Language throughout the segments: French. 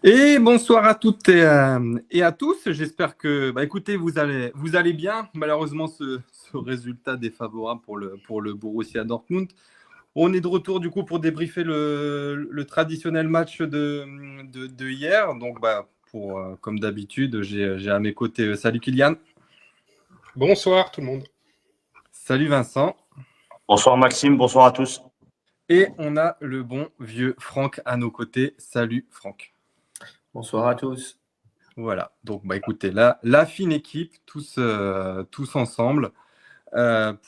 Et bonsoir à toutes et à tous. J'espère que, écoutez, vous allez bien. Malheureusement, ce résultat défavorable pour le Borussia Dortmund. On est de retour du coup pour débriefer le traditionnel match de hier. Donc, comme d'habitude, j'ai à mes côtés salut Kylian. Bonsoir tout le monde. Salut Vincent. Bonsoir Maxime, bonsoir à tous. Et on a le bon vieux Franck à nos côtés. Salut Franck. Bonsoir à tous. Voilà, donc écoutez, la fine équipe, tous ensemble,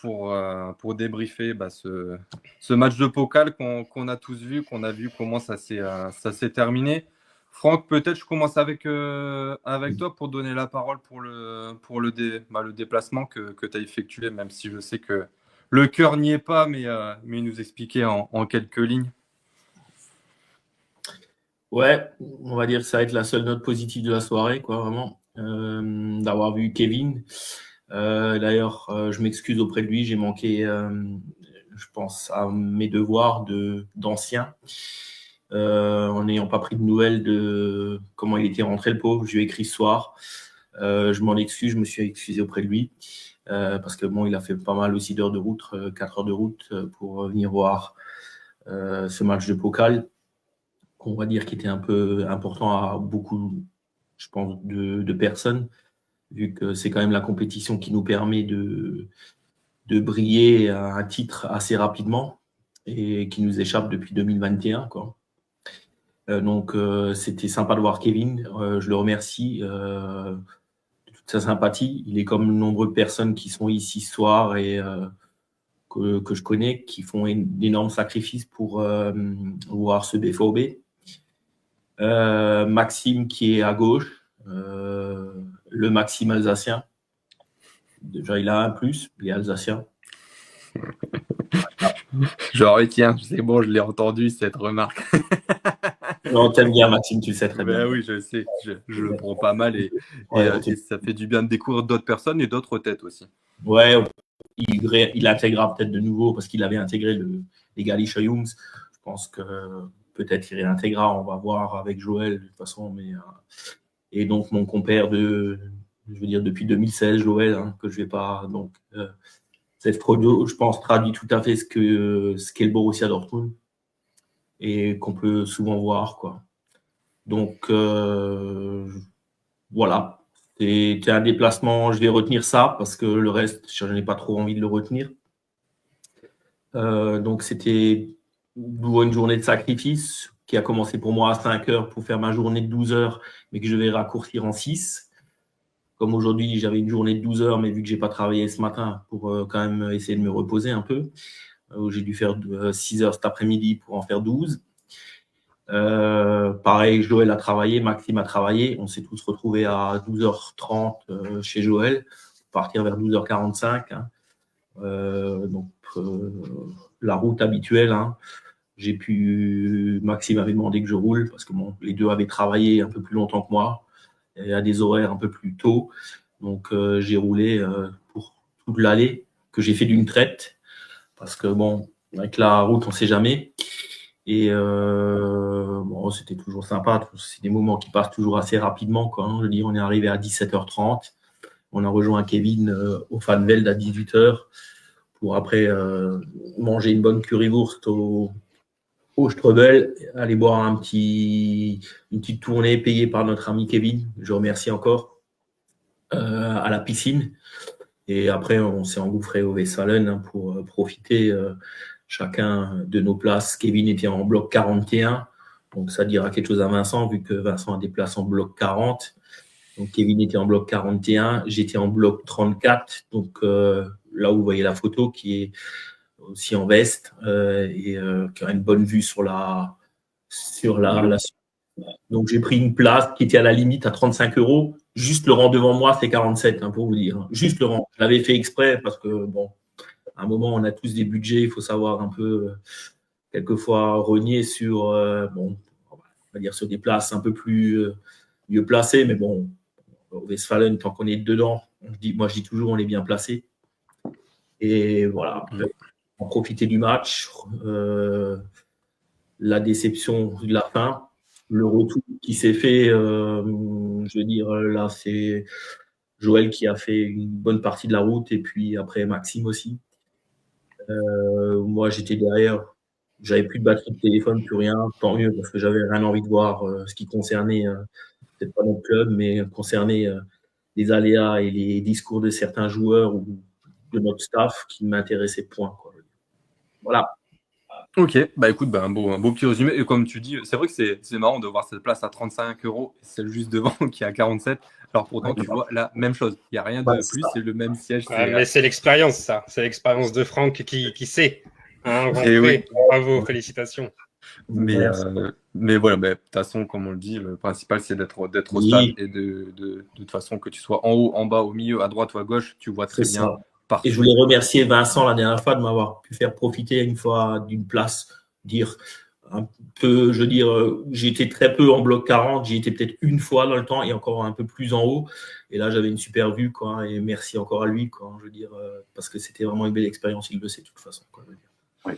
pour débriefer ce match de Pokal qu'on a tous vu, qu'on a vu comment ça s'est terminé. Franck, peut-être je commence avec toi pour donner la parole pour le déplacement que tu as effectué, même si je sais que le cœur n'y est pas, mais nous expliquer en quelques lignes. Ouais, on va dire que ça va être la seule note positive de la soirée, quoi, vraiment, d'avoir vu Kevin. D'ailleurs, je m'excuse auprès de lui, j'ai manqué, je pense, à mes devoirs d'ancien, en n'ayant pas pris de nouvelles de comment il était rentré, le pauvre. Je lui ai écrit ce soir, je m'en excuse, je me suis excusé auprès de lui, parce que bon, il a fait pas mal aussi d'heures de route, 4 heures de route pour venir voir ce match de Pokal, qu'on va dire qui était un peu important à beaucoup, je pense, de personnes, vu que c'est quand même la compétition qui nous permet de briller à un titre assez rapidement et qui nous échappe depuis 2021, quoi. Donc, c'était sympa de voir Kevin. Je le remercie de toute sa sympathie. Il est comme de nombreuses personnes qui sont ici ce soir et que je connais, qui font d'énormes sacrifices pour voir ce BFOB. Maxime qui est à gauche, le Maxime alsacien. Déjà, il a un plus, il est alsacien. Je retiens, c'est bon, je l'ai entendu cette remarque. Non, t'aimes bien Maxime, tu le sais très bien. Oui, je sais, je le prends pas mal et ça fait du bien de découvrir d'autres personnes et d'autres têtes aussi. Ouais, il intégrera peut-être de nouveau parce qu'il avait intégré les Galisha Jungs. Je pense que peut-être il réintégrera, on va voir avec Joël de toute façon. Et donc mon compère je veux dire depuis 2016, Joël, que je vais pas. Donc cette photo, je pense, traduit tout à fait ce qu'est le Borussia Dortmund et qu'on peut souvent voir, quoi. Donc voilà. C'était un déplacement, je vais retenir ça parce que le reste, je n'ai pas trop envie de le retenir. Donc c'était une journée de sacrifice qui a commencé pour moi à 5 heures pour faire ma journée de 12 heures, mais que je vais raccourcir en 6. Comme aujourd'hui, j'avais une journée de 12 heures, mais vu que j'ai pas travaillé ce matin pour quand même essayer de me reposer un peu, j'ai dû faire 6 heures cet après-midi pour en faire 12. Pareil, Joël a travaillé, Maxime a travaillé. On s'est tous retrouvés à 12h30 chez Joël, pour partir vers 12h45. Donc, la route habituelle. Maxime avait demandé que je roule parce que bon, les deux avaient travaillé un peu plus longtemps que moi et à des horaires un peu plus tôt. Donc, j'ai roulé pour toute l'aller que j'ai fait d'une traite parce que bon, avec la route, on ne sait jamais. Et bon, c'était toujours sympa. C'est des moments qui passent toujours assez rapidement, quoi. Je veux dire, on est arrivé à 17h30. On a rejoint Kevin au Fanveld à 18h pour après manger une bonne currywurst au Strubel, aller boire une petite tournée payée par notre ami Kevin. Je remercie encore à la piscine. Et après, on s'est engouffré au Westfalen pour profiter chacun de nos places. Kevin était en bloc 41, donc ça dira quelque chose à Vincent, vu que Vincent a des places en bloc 40. Donc Kevin était en bloc 41, j'étais en bloc 34, donc là où vous voyez la photo, qui est aussi en veste et qui a une bonne vue sur la. Donc j'ai pris une place qui était à la limite à 35 €. Juste le rang devant moi, c'est 47, pour vous dire. Juste le rang. Je l'avais fait exprès parce que bon, à un moment, on a tous des budgets, il faut savoir un peu, quelquefois, rogner sur, bon, on va dire sur des places un peu plus mieux placées, mais bon, au Westfalen, tant qu'on est dedans, moi je dis toujours, on est bien placé. Et voilà, on profiter du match, la déception de la fin, le retour qui s'est fait, je veux dire, là, c'est Joël qui a fait une bonne partie de la route et puis après Maxime aussi. Moi, j'étais derrière. J'avais plus de batterie de téléphone, plus rien. Tant mieux parce que j'avais rien envie de voir ce qui concernait, peut-être pas notre club, mais concernait les aléas et les discours de certains joueurs ou de notre staff qui ne m'intéressaient point, quoi. Voilà. Ok, bah écoute, bah un beau petit résumé. Et comme tu dis, c'est vrai que c'est marrant de voir cette place à 35 euros, et celle juste devant qui est à 47. Alors pourtant, tu vois la même chose. Il n'y a rien de plus, c'est le même siège. Mais c'est l'expérience, ça. C'est l'expérience de Franck qui sait. Hein, oui. Bravo, félicitations. Mais voilà, de toute façon, comme on le dit, le principal c'est d'être au Oui. stade et de toute façon que tu sois en haut, en bas, au milieu, à droite ou à gauche, tu vois très bien. Et je voulais remercier Vincent la dernière fois de m'avoir pu faire profiter une fois d'une place, dire un peu, je veux dire, j'ai été très peu en bloc 40, j'y étais peut-être une fois dans le temps et encore un peu plus en haut. Et là, j'avais une super vue, quoi. Et merci encore à lui, quoi. Je veux dire, parce que c'était vraiment une belle expérience, il le sait de toute façon, quoi. Je veux dire. Oui.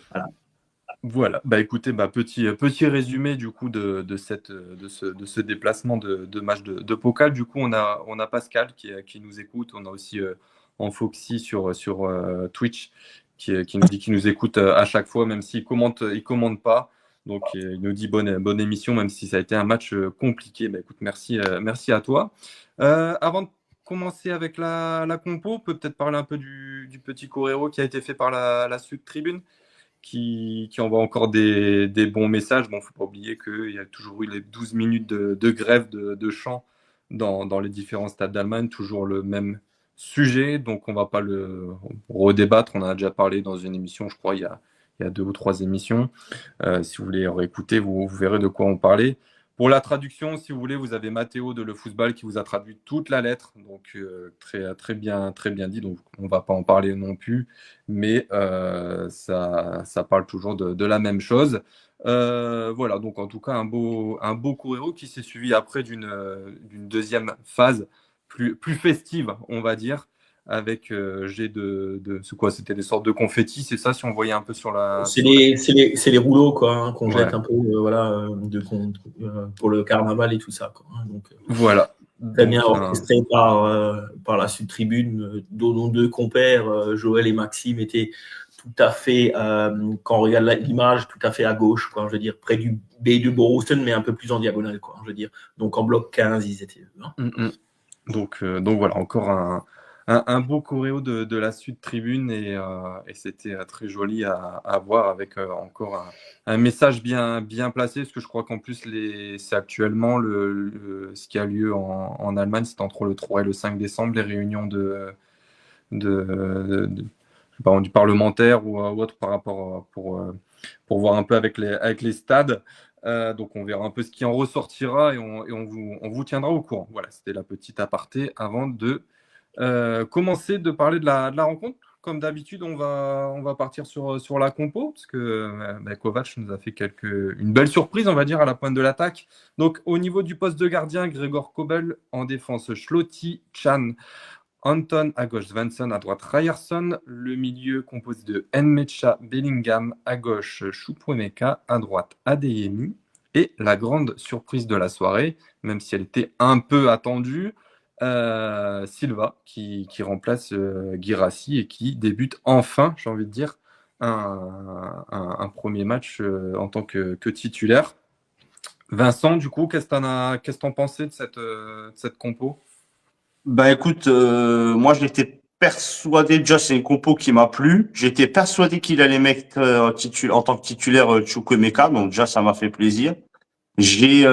Voilà, bah écoutez, petit résumé du coup de ce déplacement de match de Pokal. Du coup, on a Pascal qui nous écoute, on a aussi en Foxy sur Twitch qui nous dit qu'il nous écoute à chaque fois, même s'il commente pas. Donc il nous dit bonne émission, même si ça a été un match compliqué. Bah écoute, merci à toi. Avant de commencer avec la compo, on peut peut-être parler un peu du petit choréro qui a été fait par la Sud Tribune, qui envoie encore des bons messages. Bon, faut pas oublier qu'il y a toujours eu les 12 minutes de grève de chant dans les différents stades d'Allemagne, toujours le même sujet, donc on va pas le redébattre. On en a déjà parlé dans une émission, je crois, il y a 2 ou 3 émissions. Si vous voulez réécouter, vous verrez de quoi on parlait. Pour la traduction, si vous voulez, vous avez Mathéo de Le Football qui vous a traduit toute la lettre, donc très bien dit, donc on ne va pas en parler non plus, mais ça parle toujours de la même chose. Voilà, donc en tout cas, un beau choréro qui s'est suivi après d'une deuxième phase plus festive, on va dire, avec c'est quoi? C'était des sortes de confettis, c'est ça, si on voyait un peu sur la. C'est les rouleaux, quoi, hein, qu'on jette Ouais. un peu, pour le carnaval et tout ça, quoi. Donc, voilà. Très bien orchestré par la Sud Tribune, dont nos 2 compères, Joël et Maxime, étaient tout à fait, quand on regarde l'image, tout à fait à gauche, quoi, je veux dire, près du B de Borousten, mais un peu plus en diagonale, quoi, je veux dire. Donc en bloc 15, ils étaient. Hein. Donc voilà, encore un beau choréo de la Sud Tribune et c'était très joli à voir avec encore un message bien placé, parce que je crois qu'en plus c'est actuellement ce qui a lieu en Allemagne, c'est entre le 3 et le 5 décembre, les réunions je sais pas, du parlementaire ou autre par rapport pour voir un peu avec les stades. Donc on verra un peu ce qui en ressortira et on vous tiendra au courant. Voilà, c'était la petite aparté avant de commencer de parler de la rencontre. Comme d'habitude, on va partir sur la compo, parce que Kovac nous a fait une belle surprise, on va dire, à la pointe de l'attaque. Donc au niveau du poste de gardien, Gregor Kobel, en défense Schlotti, Chan, Anton à gauche, Svensson à droite, Ryerson, le milieu composé de Nmecha, Bellingham à gauche, Choupo-Meka à droite, Adeyemi, et la grande surprise de la soirée, même si elle était un peu attendue, Silva qui remplace Guirassy et qui débute enfin, j'ai envie de dire, un premier match en tant que titulaire. Vincent, du coup, qu'est-ce que t'en pensais de cette compo? Bah écoute, moi j'étais persuadé, déjà c'est une compo qui m'a plu. J'étais persuadé qu'il allait mettre en tant que titulaire Chukwuemeka, donc déjà ça m'a fait plaisir. Je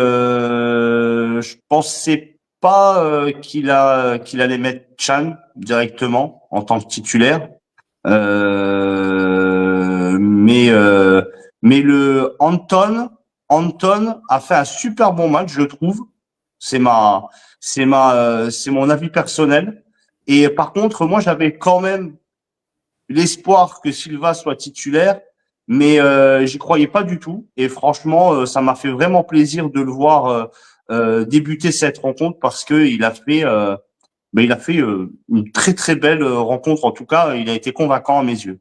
pensais pas qu'il allait mettre Chan directement en tant que titulaire. Mais le Anton a fait un super bon match, je trouve. C'est mon avis personnel. Et par contre, moi, j'avais quand même l'espoir que Silva soit titulaire, mais j'y croyais pas du tout. Et franchement, ça m'a fait vraiment plaisir de le voir débuter cette rencontre parce que il a fait une très très belle rencontre. En tout cas, il a été convaincant à mes yeux.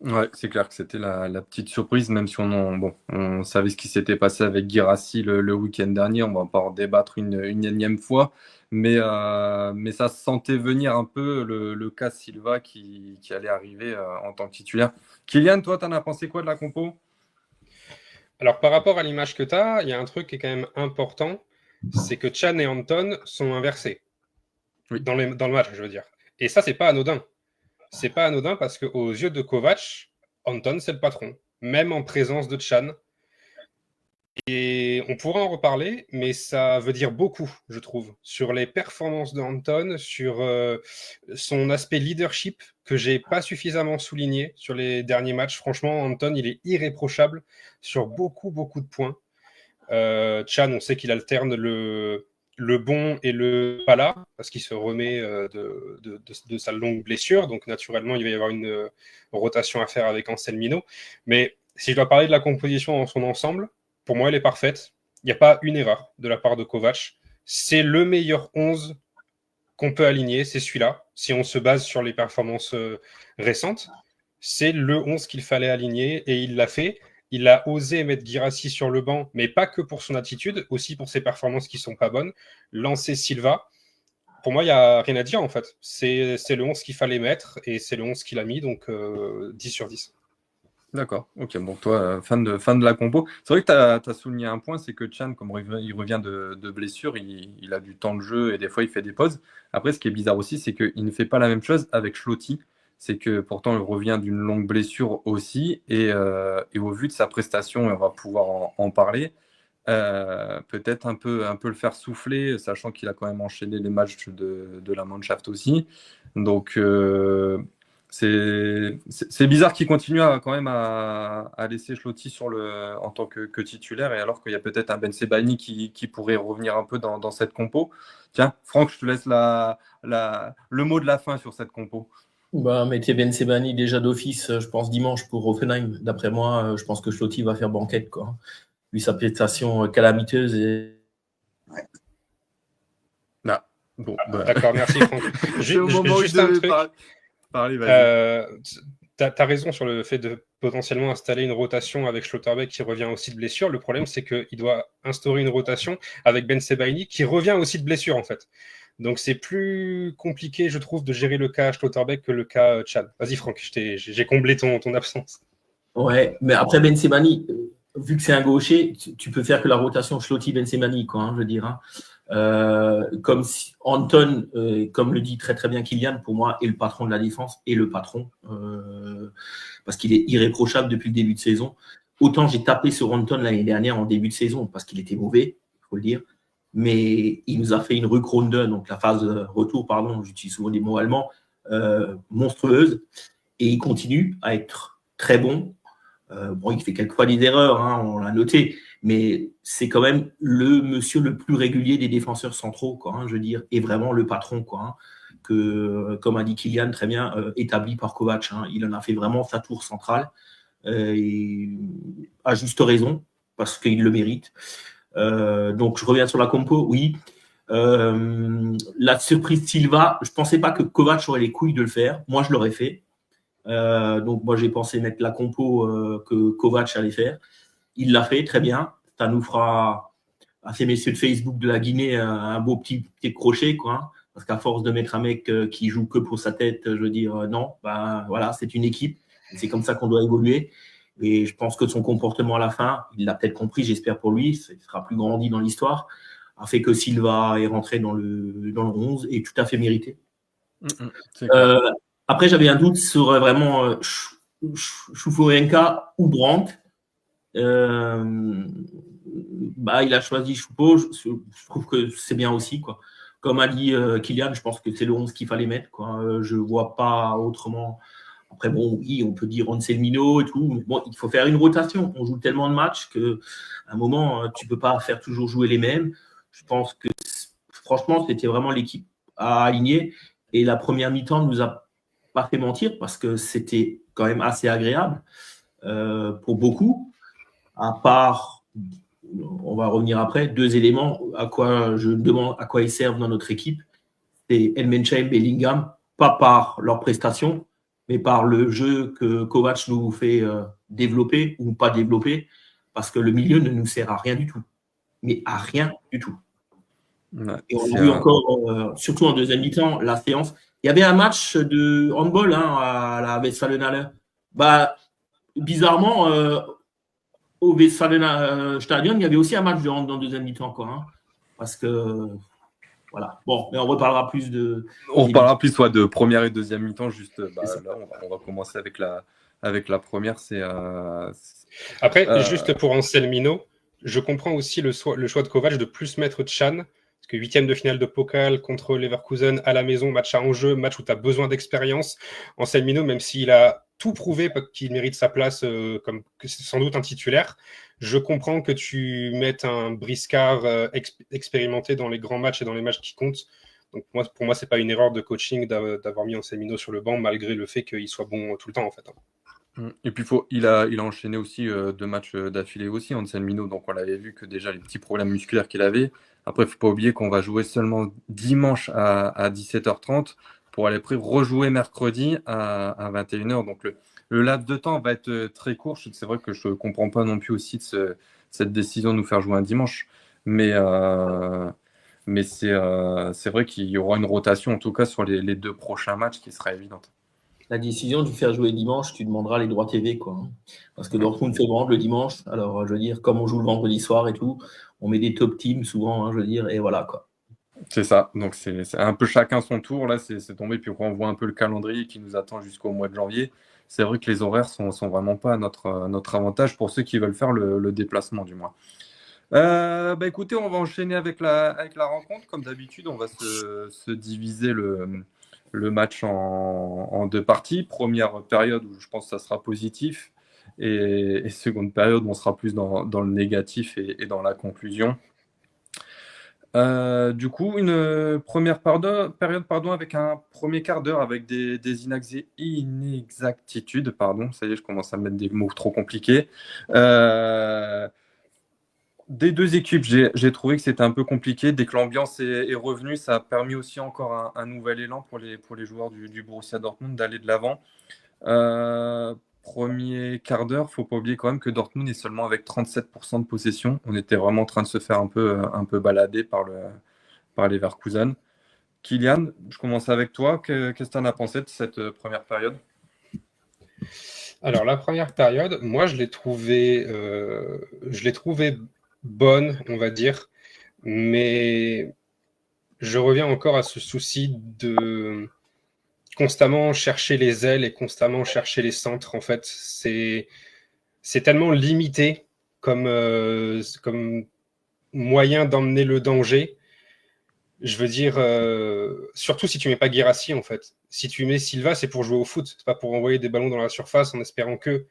Ouais, c'est clair que c'était la petite surprise, même si on savait ce qui s'était passé avec Guirassy le week-end dernier. On va pas en débattre une énième fois, mais ça se sentait venir un peu le cas Silva qui allait arriver en tant que titulaire. Kylian, toi, t'en as pensé quoi de la compo? Alors, par rapport à l'image que tu as, il y a un truc qui est quand même important, c'est que Chan et Anton sont inversés Oui. dans le match, je veux dire. Et ça, c'est pas anodin. C'est pas anodin parce qu'aux yeux de Kovac, Anton, c'est le patron, même en présence de Chan. Et on pourra en reparler, mais ça veut dire beaucoup, je trouve, sur les performances de Anton, sur son aspect leadership que j'ai pas suffisamment souligné sur les derniers matchs. Franchement, Anton, il est irréprochable sur beaucoup, beaucoup de points. Chan, on sait qu'il alterne le bon et le pas là, parce qu'il se remet de sa longue blessure. Donc, naturellement, il va y avoir une rotation à faire avec Anselmino. Mais si je dois parler de la composition dans son ensemble, pour moi, elle est parfaite. Il n'y a pas une erreur de la part de Kovac. C'est le meilleur 11 qu'on peut aligner, c'est celui-là. Si on se base sur les performances récentes, c'est le 11 qu'il fallait aligner et il l'a fait. Il a osé mettre Guirassy sur le banc, mais pas que pour son attitude, aussi pour ses performances qui sont pas bonnes. Lancer Silva, pour moi, il n'y a rien à dire en fait. C'est le 11 qu'il fallait mettre et c'est le 11 qu'il a mis, donc 10 sur 10. D'accord, ok. Bon, toi, fan de la compo. C'est vrai que tu as souligné un point, c'est que Chan, comme il revient de blessure, il a du temps de jeu et des fois il fait des pauses. Après, ce qui est bizarre aussi, c'est qu'il ne fait pas la même chose avec Schlotti. C'est que pourtant, il revient d'une longue blessure aussi. Et au vu de sa prestation, et on va pouvoir en parler, peut-être un peu le faire souffler, sachant qu'il a quand même enchaîné les matchs de la Mannschaft aussi. Donc, c'est bizarre qu'il continue quand même à laisser Schlotti en tant que titulaire, et alors qu'il y a peut-être un Ben Sebaini qui pourrait revenir un peu dans cette compo. Tiens, Franck, je te laisse le mot de la fin sur cette compo. Bah, mettez Ben Sebani déjà d'office, je pense, dimanche pour Hoffenheim. D'après moi, je pense que Schlotti va faire banquette, quoi. Vu sa prestation calamiteuse. Ah, bon, bah, D'accord, merci Franck. c'est au moment où Juste je un devais truc. parler, vas-y. Tu as raison sur le fait de potentiellement installer une rotation avec Schlotterbeck qui revient aussi de blessure. Le problème, c'est qu'il doit instaurer une rotation avec Ben Sebaini qui revient aussi de blessure, en fait. Donc, c'est plus compliqué, je trouve, de gérer le cas Schlotterbeck que le cas Chad. Vas-y, Franck, j'ai comblé ton absence. Ouais, mais après Ben Sebani, vu que c'est un gaucher, tu peux faire que la rotation Schlotti-Ben Sebani, quoi, je veux dire. Hein. Comme si Anton, comme le dit très très bien Kylian, pour moi, est le patron de la défense et le patron, parce qu'il est irréprochable depuis le début de saison. Autant j'ai tapé sur Anton l'année dernière en début de saison, parce qu'il était mauvais, il faut le dire, mais il nous a fait une Rückrunde, donc la phase retour, pardon, j'utilise souvent des mots allemands, monstrueuse, et il continue à être très bon. Bon, il fait quelquefois des erreurs, hein, on l'a noté, mais c'est quand même le monsieur le plus régulier des défenseurs centraux, quoi, je veux dire, et vraiment le patron, quoi, que, comme a dit Kylian très bien, établi par Kovac. Il en a fait vraiment sa tour centrale, et à juste raison, parce qu'il le mérite. Donc, je reviens sur la compo, oui. La surprise Silva, je ne pensais pas que Kovac aurait les couilles de le faire. Moi, je l'aurais fait. Donc moi j'ai pensé mettre la compo que Kovac allait faire. Il l'a fait très bien. Ça nous fera à ces messieurs de Facebook de la Guinée un beau petit crochet, quoi. Parce qu'à force de mettre un mec qui joue que pour sa tête, je veux dire non, ben voilà, c'est une équipe. C'est comme ça qu'on doit évoluer. Et je pense que son comportement à la fin, il l'a peut-être compris, j'espère pour lui, il sera plus grandi dans l'histoire, a fait que Silva est rentré dans le 11 et tout à fait mérité. Après, j'avais un doute sur vraiment Choupo-Moting ou Brandt. Il a choisi Choupo. Je trouve que c'est bien aussi, quoi. Comme a dit Kylian, je pense que c'est le 11 qu'il fallait mettre, quoi. Je ne vois pas autrement. Après, bon, oui, on peut dire Anselmino et tout. Mais bon, il faut faire une rotation. On joue tellement de matchs qu'à un moment, tu ne peux pas faire toujours jouer les mêmes. Je pense que, franchement, c'était vraiment l'équipe à aligner. Et la première mi-temps nous a pas fait mentir parce que c'était quand même assez agréable pour beaucoup, à part, on va revenir après, deux éléments à quoi je me demande à quoi ils servent dans notre équipe, c'est Elmencham et Bellingham, pas par leur prestation, mais par le jeu que Kovac nous fait développer ou pas développer, parce que le milieu ne nous sert à rien du tout. Mais à rien du tout. Ouais, et on a vu encore, surtout en deuxième mi-temps, la séance. Il y avait un match de handball à la Westfalenhalle. Bizarrement, au Westfalen Stadion, il y avait aussi un match de handball en deuxième mi-temps. Parce que, voilà. Bon, mais on reparlera plus de... On reparlera plus de première et deuxième mi-temps. Juste ça. là, on va commencer avec la première. Après, juste pour Anselmino, je comprends aussi le choix de Kovac de plus mettre Can, parce que 8e de finale de Pokal contre Leverkusen à la maison, match à enjeu, match où tu as besoin d'expérience. Anselmino, même s'il a tout prouvé qu'il mérite sa place comme sans doute un titulaire, je comprends que tu mettes un briscard expérimenté dans les grands matchs et dans les matchs qui comptent. Donc pour moi, c'est pas une erreur de coaching d'avoir mis Anselmino sur le banc, malgré le fait qu'il soit bon tout le temps, en fait. Et puis il a enchaîné aussi 2 matchs d'affilée aussi, Anselmino. Donc on l'avait vu que déjà les petits problèmes musculaires qu'il avait. Après, il ne faut pas oublier qu'on va jouer seulement dimanche à 17h30 pour aller rejouer mercredi à 21h. Donc le laps de temps va être très court. C'est vrai que je ne comprends pas non plus aussi de cette décision de nous faire jouer un dimanche. Mais c'est vrai qu'il y aura une rotation, en tout cas sur les 2 prochains matchs, qui sera évidente. La décision de faire jouer dimanche, tu demanderas les droits TV, Parce que Dortmund fait vendre le dimanche. Alors, je veux dire, comme on joue le vendredi soir et tout, on met des top teams souvent, je veux dire, et voilà, C'est ça. Donc, c'est un peu chacun son tour. Là, c'est tombé. Puis, quand on voit un peu le calendrier qui nous attend jusqu'au mois de janvier, c'est vrai que les horaires sont vraiment pas à notre avantage pour ceux qui veulent faire le déplacement, du moins. Écoutez, on va enchaîner avec la rencontre. Comme d'habitude, on va se diviser le match en 2 parties. Première période où je pense que ça sera positif et seconde période où on sera plus dans le négatif et dans la conclusion. Du coup, une première période avec un premier quart d'heure avec des inexactitudes. Ça y est, je commence à mettre des mots trop compliqués. Des 2 équipes, j'ai trouvé que c'était un peu compliqué. Dès que l'ambiance est revenue, ça a permis aussi encore un nouvel élan pour les joueurs du Borussia Dortmund d'aller de l'avant. Premier quart d'heure, il ne faut pas oublier quand même que Dortmund est seulement avec 37% de possession. On était vraiment en train de se faire un peu balader par les Leverkusen. Kylian, je commence avec toi. Qu'est-ce que tu en as pensé de cette première période ? Alors, la première période, moi, je l'ai trouvée bonne, on va dire, mais je reviens encore à ce souci de constamment chercher les ailes et constamment chercher les centres. En fait, c'est tellement limité comme moyen d'emmener le danger. Je veux dire, surtout si tu mets pas Guirassy, en fait. Si tu mets Silva, c'est pour jouer au foot, c'est pas pour envoyer des ballons dans la surface en espérant que.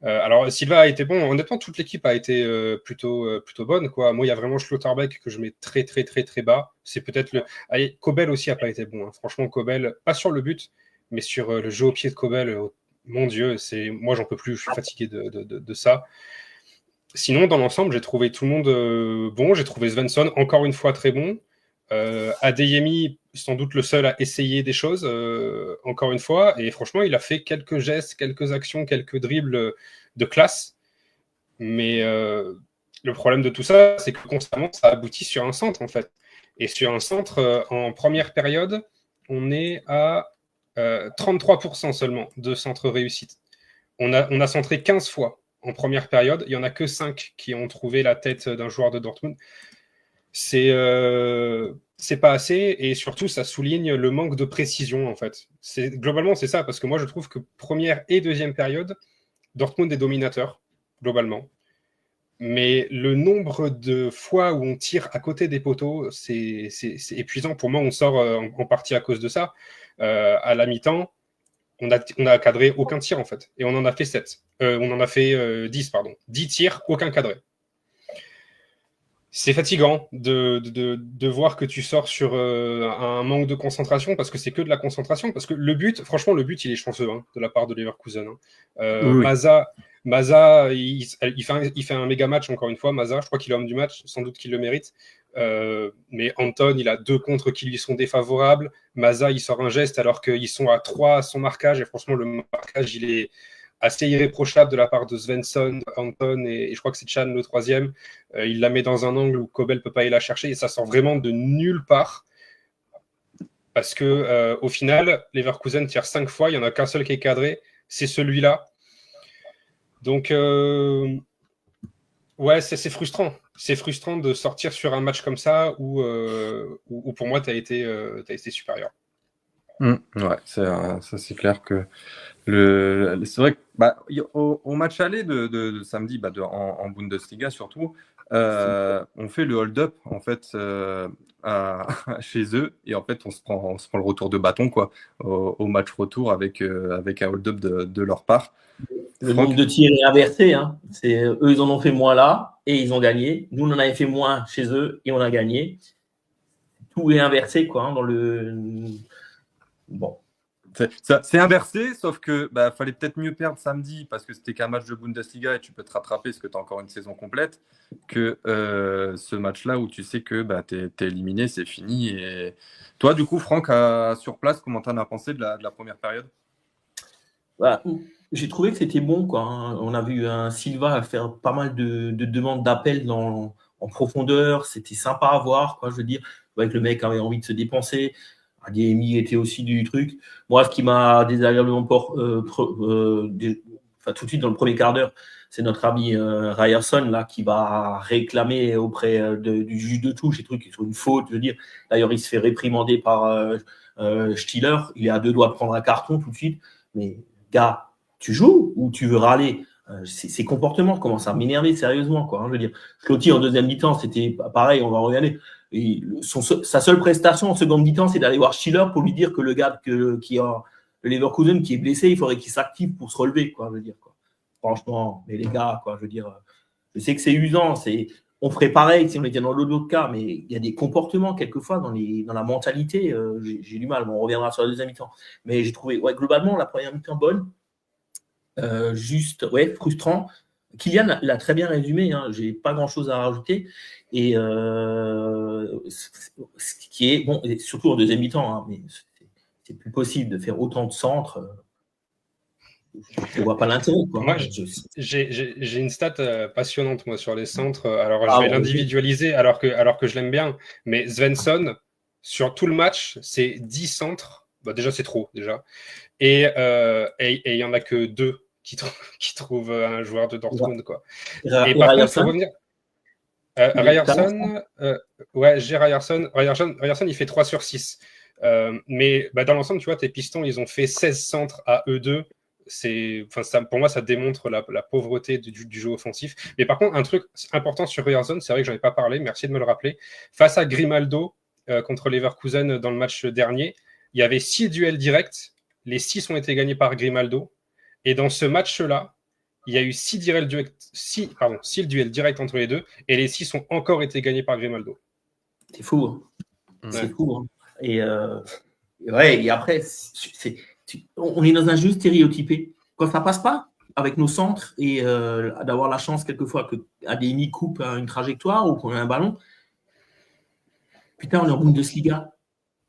Alors, Silva a été bon. Honnêtement, toute l'équipe a été plutôt bonne, quoi. Moi, il y a vraiment Schlotterbeck que je mets très, très, très, très bas. C'est peut-être le. Allez, Kobel aussi a pas été bon. Franchement, Kobel, pas sur le but, mais sur le jeu au pied de Kobel. Mon Dieu, moi, j'en peux plus. Je suis fatigué de ça. Sinon, dans l'ensemble, j'ai trouvé tout le monde bon. J'ai trouvé Svensson encore une fois très bon. Adeyemi, sans doute le seul à essayer des choses, encore une fois, et franchement, il a fait quelques gestes, quelques actions, quelques dribbles de classe, mais le problème de tout ça, c'est que constamment, ça aboutit sur un centre, en fait. Et sur un centre, en première période, on est à 33% seulement de centres réussites. On a centré 15 fois en première période, il n'y en a que 5 qui ont trouvé la tête d'un joueur de Dortmund. C'est pas assez, et surtout ça souligne le manque de précision, en fait. Globalement, c'est ça, parce que moi je trouve que première et deuxième période, Dortmund est dominateur, globalement. Mais le nombre de fois où on tire à côté des poteaux, c'est épuisant. Pour moi, on sort en partie à cause de ça. À la mi-temps, on a cadré aucun tir, en fait. Et on en a fait 7. On en a fait 10, pardon. 10 tirs, aucun cadré. C'est fatigant de voir que tu sors sur un manque de concentration, parce que c'est que de la concentration, parce que le but, franchement, il est chanceux de la part de Leverkusen. Oui. Maza, il fait un méga match, encore une fois. Maza, je crois qu'il est homme du match, sans doute qu'il le mérite. Mais Anton, il a 2 contres qui lui sont défavorables. Maza, il sort un geste alors qu'ils sont à 3 à son marquage. Et franchement, le marquage, il est assez irréprochable de la part de Svensson, Anton et je crois que c'est Chan le 3e. Il la met dans un angle où Kobel ne peut pas aller la chercher et ça sort vraiment de nulle part. Parce que au final, Leverkusen tire 5 fois, il n'y en a qu'un seul qui est cadré, c'est celui-là. Donc, ouais, c'est frustrant. C'est frustrant de sortir sur un match comme ça où pour moi, tu as été supérieur. Ouais, ça c'est clair que c'est vrai que au match aller de samedi, en Bundesliga surtout, on fait le hold-up en fait chez eux et en fait on se prend le retour de bâton quoi au match retour avec un hold-up de leur part. Le nombre de tirs est inversé. Hein. Eux, ils en ont fait moins là et ils ont gagné. Nous, on en avait fait moins chez eux et on a gagné. Tout est inversé quoi dans le. Bon. C'est inversé, sauf que fallait peut-être mieux perdre samedi parce que c'était qu'un match de Bundesliga et tu peux te rattraper parce que tu as encore une saison complète que ce match-là où tu sais que t'es éliminé, c'est fini. Et toi, du coup, Franck, sur place, comment t'en as pensé de la première période? J'ai trouvé que c'était bon, quoi. Hein. On a vu un Silva faire pas mal de demandes d'appel en profondeur. C'était sympa à voir, quoi. Je veux dire, que le mec avait envie de se dépenser. Adeyemi était aussi du truc. Moi, ce qui m'a désagréablement tout de suite dans le premier quart d'heure, c'est notre ami Ryerson là qui va réclamer auprès du juge de touche et trucs sur une faute. Je veux dire, d'ailleurs, il se fait réprimander par Stiller. Il est à 2 doigts de prendre un carton tout de suite. Mais gars, tu joues ou tu veux râler? Ces comportements commencent à m'énerver sérieusement, quoi. Hein, je veux dire, Clotti en deuxième mi-temps, c'était pareil. On va regarder. Et sa seule prestation en seconde mi-temps, c'est d'aller voir Schiller pour lui dire que le gars qui a le Leverkusen qui est blessé, il faudrait qu'il s'active pour se relever, quoi. Je veux dire, quoi. Franchement, mais les gars, quoi. Je veux dire, je sais que c'est usant, on ferait pareil si on était dans l'autre cas, mais il y a des comportements quelquefois dans la mentalité. J'ai du mal. Bon, on reviendra sur la deuxième mi-temps, mais j'ai trouvé, globalement, la première mi-temps bonne, frustrant. Kylian l'a très bien résumé, hein, j'ai pas grand-chose à rajouter. Et ce qui est bon, et surtout en deuxième mi-temps, hein, mais c'est plus possible de faire autant de centres. Je ne vois pas l'intérêt. Moi, j'ai une stat passionnante moi sur les centres. Alors, je vais l'individualiser alors que je l'aime bien. Mais Svensson, sur tout le match, c'est 10 centres. Déjà, c'est trop, déjà. Et il n'y en a que 2 qui trouvent un joueur de Dortmund. Quoi. Et par contre, il faut revenir. Ryerson, j'ai Ryerson. Ryerson, il fait 3 sur 6. Mais dans l'ensemble, tu vois, tes Pistons, ils ont fait 16 centres à eux deux. Pour moi, ça démontre la pauvreté du jeu offensif. Mais par contre, un truc important sur Ryerson, c'est vrai que je n'en ai pas parlé, merci de me le rappeler. Face à Grimaldo contre Leverkusen dans le match dernier, il y avait 6 duels directs. Les 6 ont été gagnés par Grimaldo. Et dans ce match-là, il y a eu 6 duels directs entre les deux, et les 6 ont encore été gagnés par Grimaldo. C'est fou. Hein. C'est fou. Hein. Et après, on est dans un jeu stéréotypé. Quand ça passe pas avec nos centres et d'avoir la chance quelquefois que Adeyemi coupe une trajectoire ou qu'on a un ballon, putain, on est en Bundesliga.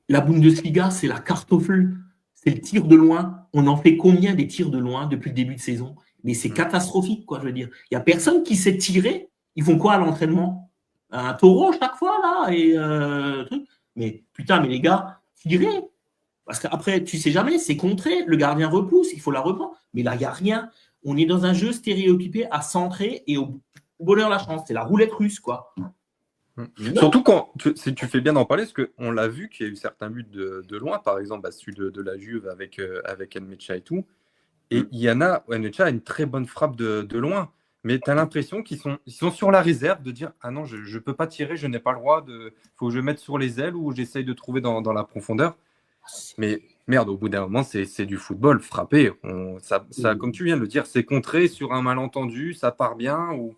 La Bundesliga, c'est la Kartoffel. C'est le tir de loin. On en fait combien des tirs de loin depuis le début de saison? Mais c'est catastrophique, quoi, je veux dire. Il n'y a personne qui sait tirer. Ils font quoi à l'entraînement? Un taureau chaque fois, là, et truc. Mais putain, mais les gars, tirez. Parce qu'après, tu sais jamais, c'est contré. Le gardien repousse, il faut la reprendre. Mais là, il n'y a rien. On est dans un jeu stéréotypé à centrer et au bonheur la chance. C'est la roulette russe, quoi. Surtout quand tu fais bien d'en parler, parce qu'on l'a vu qu'il y a eu certains buts de loin, par exemple celui de la Juve avec Nmecha et tout. Et il y en a, Nmecha a une très bonne frappe de loin, mais tu as l'impression qu'ils sont sur la réserve de dire ah non, je ne peux pas tirer, je n'ai pas le droit, il faut que je mette sur les ailes ou j'essaye de trouver dans la profondeur. Mais merde, au bout d'un moment, c'est du football, frapper. Ça, comme tu viens de le dire, c'est contré sur un malentendu, ça part bien ou.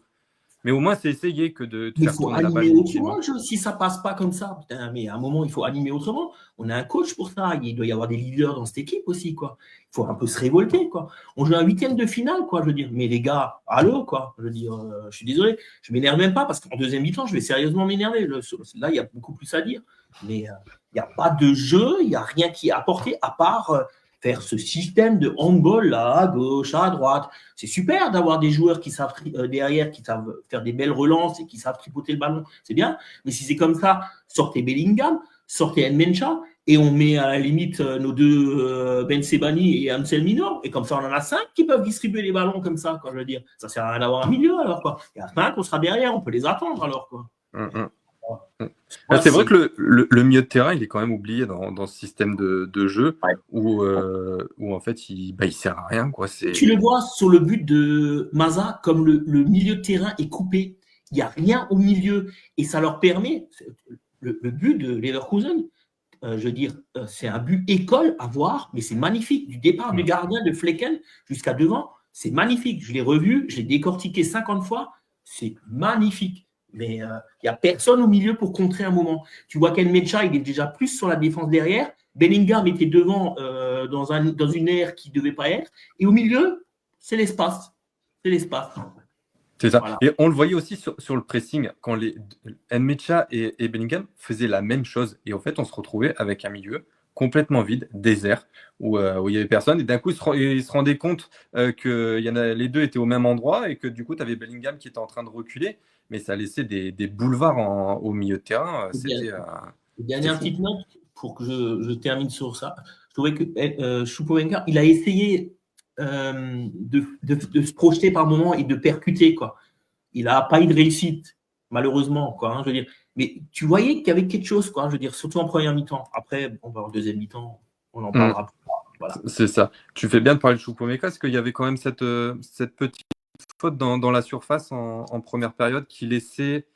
Mais au moins, c'est essayer que de Mais il faire faut tourner la balle animer inutilement. autrement le jeu. Si ça passe pas comme ça, putain, mais à un moment, il faut animer autrement. On a un coach pour ça. Il doit y avoir des leaders dans cette équipe aussi, quoi. Il faut un peu se révolter, quoi. On joue un huitième de finale, quoi, je veux dire. Mais les gars, allô, quoi. Je veux dire, je suis désolé. Je m'énerve même pas parce qu'en deuxième mi-temps, je vais sérieusement m'énerver. Là, il y a beaucoup plus à dire. Mais il n'y a pas de jeu, il n'y a rien qui est apporté à part faire ce système de handball là, à gauche, à droite. C'est super d'avoir des joueurs qui savent derrière, qui savent faire des belles relances et qui savent tripoter le ballon. C'est bien. Mais si c'est comme ça, sortez Bellingham, sortez Nmecha et on met à la limite nos deux Ben Sebani et Ansel Minor. Et comme ça, on en a 5 qui peuvent distribuer les ballons comme ça, quoi, je veux dire. Ça sert à rien d'avoir un milieu alors, quoi. Il y a 5, on sera derrière, on peut les attendre alors, quoi. C'est vrai que le milieu de terrain, il est quand même oublié dans ce système de jeu où en fait, il sert à rien, quoi. Tu le vois sur le but de Maza, comme le milieu de terrain est coupé. Il n'y a rien au milieu. Et ça leur permet, le but de Leverkusen, je veux dire, c'est un but école à voir, mais c'est magnifique. Du départ du gardien de Flecken jusqu'à devant, c'est magnifique. Je l'ai revu, je l'ai décortiqué 50 fois. C'est magnifique. Mais il n'y a personne au milieu pour contrer un moment. Tu vois qu'Nmecha, il est déjà plus sur la défense derrière. Bellingham était devant dans une aire qui ne devait pas être. Et au milieu, c'est l'espace. C'est l'espace. C'est ça. Voilà. Et on le voyait aussi sur le pressing, quand Nmecha et Bellingham faisaient la même chose. Et en fait, on se retrouvait avec un milieu complètement vide, désert, où il n'y avait personne. Et d'un coup, ils se rendaient compte que les deux étaient au même endroit et que du coup, tu avais Bellingham qui était en train de reculer. Mais ça laissait des boulevards au milieu de terrain. Dernière petite note pour que je termine sur ça. Je trouvais que Choupo-Moting, il a essayé de se projeter par moment et de percuter, quoi. Il n'a pas eu de réussite, malheureusement, quoi. Je veux dire. Mais tu voyais qu'il y avait quelque chose, quoi. Je veux dire, surtout en première mi-temps. Après, en deuxième mi-temps, on en parlera plus tard. Voilà. C'est ça. Tu fais bien de parler de Choupo-Moting parce qu'il y avait quand même cette petite faute dans la surface en première période qui laissait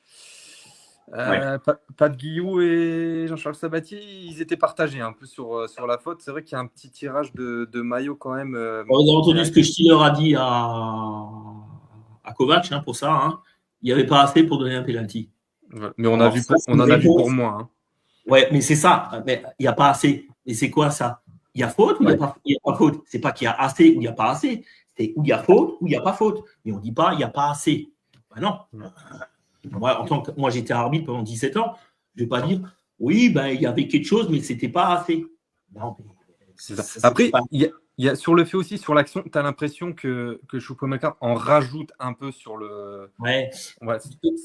Pat Guillou et Jean-Charles Sabatier, ils étaient partagés un peu sur la faute. C'est vrai qu'il y a un petit tirage de maillot quand même. Vous avez entendu ce que Stiller a dit à Kovac pour ça. Hein. Il n'y avait pas assez pour donner un penalty. Mais on en a vu pour moins. Hein. Ouais, mais c'est ça. Mais il n'y a pas assez. Et c'est quoi ça? Il y a faute ou il n'y a pas faute? C'est pas qu'il y a assez ou il n'y a pas assez. C'est où il y a faute ou il n'y a pas faute. Mais on ne dit pas il n'y a pas assez. Ben non. Moi, j'étais arbitre pendant 17 ans. Je ne vais pas dire oui, il y avait quelque chose, mais ce n'était pas assez. Non, mais après, il y a sur le fait aussi, sur l'action, tu as l'impression que Choupo-Moting en rajoute un peu sur le. Ouais.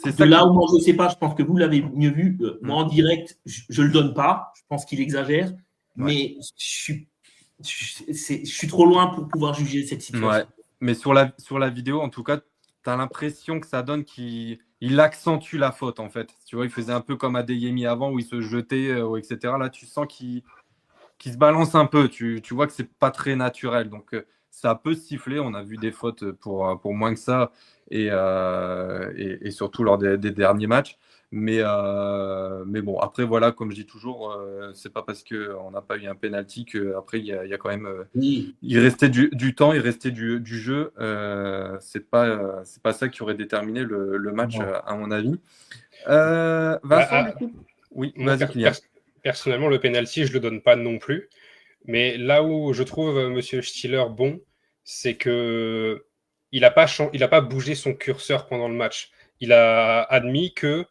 C'est ça là où moi, je ne sais pas, je pense que vous l'avez mieux vu. Moi, en direct, je ne le donne pas. Je pense qu'il exagère. Mais je suis trop loin pour pouvoir juger cette situation. Ouais. Mais sur la vidéo, en tout cas, tu as l'impression que ça donne qu'il accentue la faute, en fait. Tu vois, il faisait un peu comme Adeyemi avant, où il se jetait, etc. Là, tu sens qu'il se balance un peu. Tu vois que c'est pas très naturel. Donc, ça peut siffler. On a vu des fautes pour moins que ça. Et surtout lors des derniers matchs. Mais bon, après, voilà, comme je dis toujours, c'est pas parce qu'on n'a pas eu un penalty qu'après, il y a quand même. Il restait du temps, il restait du jeu. C'est pas ça qui aurait déterminé le match, à mon avis. Vincent, du coup oui, vas-y, Kylian. Personnellement, le penalty, je le donne pas non plus. Mais là où je trouve M. Stiller bon, c'est que il n'a pas bougé son curseur pendant le match. Il a admis que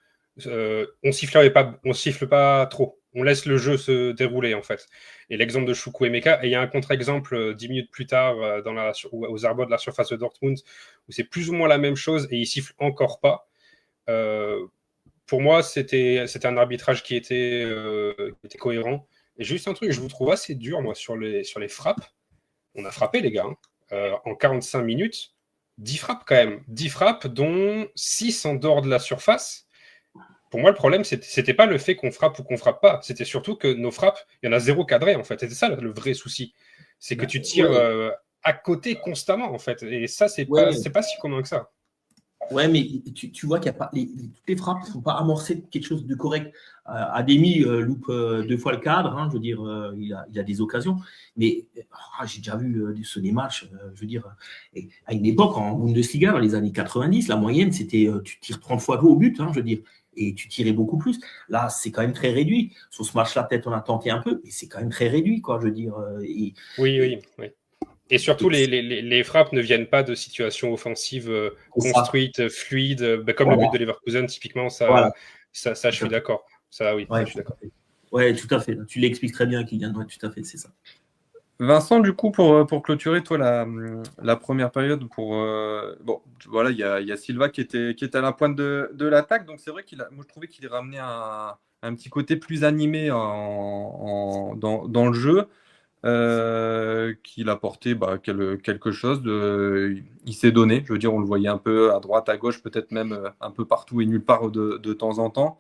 on siffle pas trop. On laisse le jeu se dérouler, en fait. Et l'exemple de Chukwuemeka, et il y a un contre-exemple 10 minutes plus tard aux abords de la surface de Dortmund, où c'est plus ou moins la même chose et il siffle encore pas. Pour moi, c'était un arbitrage qui était cohérent. Et juste un truc, je vous trouve assez dur, moi, sur les frappes. On a frappé, les gars, en 45 minutes. 10 frappes, quand même. 10 frappes, dont 6 en dehors de la surface. Pour moi, le problème, c'était pas le fait qu'on frappe ou qu'on frappe pas. C'était surtout que nos frappes, il y en a 0 cadré, en fait. C'était ça, le vrai souci. C'est que tu tires à côté constamment, en fait. Et ça, c'est pas si commun que ça. Ouais, mais tu vois qu'il y a pas toutes les frappes ne sont pas amorcées de quelque chose de correct. Ademi loupe 2 fois le cadre, hein, je veux dire, il a des occasions. Mais j'ai déjà vu des matchs, je veux dire, à une époque, en Bundesliga, dans les années 90, la moyenne, c'était tu tires 30 fois au but, hein, je veux dire, et tu tirais beaucoup plus. Là, c'est quand même très réduit. Sur ce match-là, peut-être on a tenté un peu, mais c'est quand même très réduit, quoi, je veux dire. Oui. Et surtout, les frappes ne viennent pas de situations offensives construites, fluides, comme le but de Leverkusen, typiquement, ça je suis d'accord. Ça, oui, ouais, je suis d'accord. Ouais, tout à fait. Tu l'expliques très bien, Kylian. Ouais, tout à fait, c'est ça. Vincent, du coup, pour clôturer, toi, la première période, bon, voilà, il y a Silva qui était à la pointe de l'attaque, donc c'est vrai moi je trouvais qu'il ramenait un petit côté plus animé dans le jeu, qu'il apportait quelque chose il s'est donné, je veux dire, on le voyait un peu à droite, à gauche, peut-être même un peu partout et nulle part de temps en temps.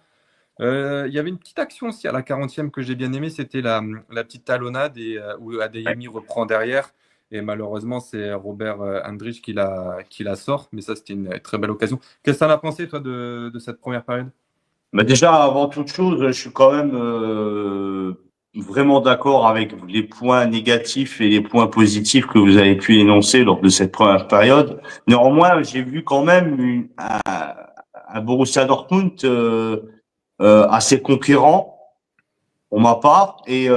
Il y avait une petite action aussi à la 40e que j'ai bien aimée, c'était la petite talonnade où Adeyemi reprend derrière. Et malheureusement, c'est Robert Andrich qui la sort. Mais ça, c'était une très belle occasion. Qu'est-ce que tu en as pensé, toi, de cette première période? Mais déjà, avant toute chose, je suis quand même vraiment d'accord avec les points négatifs et les points positifs que vous avez pu énoncer lors de cette première période. Néanmoins, j'ai vu quand même un Borussia Dortmund assez conquérant pour ma part et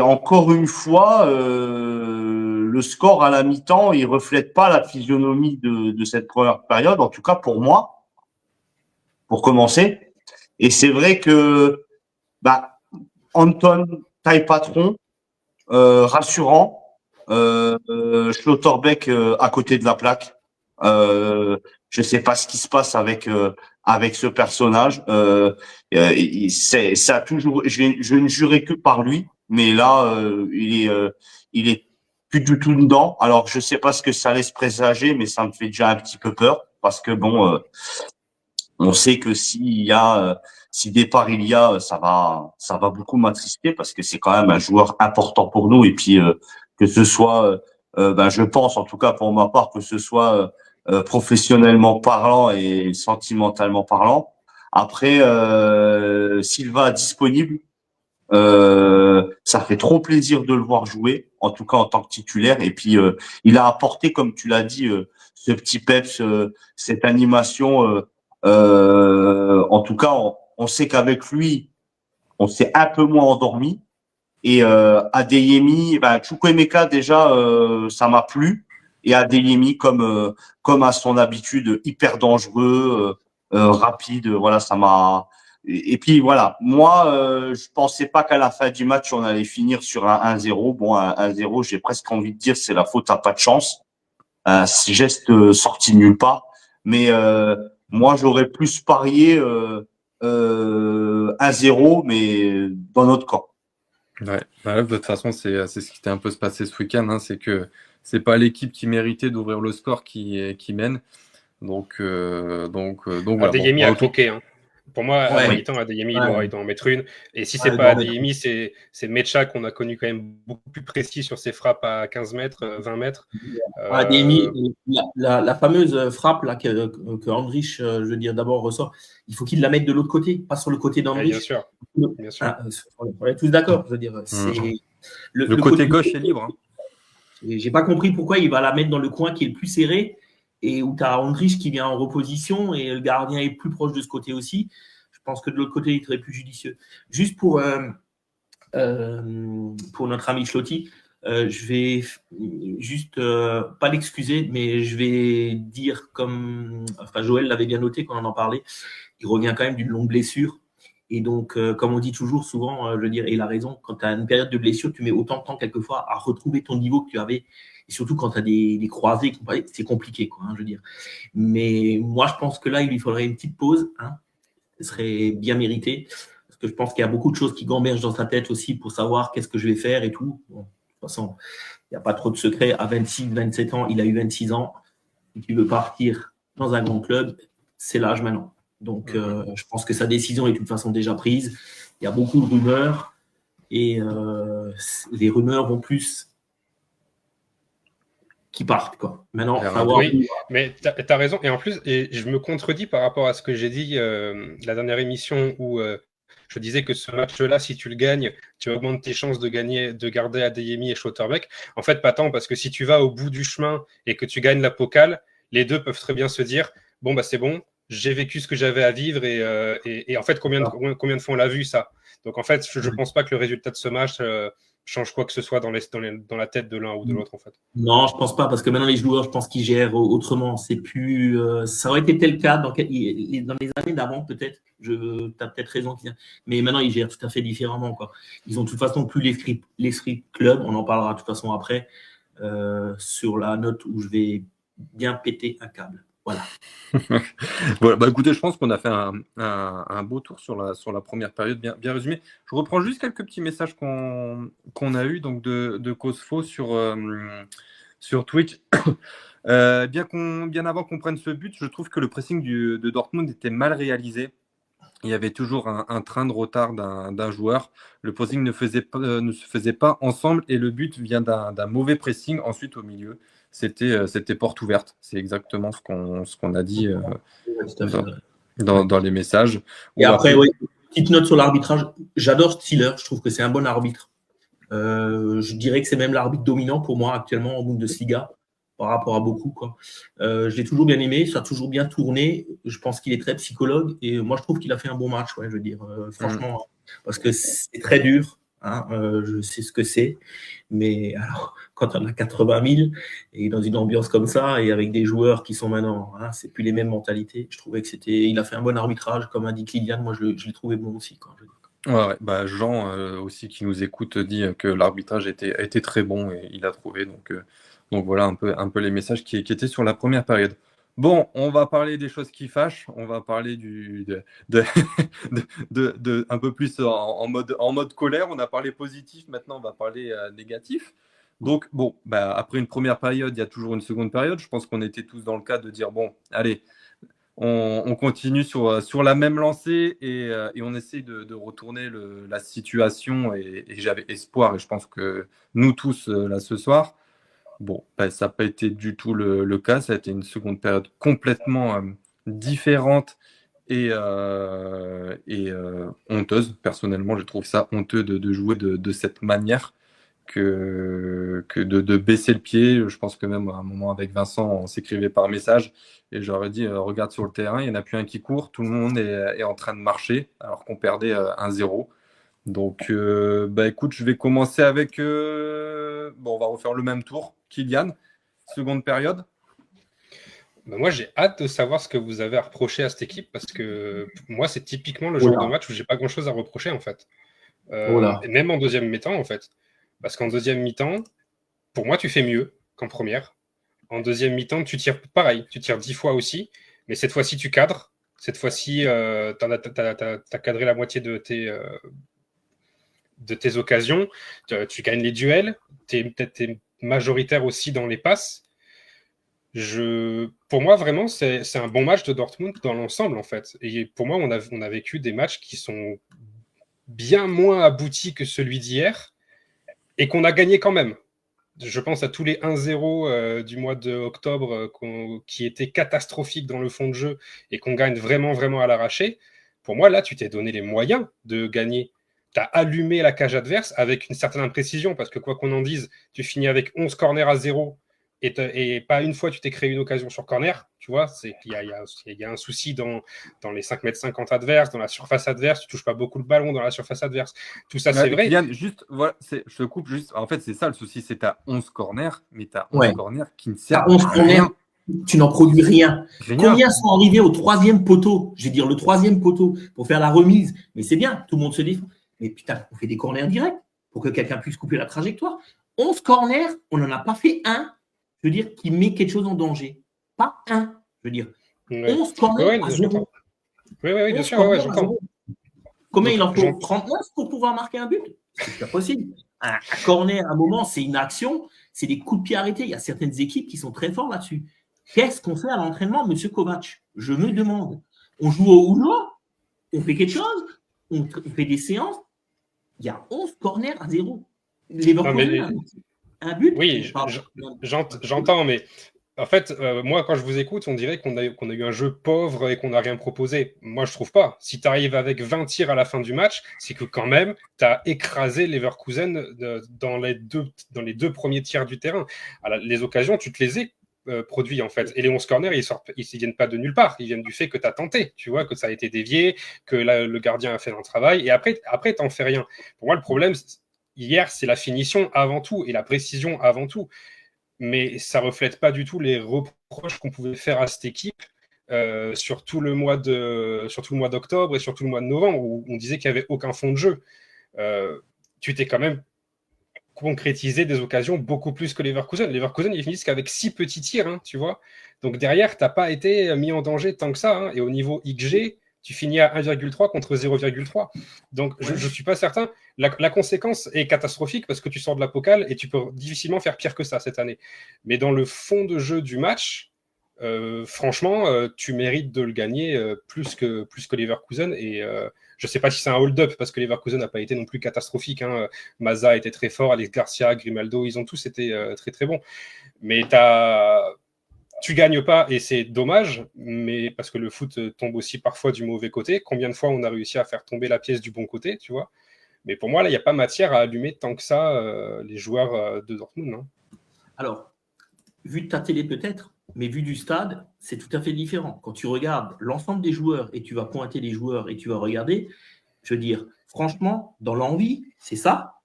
encore une fois, le score à la mi-temps, il reflète pas la physionomie de cette première période, en tout cas pour moi, pour commencer. Et c'est vrai que Anton, taille patron, rassurant, Schlotterbeck à côté de la plaque. Je sais pas ce qui se passe avec ce personnage. Ça a toujours, je ne jurais que par lui, mais là il est plus du tout dedans. Alors je sais pas ce que ça laisse présager, mais ça me fait déjà un petit peu peur parce que bon, on sait que si départ il y a, ça va beaucoup m'attrister parce que c'est quand même un joueur important pour nous et puis que ce soit, je pense en tout cas pour ma part que ce soit professionnellement parlant et sentimentalement parlant. Après, Silva disponible, ça fait trop plaisir de le voir jouer, en tout cas en tant que titulaire. Et puis il a apporté, comme tu l'as dit, ce petit peps, cette animation. En tout cas, on sait qu'avec lui, on s'est un peu moins endormi. Et Adeyemi, Chukwuemeka déjà, ça m'a plu. Et Adeyemi, comme à son habitude, hyper dangereux, rapide. Voilà, ça m'a. Et puis voilà, moi, je pensais pas qu'à la fin du match, on allait finir sur un 1-0. Bon, un 1-0, j'ai presque envie de dire, c'est la faute à pas de chance. Un geste sorti de nulle part. Mais moi, j'aurais plus parié 1-0, mais dans notre camp. Ouais. De toute façon, c'est ce qui était un peu se passer ce week-end, hein, c'est que c'est pas l'équipe qui méritait d'ouvrir le score qui mène. Donc voilà. Adeyemi a croqué, hein. Pour moi, à la mi-temps, Adeyemi, il doit en mettre une. Et si c'est pas Adeyemi, c'est Mecha qu'on a connu quand même beaucoup plus précis sur ses frappes à 15 mètres, 20 mètres. Adeyemi, la fameuse frappe là, que Andrich, je veux dire, d'abord ressort, il faut qu'il la mette de l'autre côté, pas sur le côté d'Andrich. Bien sûr. On est tous d'accord, je veux dire. Le côté gauche est libre. Hein. J'ai pas compris pourquoi il va la mettre dans le coin qui est le plus serré et où tu as Andrich qui vient en reposition et le gardien est plus proche de ce côté aussi. Je pense que de l'autre côté, il serait plus judicieux. Juste pour notre ami Schlotti, je vais juste pas l'excuser, mais je vais dire Joël l'avait bien noté quand on en parlait, il revient quand même d'une longue blessure. Et donc, comme on dit toujours, souvent, je veux dire, et il a raison, quand tu as une période de blessure, tu mets autant de temps quelquefois à retrouver ton niveau que tu avais. Et surtout quand tu as des croisés, c'est compliqué, quoi, je veux dire. Mais moi, je pense que là, il lui faudrait une petite pause. Ce serait bien mérité. Parce que je pense qu'il y a beaucoup de choses qui gambergent dans sa tête aussi pour savoir qu'est-ce que je vais faire et tout. Bon, de toute façon, il n'y a pas trop de secret. À 26, 27 ans, il a eu 26 ans. Si tu veux partir dans un grand club, c'est l'âge maintenant. Donc, je pense que sa décision est de toute façon déjà prise. Il y a beaucoup de rumeurs et les rumeurs vont plus qui partent, quoi. Maintenant, Clairement. savoir Oui, mais tu as raison. Et en plus, et je me contredis par rapport à ce que j'ai dit la dernière émission où je disais que ce match-là, si tu le gagnes, tu augmentes tes chances de gagner, de garder Adeyemi et Schlotterbeck. En fait, pas tant, parce que si tu vas au bout du chemin et que tu gagnes la Pokal, les deux peuvent très bien se dire bon, bah c'est bon, j'ai vécu ce que j'avais à vivre et en fait, combien de fois on l'a vu ça? Donc en fait, je ne pense pas que le résultat de ce match change quoi que ce soit dans la tête de l'un ou de l'autre, en fait. Non, je pense pas, parce que maintenant les joueurs, je pense qu'ils gèrent autrement. C'est plus, ça aurait été tel cas dans les années d'avant, peut-être. Tu as peut-être raison, mais maintenant ils gèrent tout à fait différemment, quoi. Ils ont de toute façon plus l'esprit club. On en parlera de toute façon après sur la note où je vais bien péter un câble. Voilà. Voilà, bah écoutez, je pense qu'on a fait un beau tour sur la première période, bien résumé. Je reprends juste quelques petits messages qu'on a eu donc de Cosfo sur Twitch. Bien avant qu'on prenne ce but, je trouve que le pressing de Dortmund était mal réalisé. Il y avait toujours un train de retard d'un joueur. Le pressing ne se faisait pas ensemble et le but vient d'un mauvais pressing ensuite au milieu. C'était porte ouverte. C'est exactement ce qu'on a dit dans les messages. Et après, oui, petite note sur l'arbitrage. J'adore Stiller. Je trouve que c'est un bon arbitre. Je dirais que c'est même l'arbitre dominant pour moi actuellement en Bundesliga par rapport à beaucoup, quoi. Je l'ai toujours bien aimé, ça a toujours bien tourné. Je pense qu'il est très psychologue et moi je trouve qu'il a fait un bon match, ouais, je veux dire, franchement, parce que c'est très dur, hein, je sais ce que c'est, mais alors quand on a 80 000 et dans une ambiance comme ça et avec des joueurs qui sont maintenant, hein, c'est plus les mêmes mentalités. Je trouvais que il a fait un bon arbitrage, comme a dit Kylian, moi je l'ai trouvé bon aussi, quoi. Ouais. Bah, Jean aussi qui nous écoute dit que l'arbitrage était très bon et il a trouvé. Donc voilà un peu les messages qui étaient sur la première période. Bon, on va parler des choses qui fâchent. On va parler un peu plus en mode colère. On a parlé positif, maintenant on va parler négatif. Donc bon, bah, après une première période, il y a toujours une seconde période. Je pense qu'on était tous dans le cas de dire bon, allez. On continue sur la même lancée et on essaie de retourner la situation et j'avais espoir et je pense que nous tous là ce soir, bon, bah, ça n'a pas été du tout le cas, ça a été une seconde période complètement différente et honteuse. Personnellement, je trouve ça honteux de jouer de cette manière que de baisser le pied. Je pense que même à un moment avec Vincent, on s'écrivait par message et j'aurais dit regarde sur le terrain, il n'y en a plus un qui court, tout le monde est en train de marcher alors qu'on perdait 1-0. Donc bah écoute, je vais commencer avec bon, on va refaire le même tour. Kylian, seconde période. Ben moi, j'ai hâte de savoir ce que vous avez à reprocher à cette équipe parce que moi, c'est typiquement le genre de match où j'ai pas grand-chose à reprocher en fait. Et même en deuxième mi-temps en fait. Parce qu'en deuxième mi-temps, pour moi, tu fais mieux qu'en première. En deuxième mi-temps, tu tires pareil. Tu tires 10 fois aussi. Mais cette fois-ci, tu cadres. Cette fois-ci, tu as cadré la moitié de tes occasions. Tu gagnes les duels. Tu es majoritaire aussi dans les passes. Pour moi, vraiment, c'est un bon match de Dortmund dans l'ensemble, en fait. Et pour moi, on a vécu des matchs qui sont bien moins aboutis que celui d'hier et qu'on a gagné quand même. Je pense à tous les 1-0 du mois d'octobre qui étaient catastrophiques dans le fond de jeu et qu'on gagne vraiment, vraiment à l'arraché. Pour moi, là, tu t'es donné les moyens de gagner. Tu as allumé la cage adverse avec une certaine imprécision parce que quoi qu'on en dise, tu finis avec 11 corners à 0 et pas une fois tu t'es créé une occasion sur corner. Tu vois, il y a un souci dans les 5,50 m adverses, dans la surface adverse. Tu touches pas beaucoup le ballon dans la surface adverse. Tout ça, c'est vrai. Yann, juste, voilà, je te coupe juste. En fait, c'est ça le souci, c'est que tu as 11 corners, mais tu as 11 corners qui ne servent à rien. Tu n'en produis rien. Combien sont arrivés au troisième poteau? Je vais dire le troisième poteau pour faire la remise. Mais c'est bien, tout le monde se dit. Mais putain, on fait des corners directs pour que quelqu'un puisse couper la trajectoire. 11 corners, on n'en a pas fait un, je veux dire, qui met quelque chose en danger. Pas un, je veux dire. 11 corners à 0. Oui, bien sûr, j'entends. Combien il en faut? 39 pour pouvoir marquer un but? C'est pas possible. Un corner, à un moment, c'est une action, c'est des coups de pied arrêtés. Il y a certaines équipes qui sont très fortes là-dessus. Qu'est-ce qu'on fait à l'entraînement, M. Kovac? Je me demande. On joue au Oulois? On fait quelque chose? On fait des séances? Il y a 11 corners à 0. Un but. Oui, j'entends, mais en fait, moi, quand je vous écoute, on dirait qu'on a eu un jeu pauvre et qu'on n'a rien proposé. Moi, je trouve pas. Si tu arrives avec 20 tirs à la fin du match, c'est que quand même, tu as écrasé Leverkusen dans les deux premiers tiers du terrain. Alors, les occasions, tu te les as produits, en fait. Et les 11 corners, ils viennent pas de nulle part. Ils viennent du fait que tu as tenté, tu vois, que ça a été dévié, que le gardien a fait un travail. Et après tu n'en fais rien. Pour moi, le problème, hier, c'est la finition avant tout et la précision avant tout. Mais ça reflète pas du tout les reproches qu'on pouvait faire à cette équipe sur tout le mois d'octobre et sur tout le mois de novembre, où on disait qu'il n'y avait aucun fond de jeu. Tu t'es quand même concrétisé des occasions beaucoup plus que Leverkusen. Leverkusen, ils finissent qu'avec 6 petits tirs, hein, tu vois. Donc derrière, tu n'as pas été mis en danger tant que ça. Hein. Et au niveau XG, tu finis à 1,3 contre 0,3. Donc, je ne suis pas certain. La conséquence est catastrophique parce que tu sors de la Pokal et tu peux difficilement faire pire que ça cette année. Mais dans le fond de jeu du match, franchement, tu mérites de le gagner plus que Leverkusen. Et je ne sais pas si c'est un hold-up parce que Leverkusen n'a pas été non plus catastrophique. Hein. Maza était très fort, Alex Garcia, Grimaldo, ils ont tous été très très bons. Mais tu gagnes pas et c'est dommage, mais parce que le foot tombe aussi parfois du mauvais côté. Combien de fois on a réussi à faire tomber la pièce du bon côté, tu vois? Mais pour moi, là, il n'y a pas matière à allumer tant que ça les joueurs de Dortmund. Hein. Alors, vu de ta télé peut-être, mais vu du stade, c'est tout à fait différent. Quand tu regardes l'ensemble des joueurs et tu vas pointer les joueurs et tu vas regarder, je veux dire, franchement, dans l'envie, c'est ça,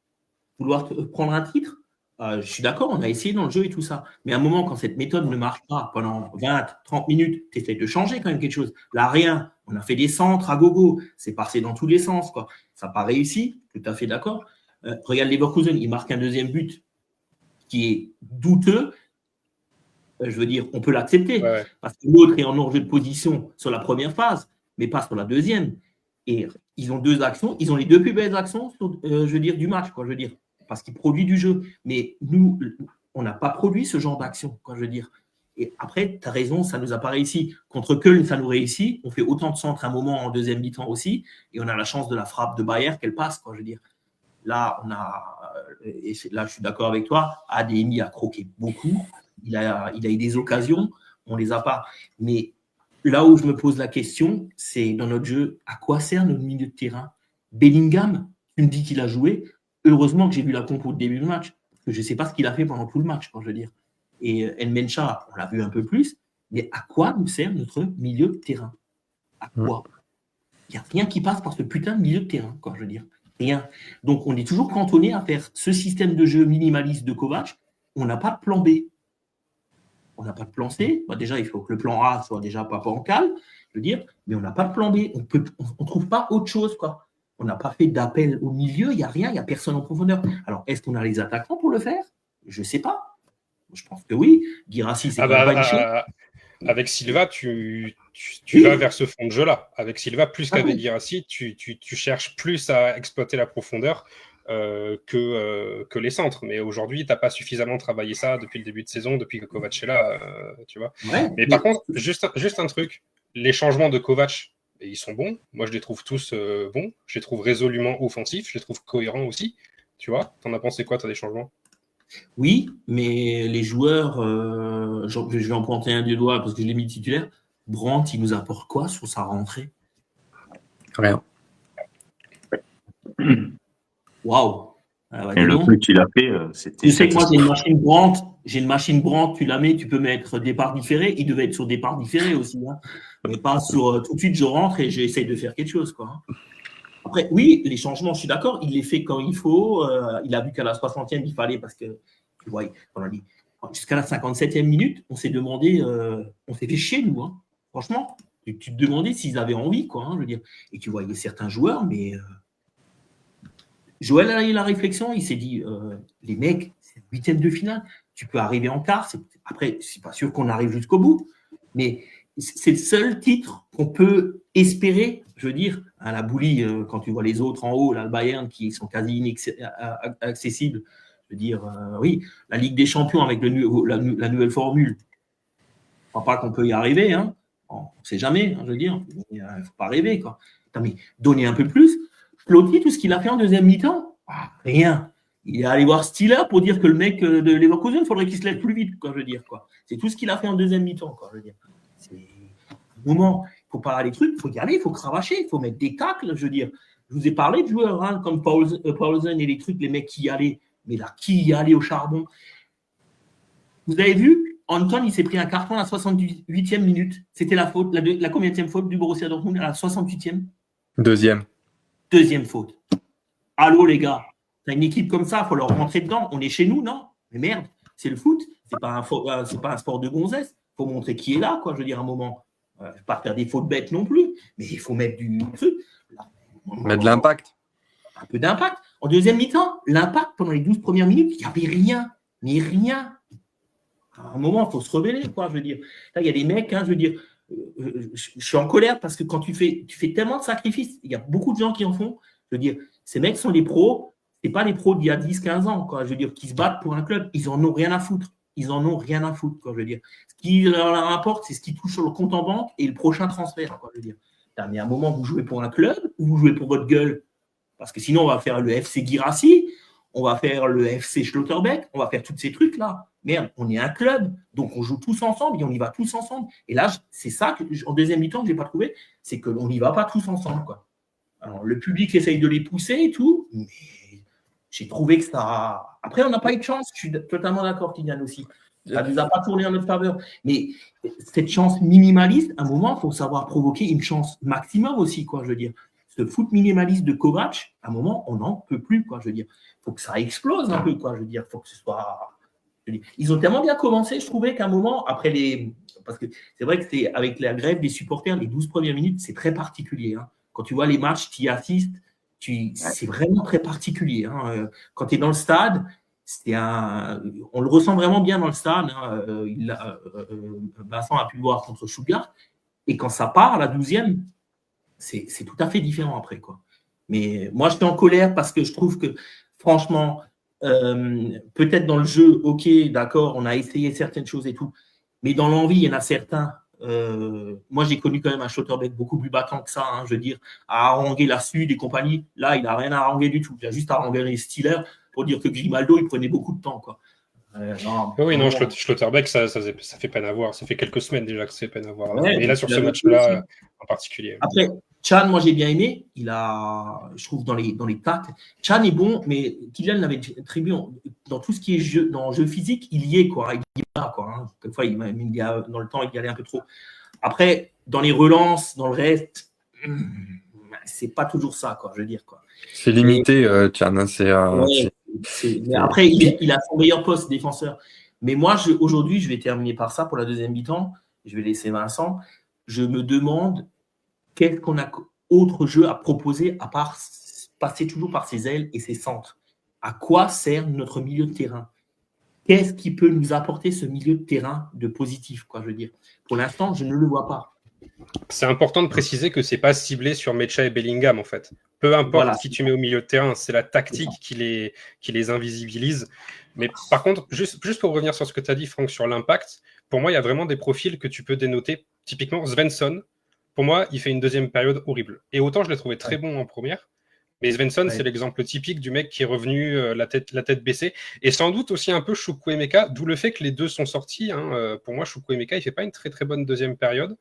vouloir prendre un titre. Je suis d'accord, on a essayé dans le jeu et tout ça. Mais à un moment, quand cette méthode ne marche pas pendant 20, 30 minutes, tu essaies de changer quand même quelque chose. Là, rien. On a fait des centres à gogo. C'est passé dans tous les sens, quoi. Ça n'a pas réussi. Tout à fait d'accord. Regarde Leverkusen, il marque un deuxième but qui est douteux. Je veux dire, on peut l'accepter. Ouais. Parce que l'autre est en hors-jeu de position sur la première phase, mais pas sur la deuxième. Et ils ont 2 actions. Ils ont les 2 plus belles actions, je veux dire, du match, quoi. Je veux dire. Parce qu'il produit du jeu. Mais nous, on n'a pas produit ce genre d'action, quoi, je veux dire. Et après, tu as raison, ça ne nous a pas réussi. Contre Köln, ça nous réussit. On fait autant de centres à un moment en deuxième mi-temps aussi. Et on a la chance de la frappe de Bayer qu'elle passe, quoi, je veux dire. Là, et là, je suis d'accord avec toi, Adeyemi a croqué beaucoup. Il a eu des occasions, on ne les a pas. Mais là où je me pose la question, c'est dans notre jeu, à quoi sert notre milieu de terrain? Bellingham, tu me dis qu'il a joué. Heureusement que j'ai vu la compo de début de match, parce que je ne sais pas ce qu'il a fait pendant tout le match, quand je veux dire. Et El Mencha, on l'a vu un peu plus, mais à quoi nous sert notre milieu de terrain? À quoi? Il n'y a rien qui passe par ce putain de milieu de terrain, quand je veux dire. Rien. Donc, on est toujours cantonné à faire ce système de jeu minimaliste de Kovac. On n'a pas de plan B. On n'a pas de plan C. Bah, déjà, il faut que le plan A soit déjà pas bancal, je veux dire, mais on n'a pas de plan B. On ne trouve pas autre chose, quoi. On n'a pas fait d'appel au milieu, il n'y a rien, il n'y a personne en profondeur. Alors, est-ce qu'on a les attaquants pour le faire? Je ne sais pas. Je pense que oui. Guirassy, c'est avec Silva, tu vas vers ce fond de jeu-là. Avec Silva, plus qu'avec Guirassy, tu cherches plus à exploiter la profondeur que les centres. Mais aujourd'hui, tu n'as pas suffisamment travaillé ça depuis le début de saison, depuis que Kovac est là, tu vois. Ouais, mais par contre, juste un truc. Les changements de Kovac, ils sont bons. Moi, je les trouve tous bons. Je les trouve résolument offensifs. Je les trouve cohérents aussi. Tu vois, t'en as pensé quoi, toi, des changements? Oui, mais les joueurs, je vais en pointer un du doigt parce que je l'ai mis titulaire. Brandt, il nous apporte quoi sur sa rentrée? Rien. Waouh! Et le truc qu'il a fait, c'était. Tu sais que moi, j'ai une machine Brandt, tu la mets, tu peux mettre départ différé. Il devait être sur départ différé aussi. Hein. Mais pas sur tout de suite, je rentre et j'essaye de faire quelque chose, quoi. Après, oui, les changements, je suis d'accord, il les fait quand il faut. Il a vu qu'à la 60e, il fallait parce que, tu vois, on a dit, jusqu'à la 57e minute, on s'est demandé, on s'est fait chier, nous. Hein. Franchement, tu te demandais s'ils avaient envie, quoi. Hein, je veux dire. Et tu voyais certains joueurs, mais Joël a eu la réflexion, il s'est dit, les mecs, c'est 8e de finale, tu peux arriver en quart. Après, c'est pas sûr qu'on arrive jusqu'au bout, mais c'est le seul titre qu'on peut espérer, je veux dire, à la boulie, quand tu vois les autres en haut, là, le Bayern, qui sont quasi inaccessibles, je veux dire, oui, la Ligue des Champions avec la nouvelle formule, je ne crois pas qu'on peut y arriver, hein. On ne sait jamais, hein, je veux dire, il ne faut pas rêver, quoi. Mais donner un peu plus, Clotti, tout ce qu'il a fait en deuxième mi-temps, rien. Il est allé voir Steeler pour dire que le mec de Leverkusen, il faudrait qu'il se lève plus vite, quoi, je veux dire, quoi. C'est tout ce qu'il a fait en deuxième mi-temps, quoi, je veux dire. C'est un moment, il faut pas aller des trucs, il faut y aller, il faut cravacher, il faut mettre des tacles, je veux dire. Je vous ai parlé de joueurs, hein, comme Paulsen et les trucs, les mecs qui y allaient, mais là, qui y allait au charbon? Vous avez vu, Anton, il s'est pris un carton à la 68e minute. C'était la faute, la combienième faute du Borussia Dortmund à la 68e? Deuxième faute. Allô, les gars, t'as une équipe comme ça, il faut leur rentrer dedans. On est chez nous, non? Mais merde, c'est le foot, c'est pas un sport de gonzesse. Il faut montrer qui est là, quoi, je veux dire, à un moment. Pas faire des fautes bêtes non plus, mais il faut mettre du truc. Mettre de l'impact. Un peu d'impact. En deuxième mi-temps, l'impact, pendant les 12 premières minutes, il n'y avait rien. Mais rien. À un moment, il faut se rebeller, quoi, je veux dire. Là, il y a des mecs, hein, je veux dire, je suis en colère parce que quand tu fais tellement de sacrifices, il y a beaucoup de gens qui en font. Je veux dire, ces mecs sont des pros, c'est pas des pros d'il y a 10-15 ans, quoi, je veux dire, qui se battent pour un club. Ils en ont rien à foutre. Ils en ont rien à foutre, quoi, je veux dire. Ce qui leur rapporte, c'est ce qui touche sur le compte en banque et le prochain transfert, quoi, je veux dire. Mais à un moment, vous jouez pour un club ou vous jouez pour votre gueule? Parce que sinon, on va faire le FC Guirassy, on va faire le FC Schlotterbeck, on va faire tous ces trucs-là. Merde, on est un club, donc on joue tous ensemble et on y va tous ensemble. Et là, c'est ça en deuxième mi-temps que je n'ai pas trouvé, c'est qu'on n'y va pas tous ensemble, quoi. Alors, le public essaye de les pousser et tout, mais j'ai trouvé que ça… Après, on n'a pas eu de chance, je suis totalement d'accord, Kylian, aussi. Ça ne nous a pas tourné en notre faveur. Mais cette chance minimaliste, à un moment, il faut savoir provoquer une chance maximum aussi, quoi, je veux dire. Ce foot minimaliste de Kovac, à un moment, on n'en peut plus, quoi, je veux dire. Il faut que ça explose un peu, quoi, je veux dire. Il faut que ce soit… Ils ont tellement bien commencé, je trouvais qu'à un moment, après les… Parce que c'est vrai que c'est avec la grève des supporters, les 12 premières minutes, c'est très particulier. Hein. Quand tu vois les matchs, tu y assistes, c'est vraiment très particulier. Hein. Quand tu es dans le stade, on le ressent vraiment bien dans le stade. Hein. Vincent a pu le voir contre Stuttgart. Et quand ça part à la 12e, c'est tout à fait différent après, quoi. Mais moi, je suis en colère parce que je trouve que, franchement, peut-être dans le jeu, ok, d'accord, on a essayé certaines choses et tout, mais dans l'envie, il y en a certains. Moi, j'ai connu quand même un Schlotterbeck beaucoup plus battant que ça, hein, je veux dire, à haranguer la Sud et compagnie. Là, il n'a rien à haranguer du tout. Il a juste à haranguer les Steelers pour dire que Grimaldo, il prenait beaucoup de temps, quoi. Non, Schlotterbeck, ça fait peine à voir. Ça fait quelques semaines déjà que ça fait peine à voir. Ouais, et là, sur ce match-là, en particulier. Après, Chan, moi, j'ai bien aimé. Je trouve, dans les tacles. Chan est bon, mais Kylian l'avait attribué dans tout ce qui est jeu physique, il y est, quoi. Il y va, quoi. Hein. Quelquefois, dans le temps, il y allait un peu trop. Après, dans les relances, dans le reste, c'est pas toujours ça, quoi, je veux dire, quoi. C'est limité, Chan. Mais après, il a son meilleur poste défenseur. Mais moi, aujourd'hui, je vais terminer par ça pour la deuxième mi-temps. Je vais laisser Vincent. Je me demande qu'est-ce qu'on a autre jeu à proposer à part passer toujours par ses ailes et ses centres. À quoi sert notre milieu de terrain? Qu'est-ce qui peut nous apporter ce milieu de terrain de positif, quoi, je veux dire. Pour l'instant, je ne le vois pas. C'est important de préciser que c'est pas ciblé sur Mecha et Bellingham, en fait. Peu importe qui tu mets au milieu de terrain, c'est la tactique qui les invisibilise. Mais par contre, juste pour revenir sur ce que tu as dit, Franck, sur l'impact, pour moi, il y a vraiment des profils que tu peux dénoter. Typiquement, Svensson, pour moi, il fait une deuxième période horrible. Et autant je l'ai trouvé très bon en première, mais Svensson, c'est l'exemple typique du mec qui est revenu la tête baissée. Et sans doute aussi un peu Chukwuemeka, d'où le fait que les deux sont sortis. Hein. Pour moi, Chukwuemeka, il ne fait pas une très très bonne deuxième période.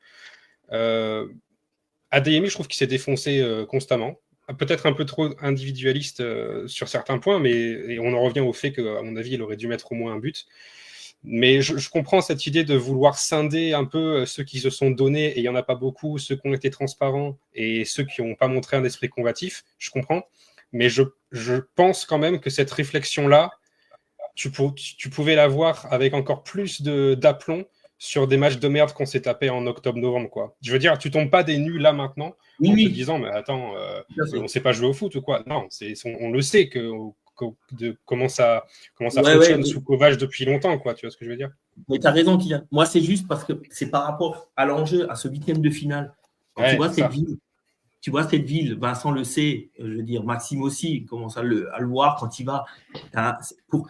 Adeyemi, je trouve qu'il s'est défoncé constamment. Peut-être un peu trop individualiste sur certains points, mais on en revient au fait qu'à mon avis, il aurait dû mettre au moins un but. Mais je comprends cette idée de vouloir scinder un peu ceux qui se sont donnés, et il n'y en a pas beaucoup, ceux qui ont été transparents et ceux qui n'ont pas montré un esprit combatif, je comprends. Mais je pense quand même que cette réflexion-là, tu pouvais l'avoir avec encore plus d'aplomb sur des matchs de merde qu'on s'est tapé en octobre-novembre, quoi. Je veux dire, tu tombes pas des nuls là maintenant en te disant, mais attends, on ne sait pas jouer au foot ou quoi. Non, on le sait comment ça fonctionne sous Kovac depuis longtemps, quoi. Tu vois ce que je veux dire? Mais tu as raison, Kylian. Moi, c'est juste parce que c'est par rapport à l'enjeu, à ce 8e de finale. Quand tu vois cette ville, Vincent le sait, je veux dire, Maxime aussi, il commence à le voir quand il va. Pour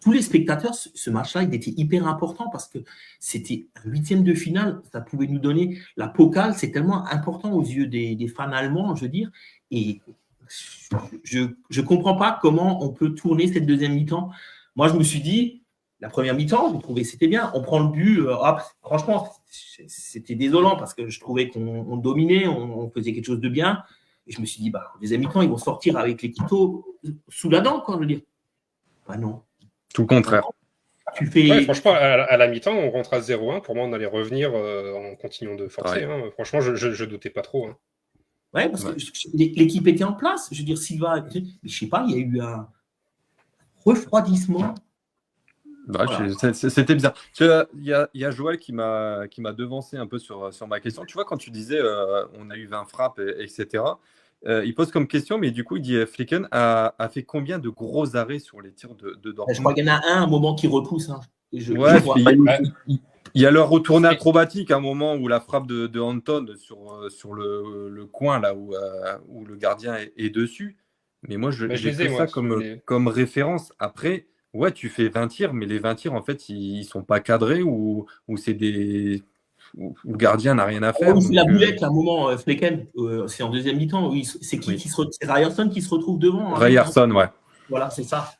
tous les spectateurs, ce match-là, il était hyper important parce que c'était un 8e de finale. Ça pouvait nous donner la Pokal, c'est tellement important aux yeux des fans allemands, je veux dire. Et je comprends pas comment on peut tourner cette deuxième mi-temps. Moi, je me suis dit, la première mi-temps, je trouvais que c'était bien. On prend le but. Franchement, c'était désolant parce que je trouvais qu'on dominait, on faisait quelque chose de bien. Et je me suis dit, deuxième mi-temps, ils vont sortir avec les couteaux sous la dent, quoi, je veux dire. Non. Tout le contraire. Tu fais... Ouais, franchement, à la mi-temps, on rentre à 0-1. Pour moi, on allait revenir en continuant de forcer. Ouais. Franchement, je doutais pas trop. Ouais, parce que l'équipe était en place. Je veux dire, Silva, je sais pas, il y a eu un refroidissement. Voilà. C'était bizarre. Il y a Joël qui m'a devancé un peu sur ma question. Tu vois, quand tu disais on a eu 20 frappes, etc., il pose comme question, mais du coup, il dit Flicken a fait combien de gros arrêts sur les tirs de Dortmund? Je crois qu'il y en a un moment qui repousse. Hein. Il y a leur retourné acrobatique, un moment où la frappe de Anton sur le coin, là où le gardien est dessus. Mais moi, j'ai pris ça comme référence. Après, ouais, tu fais 20 tirs, mais les 20 tirs, en fait, ils sont pas cadrés ou c'est des... où le gardien n'a rien à faire. C'est la boulette, à un moment, Flecken, c'est en deuxième mi-temps. C'est qui se retrouve? C'est Ryerson qui se retrouve devant. Ryerson, ouais. Voilà, c'est ça.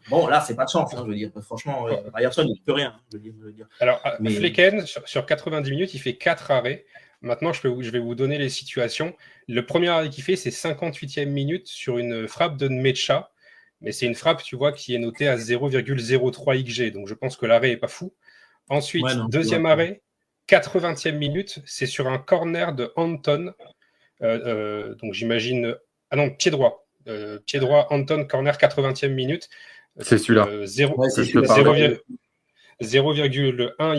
Bon, là, c'est pas de chance, je veux dire. Franchement, Ryerson, il ne peut rien. Je veux dire. Alors, Flecken, sur 90 minutes, il fait 4 arrêts. Maintenant, je vais vous donner les situations. Le premier arrêt qu'il fait, c'est 58e minute sur une frappe de Nmecha. Mais c'est une frappe, tu vois, qui est notée à 0,03 XG. Donc, je pense que l'arrêt n'est pas fou. Ensuite, deuxième arrêt, 80e minute, c'est sur un corner de Anton. Donc, j'imagine... Ah non, pied droit. Pied droit, Anton, corner, 80e minute. C'est celui-là. 0,1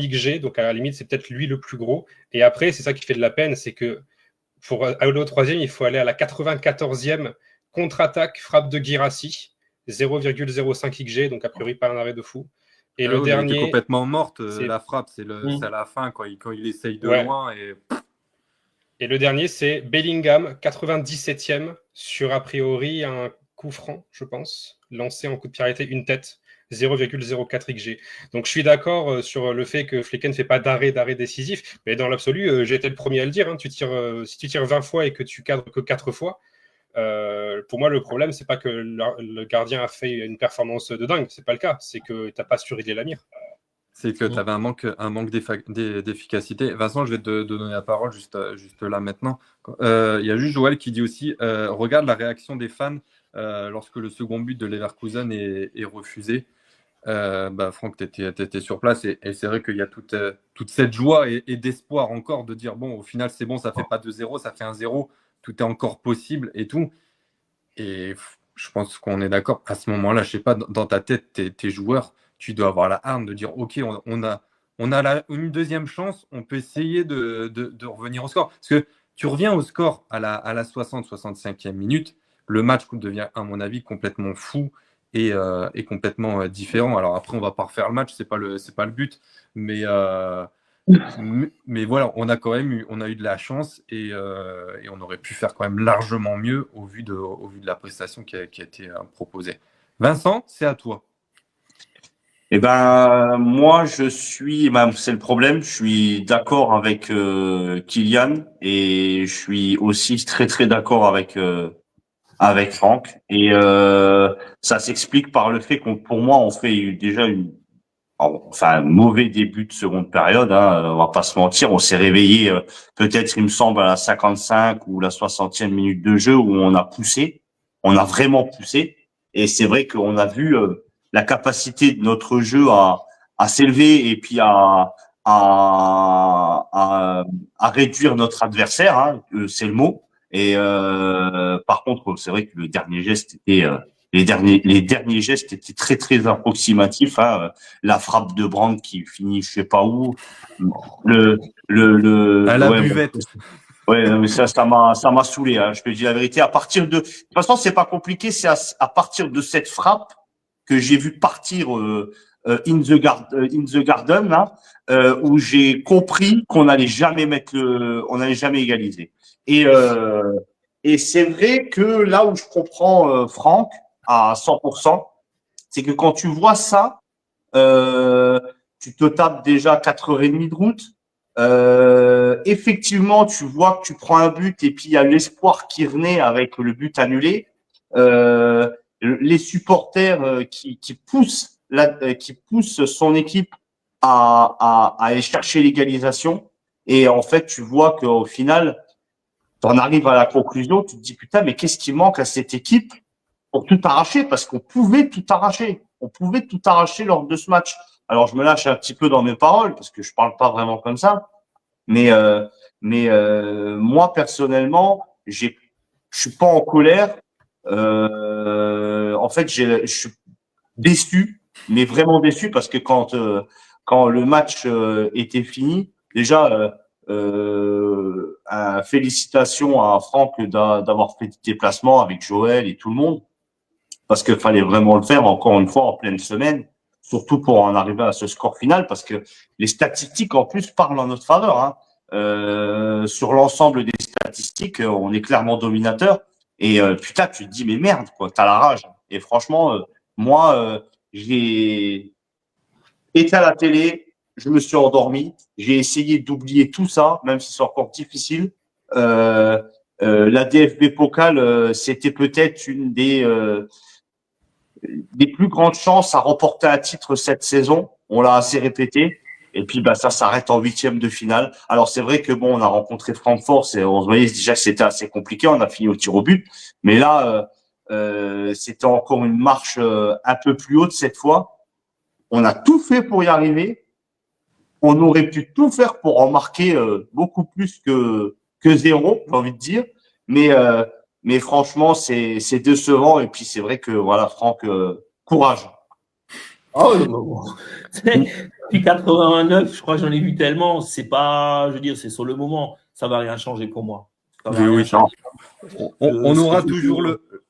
XG. Donc, à la limite, c'est peut-être lui le plus gros. Et après, c'est ça qui fait de la peine, c'est que pour aller au troisième, il faut aller à la 94e contre-attaque, frappe de Guirassy. 0,05 XG, donc a priori pas un arrêt de fou. Et le dernier, elle était complètement morte, la frappe, c'est à la fin quand il essaye de loin. Et le dernier, c'est Bellingham, 97e, sur a priori un coup franc, je pense, lancé en coup de pied arrêté, une tête, 0,04 XG. Donc je suis d'accord sur le fait que Flecken ne fait pas d'arrêt décisif, mais dans l'absolu, j'ai été le premier à le dire, hein, si tu tires 20 fois et que tu cadres que 4 fois, pour moi, le problème, c'est pas que le gardien a fait une performance de dingue, c'est pas le cas, c'est que tu n'as pas su régler la mire. C'est que tu avais un manque d'efficacité. Vincent, je vais te donner la parole juste là maintenant. Il y a juste Joël qui dit aussi regarde la réaction des fans lorsque le second but de Leverkusen est refusé. Franck, tu étais sur place et c'est vrai qu'il y a toute cette joie et d'espoir encore de dire bon, au final, c'est bon, ça fait pas 2-0, ça fait 1-0. Tout est encore possible et tout. Et je pense qu'on est d'accord. À ce moment-là, je sais pas, dans ta tête, tes joueurs, tu dois avoir la hargne de dire ok, on a une deuxième chance, on peut essayer de revenir au score. Parce que tu reviens au score à la 60-65e minute, le match devient, à mon avis, complètement fou et complètement différent. Alors après, on va pas refaire le match, c'est pas le but, mais voilà, on a eu de la chance et on aurait pu faire quand même largement mieux au vu de la prestation qui a été proposée. Vincent, c'est à toi. Moi, c'est le problème, je suis d'accord avec Kylian et je suis aussi très très d'accord avec Franck et ça s'explique par le fait pour moi, on fait déjà un mauvais début de seconde période, hein, on va pas se mentir, on s'est réveillé peut-être il me semble à la 55 ou la 60e minute de jeu où on a vraiment poussé et c'est vrai qu'on a vu la capacité de notre jeu à s'élever et puis à réduire notre adversaire, hein, c'est le mot. Et par contre, c'est vrai que le dernier geste était les derniers gestes étaient très très approximatifs, hein. La frappe de Brandt qui finit je sais pas où, à la buvette. Ouais, mais ça m'a saoulé, hein, je te dis la vérité. De toute façon, c'est pas compliqué, c'est à partir de cette frappe que j'ai vu partir in the garden là, où j'ai compris qu'on allait jamais égaliser. Et c'est vrai que là où je comprends Franck à 100%, c'est que quand tu vois ça, tu te tapes déjà 4h30 de route. Effectivement, tu vois que tu prends un but et puis il y a l'espoir qui renaît avec le but annulé. Les supporters qui poussent son équipe à aller chercher l'égalisation. Et en fait, tu vois qu'au final, tu en arrives à la conclusion, tu te dis putain, mais qu'est-ce qui manque à cette équipe pour tout arracher? Parce qu'on pouvait tout arracher. On pouvait tout arracher lors de ce match. Alors, je me lâche un petit peu dans mes paroles parce que je parle pas vraiment comme ça. Mais, moi, personnellement, je suis pas en colère. En fait, je suis déçu, mais vraiment déçu parce que quand le match était fini, déjà, félicitations à Franck d'avoir fait le déplacement avec Joël et tout le monde, parce qu'il fallait vraiment le faire encore une fois en pleine semaine, surtout pour en arriver à ce score final, parce que les statistiques en plus parlent en notre faveur. Hein. Sur l'ensemble des statistiques, on est clairement dominateur. Et putain, tu te dis mais merde, quoi, t'as la rage. Et franchement, moi, j'ai été à la télé, je me suis endormi, j'ai essayé d'oublier tout ça, même si c'est encore difficile. La DFB Pokal, c'était peut-être une des plus grandes chances à remporter un titre cette saison. On l'a assez répété. Et puis, bah, ça s'arrête en huitième de finale. Alors, c'est vrai que bon, on a rencontré Francfort, on se voyait déjà que c'était assez compliqué. On a fini au tir au but. Mais là, c'était encore une marche un peu plus haute cette fois. On a tout fait pour y arriver. On aurait pu tout faire pour en marquer beaucoup plus que zéro, j'ai envie de dire. Mais, euh, mais franchement, c'est décevant. Et puis, c'est vrai que, voilà, Franck, courage. Ah oui, bon. Depuis 89, je crois que j'en ai vu tellement. C'est pas, je veux dire, c'est sur le moment. Ça va rien changer pour moi. Ça va Oui, rien oui, changer. on aura C'est toujours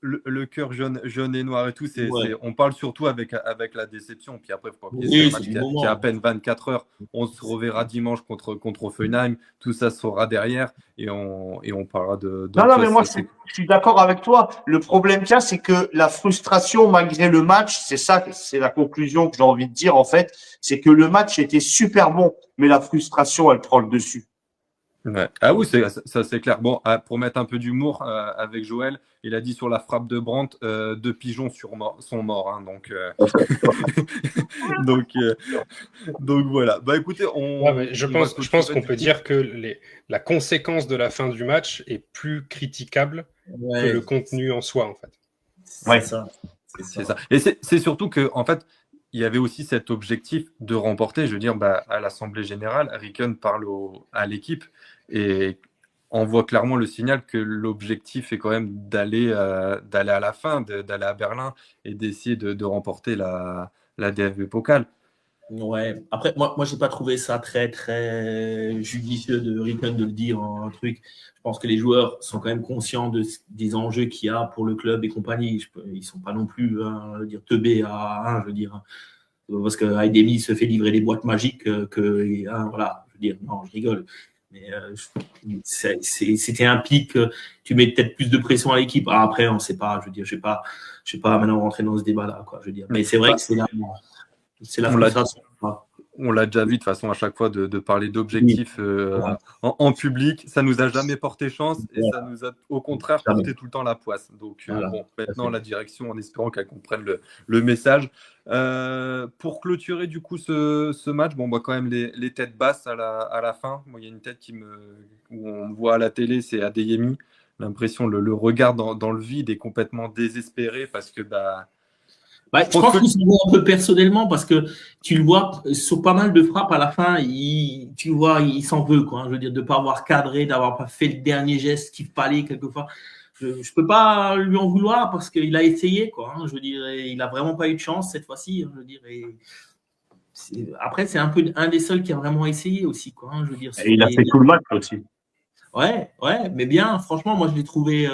le cœur jaune et noir et tout. ouais. On parle surtout avec la déception. Puis après, il faut pas oublier, c'est un Oui, c'est match du qui a à moment. peine 24 heures. On se reverra dimanche contre Offenheim. Tout ça sera derrière et on parlera Non, d'autres non, mais choses. moi, je suis d'accord avec toi. Le problème qu'il y a, c'est que la frustration, malgré le match, c'est ça, c'est la conclusion que j'ai envie de dire, en fait, c'est que le match était super bon, mais la frustration, elle prend le dessus. Ouais. Ah oui, ça c'est clair. Bon, pour mettre un peu d'humour avec Joël, il a dit sur la frappe de Brandt, deux pigeons sont morts. Hein, donc, euh, donc voilà. Bah écoutez, Ouais, mais je on va pense clôturer qu'on du peut coup. dire que la conséquence de la fin du match est plus critiquable que le Ouais, contenu en soi, en fait. c'est Ouais. ça. C'est C'est ça. ça. Et c'est surtout que, en fait, il y avait aussi cet objectif de remporter. Je veux dire, bah, à l'Assemblée générale, Ricken parle à l'équipe et on voit clairement le signal que l'objectif est quand même d'aller à la fin, d'aller à Berlin et d'essayer de remporter la DFB Pokal. Ouais. Après, moi, j'ai pas trouvé ça très, très judicieux de Ricken de le dire un truc. Je pense que les joueurs sont quand même conscients des enjeux qu'il y a pour le club et compagnie. Ils sont pas non plus, je veux dire, teubés je veux dire, parce que Aidemi se fait livrer des boîtes magiques voilà, je veux dire, non, je rigole. Mais c'était un pic. Tu mets peut-être plus de pression à l'équipe. Après, on sait pas. Je veux dire, je vais pas maintenant rentrer dans ce débat-là, quoi. Je veux dire, mais c'est vrai Bah, que c'est la on l'a frustration. Quoi. On l'a déjà vu de façon à chaque fois de parler Oui, d'objectifs ouais, en public. Ça nous a jamais porté chance et ouais, ça nous a au contraire jamais. porté tout le temps la poisse. Donc Voilà. bon, Tout à maintenant fait. la direction en espérant qu'elle comprenne le message. Pour clôturer du coup ce match, bon, on voit quand même les têtes basses à la fin. Moi, il y a une tête où on voit à la télé, c'est Adeyemi. L'impression, le regard dans le vide est complètement désespéré parce que bah, Bah, je je pense que pense qu'il s'en voit un peu personnellement parce que tu le vois sur pas mal de frappes à la fin, tu le vois, il s'en veut, quoi. Hein, je veux dire, de ne pas avoir cadré, d'avoir pas fait le dernier geste qu'il fallait quelquefois. Je ne peux pas lui en vouloir parce qu'il a essayé, quoi. Hein, je veux dire, il n'a vraiment pas eu de chance cette fois-ci. Hein, je veux dire, après, c'est un peu un des seuls qui a vraiment essayé aussi, quoi. Hein, je veux dire, Et sur il a fait tout le match aussi. Ouais, mais bien, franchement, moi je l'ai trouvé.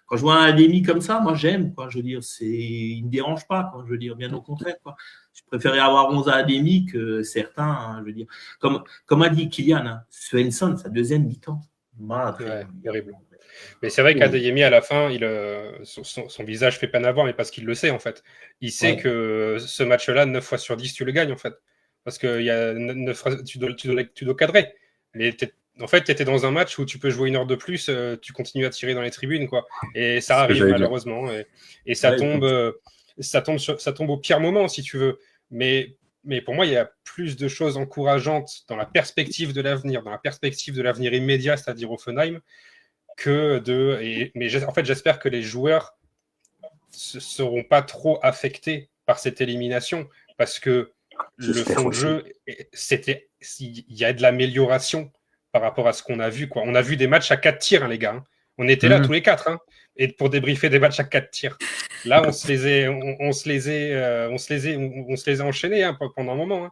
Quand je vois un Ademi comme ça, moi j'aime, quoi. Je veux dire, il me dérange pas, quoi. Je veux dire, bien au contraire, quoi. Je préférais avoir 11 Ademi que certains, hein, je veux dire. Comme a dit Kylian, hein, Svensson, sa deuxième mi-temps. Ouais, horrible. Mais c'est vrai qu'Adeyemi, à la fin, son visage fait peine à voir, mais parce qu'il le sait, en fait. Il sait que ce match-là, 9 fois sur 10, tu le gagnes, en fait. Parce que tu dois cadrer. Mais en fait, tu étais dans un match où tu peux jouer 1 heure de plus, tu continues à tirer dans les tribunes, quoi. Et ça arrive malheureusement. Et ça tombe au pire moment, si tu veux. Mais pour moi, il y a plus de choses encourageantes dans la perspective de l'avenir, immédiat, c'est-à-dire Offenheim, en fait, j'espère que les joueurs ne seront pas trop affectés par cette élimination, parce que le fond de jeu, il y a de l'amélioration par rapport à ce qu'on a vu, quoi. On a vu des matchs à 4 tirs, hein, les gars. On était là tous les 4, hein, et pour débriefer des matchs à 4 tirs. Là, on se les a enchaînés, hein, pendant un moment, hein.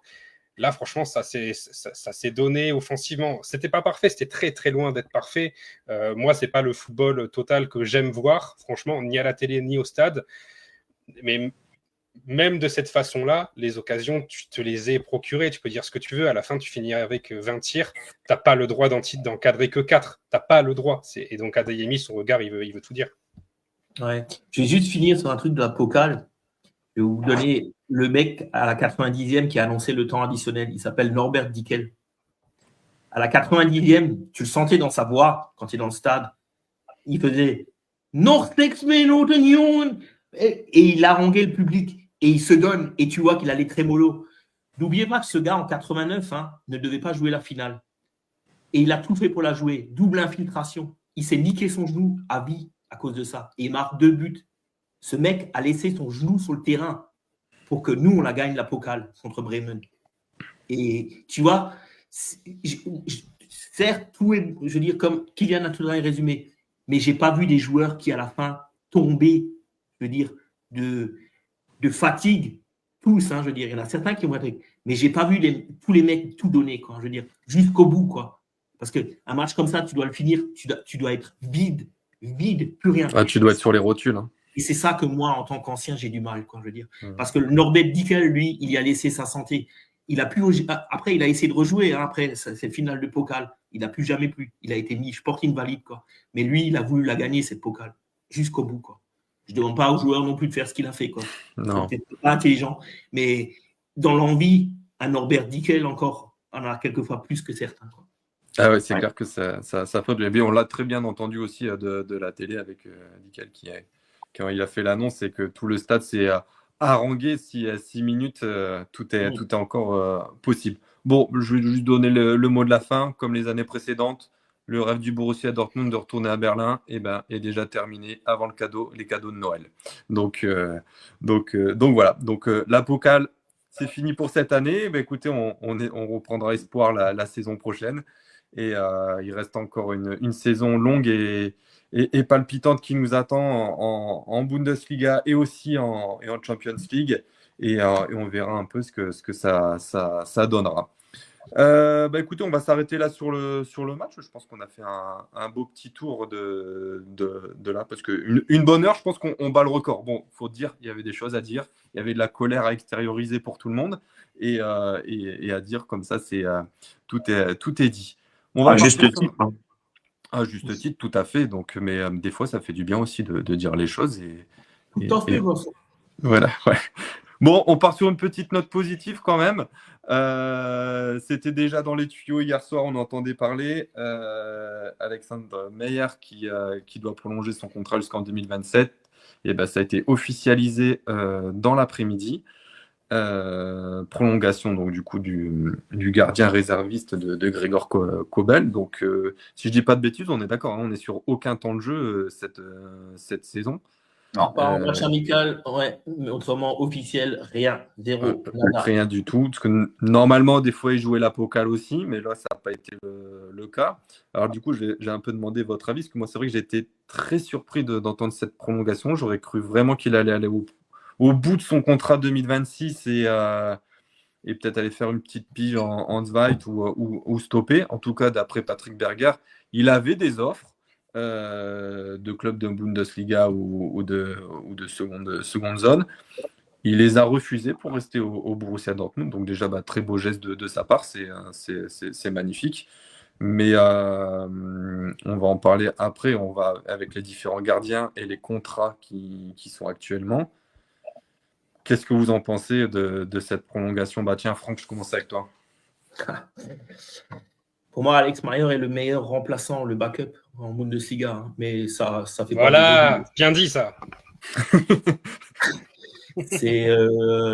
Là, franchement, ça s'est donné offensivement. C'était pas parfait, c'était très très loin d'être parfait. Moi, c'est pas le football total que j'aime voir, franchement, ni à la télé ni au stade. Mais même de cette façon-là, les occasions, tu te les es procurées. Tu peux dire ce que tu veux. À la fin, tu finis avec 20 tirs. T'as pas le droit d'encadrer que 4. T'as pas le droit. Et donc, Adeyemi, son regard, il veut tout dire. Ouais. Je vais juste finir sur un truc de la Pokal. Je vais vous donner le mec à la 90e qui a annoncé le temps additionnel. Il s'appelle Norbert Dickel. À la 90e, tu le sentais dans sa voix quand tu es dans le stade. Il faisait « Noch 6 Minuten, Jungen !» et il haranguait le public. Et il se donne. Et tu vois qu'il a les trémolos. N'oubliez pas que ce gars, en 89, ne devait pas jouer la finale. Et il a tout fait pour la jouer. Double infiltration. Il s'est niqué son genou à vie à cause de ça. Et il marque 2 buts. Ce mec a laissé son genou sur le terrain pour que nous, on la gagne la Pokal contre Bremen. Et tu vois, certes, tout est, je veux dire, comme Kylian a tout le résumé, mais je n'ai pas vu des joueurs qui, à la fin, tombaient, je veux dire, de fatigue. Tous, je veux dire, il y en a certains qui vont être. Mais je n'ai pas vu tous les mecs tout donner, quoi, je veux dire, jusqu'au bout, quoi. Parce qu'un match comme ça, tu dois le finir, tu dois être vide, plus rien. Ah, tu dois être sur les rotules. Hein. Et c'est ça que moi, en tant qu'ancien, j'ai du mal, quoi, je veux dire. Parce que Norbert Dickel, lui, il y a laissé sa santé. Après, il a essayé de rejouer, après cette finale de Pokal. Il n'a plus jamais pu. Il a été mis Sporting valide, quoi. Mais lui, il a voulu la gagner, cette Pokal, jusqu'au bout, quoi. Je ne demande pas aux joueurs non plus de faire ce qu'il a fait, quoi. Non. C'est peut-être pas intelligent. Mais dans l'envie, un Norbert Dickel, encore, en a quelquefois plus que certains, quoi. Ah ouais, c'est clair que ça faute. Mais on l'a très bien entendu aussi de la télé avec Dickel quand il a fait l'annonce, et que tout le stade s'est harangué. Si à 6 minutes, tout est encore possible. Bon, je vais juste donner le mot de la fin. Comme les années précédentes, le rêve du Borussia Dortmund de retourner à Berlin est déjà terminé avant les cadeaux de Noël. Donc voilà. Donc la Pokal, c'est fini pour cette année. Écoutez, on reprendra espoir la saison prochaine. Et il reste encore une saison longue et palpitante qui nous attend en Bundesliga et aussi en Champions League. Et on verra un peu ce que ça donnera. Écoutez, on va s'arrêter là sur le match. Je pense qu'on a fait un beau petit tour de là, parce qu'une bonne heure, je pense qu'on bat le record. Bon, il faut dire, il y avait des choses à dire, il y avait de la colère à extérioriser pour tout le monde, et à dire comme ça, tout est dit. À juste titre. À juste titre, tout à fait. Donc, mais des fois, ça fait du bien aussi de dire les choses. Voilà, ouais. Bon, on part sur une petite note positive quand même. C'était déjà dans les tuyaux hier soir, on entendait parler. Alexandre Meyer qui doit prolonger son contrat jusqu'en 2027. Et ça a été officialisé dans l'après-midi. Prolongation donc du coup du gardien réserviste de Gregor Kobel. Donc si je dis pas de bêtises, on est d'accord, on est sur aucun temps de jeu cette saison. Non, pas en match amical, ouais, mais autrement officiel, rien, zéro. Rien du tout. Parce que normalement, des fois, il jouait la Pokal aussi, mais là, ça n'a pas été le cas. Alors du coup, j'ai un peu demandé votre avis, parce que moi, c'est vrai que j'ai été très surpris d'entendre cette prolongation. J'aurais cru vraiment qu'il allait aller au bout de son contrat 2026 et peut-être aller faire une petite pige en Zweit ou stopper. En tout cas, d'après Patrick Berger, il avait des offres de clubs de Bundesliga ou de seconde zone. Il les a refusés pour rester au Borussia Dortmund. Donc déjà, très beau geste de sa part, c'est magnifique. Mais on va en parler après. On va avec les différents gardiens et les contrats qui sont actuellement. Qu'est-ce que vous en pensez de cette prolongation ? Tiens, Franck, je commence avec toi. Pour moi, Alex Mayer est le meilleur remplaçant, le backup en Bundesliga. Hein. Mais ça fait pas Voilà, bien dit ça. C'est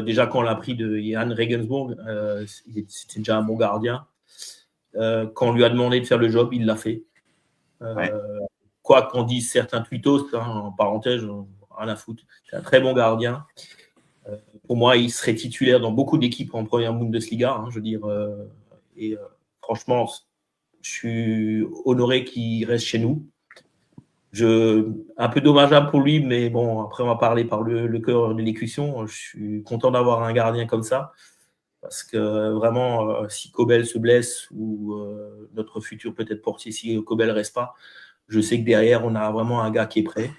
déjà quand on l'a pris de Jan Regensburg, c'était déjà un bon gardien. Quand on lui a demandé de faire le job, il l'a fait. Ouais. Quoi qu'en disent certains tweetos, hein, en parenthèse, rien à foutre. C'est un très bon gardien. Pour moi, il serait titulaire dans beaucoup d'équipes en première Bundesliga. Hein, je veux dire, franchement, je suis honoré qu'il reste chez nous. Un peu dommageable pour lui, mais bon, après, on va parler par le cœur de l'écution. Je suis content d'avoir un gardien comme ça. Parce que vraiment, si Kobel se blesse ou notre futur peut-être portier, si Kobel ne reste pas, je sais que derrière, on a vraiment un gars qui est prêt.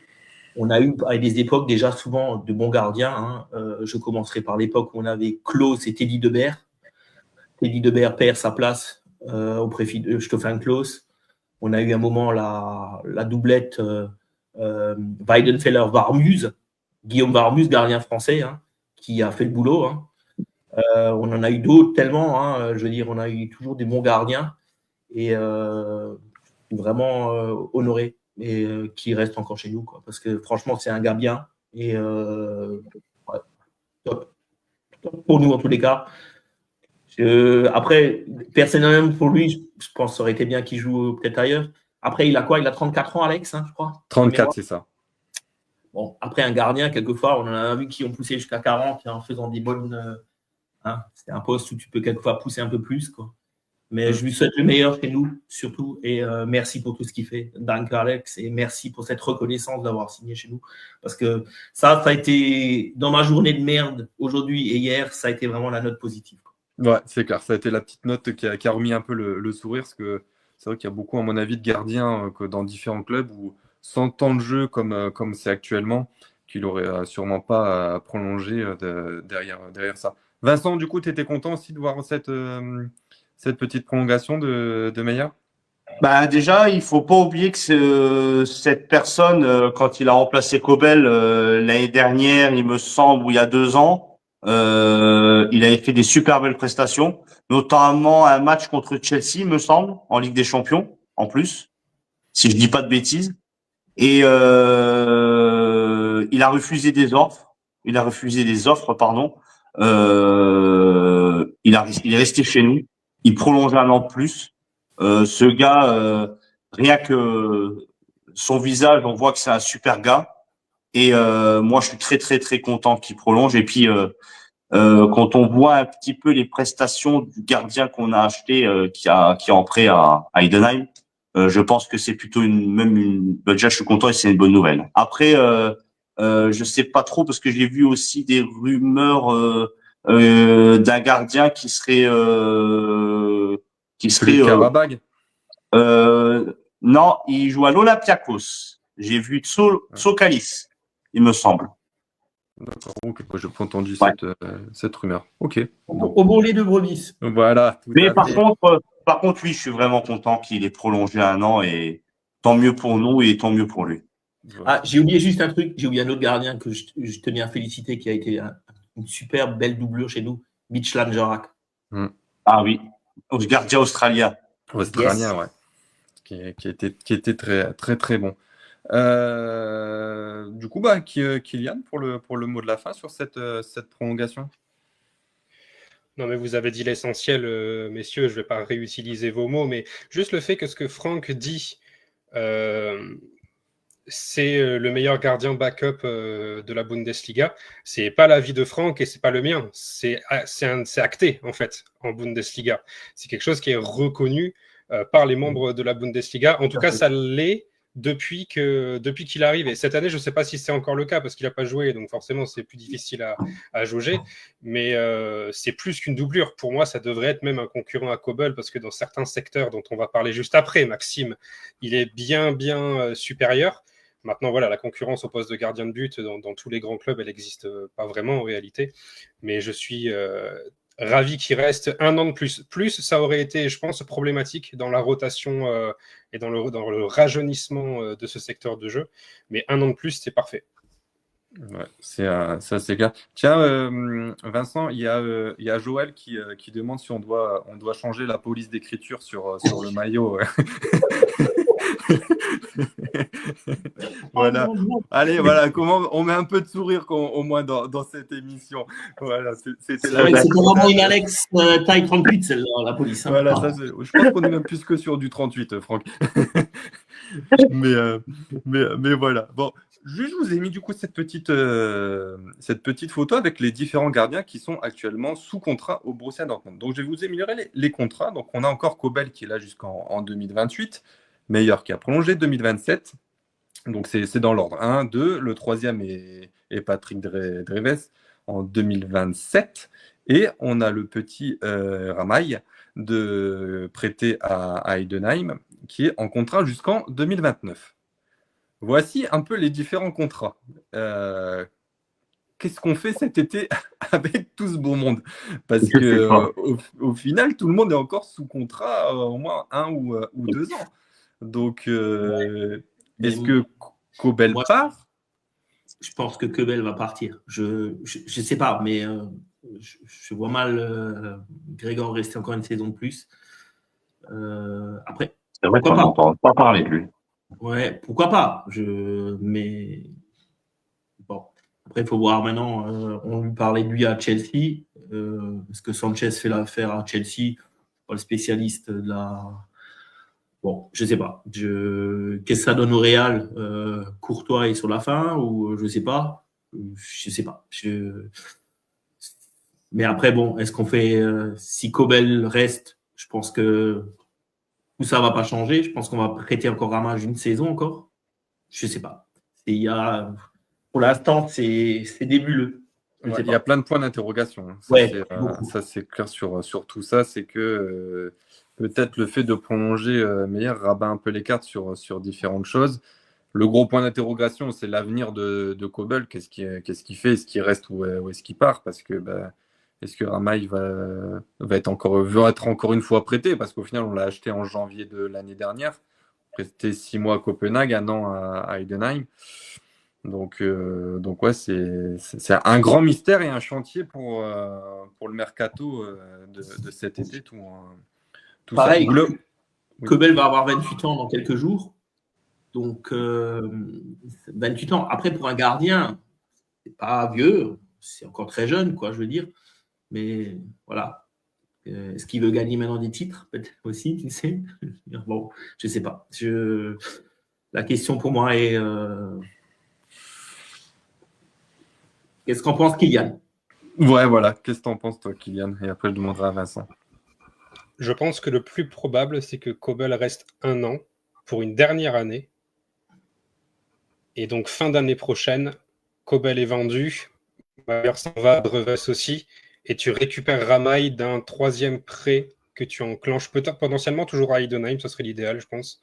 On a eu à des époques déjà souvent de bons gardiens. Hein. Je commencerai par l'époque où on avait Klose et Teddy Debert. Teddy Debert perd sa place au préfet de Stefan Klose. On a eu un moment la doublette Weidenfeller-Warmuz, Guillaume Warmuz, gardien français, hein, qui a fait le boulot. Hein. On en a eu d'autres tellement. Hein, je veux dire, on a eu toujours des bons gardiens et vraiment honoré et qui reste encore chez nous, quoi, parce que franchement, c'est un gars bien et ouais, top pour nous en tous les cas. Après, personnellement pour lui, je pense que ça aurait été bien qu'il joue peut-être ailleurs. Après, il a quoi? Il a 34 ans, Alex, hein, je crois. 34, c'est ça. Bon, après, un gardien, quelquefois, on en a vu qui ont poussé jusqu'à 40 en faisant des bonnes. Hein, c'est un poste où tu peux quelquefois pousser un peu plus, quoi. Mais je lui souhaite le meilleur chez nous, surtout. Et merci pour tout ce qu'il fait, Dank Alex. Et merci pour cette reconnaissance d'avoir signé chez nous. Parce que ça a été, dans ma journée de merde, aujourd'hui et hier, ça a été vraiment la note positive. Ouais, c'est clair. Ça a été la petite note qui a remis un peu le sourire. Parce que c'est vrai qu'il y a beaucoup, à mon avis, de gardiens que dans différents clubs où, sans temps de jeu comme c'est actuellement, qu'il n'aurait sûrement pas prolongé derrière ça. Vincent, du coup, tu étais content aussi de voir cette petite prolongation de Meyer? Bah déjà, il faut pas oublier que cette personne, quand il a remplacé Kobel l'année dernière, il me semble, ou il y a 2 ans, il avait fait des super belles prestations, notamment un match contre Chelsea, il me semble, en Ligue des Champions, en plus, si je dis pas de bêtises. Et il a refusé des offres. Il a refusé des offres, pardon. Il est resté chez nous. Il prolonge 1 an de plus. Ce gars, rien que son visage, on voit que c'est un super gars. Et moi, je suis très très très content qu'il prolonge. Et puis, quand on voit un petit peu les prestations du gardien qu'on a acheté, qui est en prêt à Heidenheim, je pense que c'est plutôt déjà, je suis content et c'est une bonne nouvelle. Après, je sais pas trop parce que j'ai vu aussi des rumeurs d'un gardien qui serait Karabag. Non, il joue à l'Olympiakos. J'ai vu Tsokalis, il me semble. D'accord, ok, je n'ai pas entendu Ouais. cette rumeur. Ok. Au bon lait de brebis. Voilà. Mais par contre, oui, je suis vraiment content qu'il ait prolongé 1 an et tant mieux pour nous et tant mieux pour lui. Ah, j'ai oublié juste un truc. J'ai oublié un autre gardien que je tenais à féliciter qui a été une super belle doublure chez nous, Mitch Langerak. Ah oui, gardien australien. Australien, Yes. Ouais. Qui était très, très, très bon. Du coup, Kylian, pour le mot de la fin sur cette prolongation. Non, mais vous avez dit l'essentiel, messieurs, je ne vais pas réutiliser vos mots, mais juste le fait que ce que Franck dit, c'est le meilleur gardien backup de la Bundesliga, c'est pas l'avis de Franck et c'est pas le mien, c'est acté en fait en Bundesliga. C'est quelque chose qui est reconnu par les membres de la Bundesliga. En tout cas, ça l'est depuis qu'il arrive. Et cette année, je ne sais pas si c'est encore le cas parce qu'il n'a pas joué, donc forcément c'est plus difficile à jauger. Mais c'est plus qu'une doublure. Pour moi, ça devrait être même un concurrent à Kobel parce que dans certains secteurs dont on va parler juste après, Maxime, il est bien supérieur. Maintenant, voilà, la concurrence au poste de gardien de but dans tous les grands clubs, elle n'existe pas vraiment en réalité. Mais je suis ravi qu'il reste 1 an de plus. Plus, ça aurait été, je pense, problématique dans la rotation et dans le rajeunissement de ce secteur de jeu. Mais 1 an de plus, c'est parfait. Ouais, ça c'est clair. Tiens, Vincent, il y a Joël qui demande si on doit changer la police d'écriture sur le maillot. Voilà. Allez, voilà, comment on met un peu de sourire au moins dans cette émission. Voilà, c'était la Ouais, c'est pour avoir une blague. Alex taille 38, celle-là, la police. Hein. Voilà, je pense qu'on est même plus que sur du 38, Franck. Mais, mais voilà. Bon, juste, je vous ai mis du coup cette petite photo avec les différents gardiens qui sont actuellement sous contrat au Borussia Dortmund. Donc, je vais vous énumérer les contrats. Donc, on a encore Kobel qui est là jusqu'en 2028, Meyer qui a prolongé 2027. Donc, c'est dans l'ordre. 1, 2, le troisième est Patrick Dreves en 2027. Et on a le petit Ramaille prêté à Heidenheim qui est en contrat jusqu'en 2029. Voici un peu les différents contrats. Qu'est-ce qu'on fait cet été avec tout ce beau monde? Parce Je sais pas. que au final, tout le monde est encore sous contrat au moins 1 ou 2 ans. Donc, Mais est-ce que Kobel moi, part? je pense que Kebel va partir. Je sais pas, mais je vois mal Grégor rester encore une saison de plus. Après, C'est vrai pourquoi qu'on pas? n'entend pas parler de lui. Ouais, pourquoi pas? Mais bon. Après, il faut voir maintenant. On lui parlait de lui à Chelsea. Est-ce que Sanchez fait l'affaire à Chelsea? Pas le spécialiste de la. Bon, je sais pas. Qu'est-ce que ça donne au Real? Courtois est sur la fin ou je sais pas. Je sais pas. Mais après, bon, est-ce qu'on fait si Kobel reste? Je pense que tout ça va pas changer. Je pense qu'on va prêter encore Ramage une saison encore. Je sais pas. Pour l'instant, c'est nébuleux. Je Ouais, sais il y a pas. plein de points d'interrogation. Hein. Ouais, beaucoup. Ça, c'est clair sur tout ça. C'est que peut-être le fait de prolonger Meyer rabat un peu les cartes sur différentes choses. Le gros point d'interrogation, c'est l'avenir de Kobel. Qu'est-ce qu'il fait? Est-ce qu'il reste ou est-ce qu'il part? Parce que est-ce que Ramaille va être encore une fois prêté? Parce qu'au final, on l'a acheté en janvier de l'année dernière. Prêté 6 mois à Copenhague, 1 an à Heidenheim. Donc ouais, c'est un grand mystère et un chantier pour le mercato de cet été. Tout ça. Pareil, Oui. Kobel va avoir 28 ans dans quelques jours. Donc, 28 ans. Après, pour un gardien, c'est pas vieux, c'est encore très jeune, quoi, je veux dire. Mais voilà. Est-ce qu'il veut gagner maintenant des titres? Peut-être aussi, tu sais. Bon, je sais pas. La question pour moi est qu'est-ce qu'en pense Kylian? Ouais, voilà. Qu'est-ce que t'en penses, toi, Kylian? Et après, je demanderai à Vincent. Je pense que le plus probable, c'est que Kobel reste 1 an pour une dernière année. Et donc, fin d'année prochaine, Kobel est vendu, Mayer s'en va, Dreves aussi, et tu récupères Ramaille d'un 3e prêt que tu enclenches peut-être potentiellement toujours à Heidenheim, ce serait l'idéal, je pense.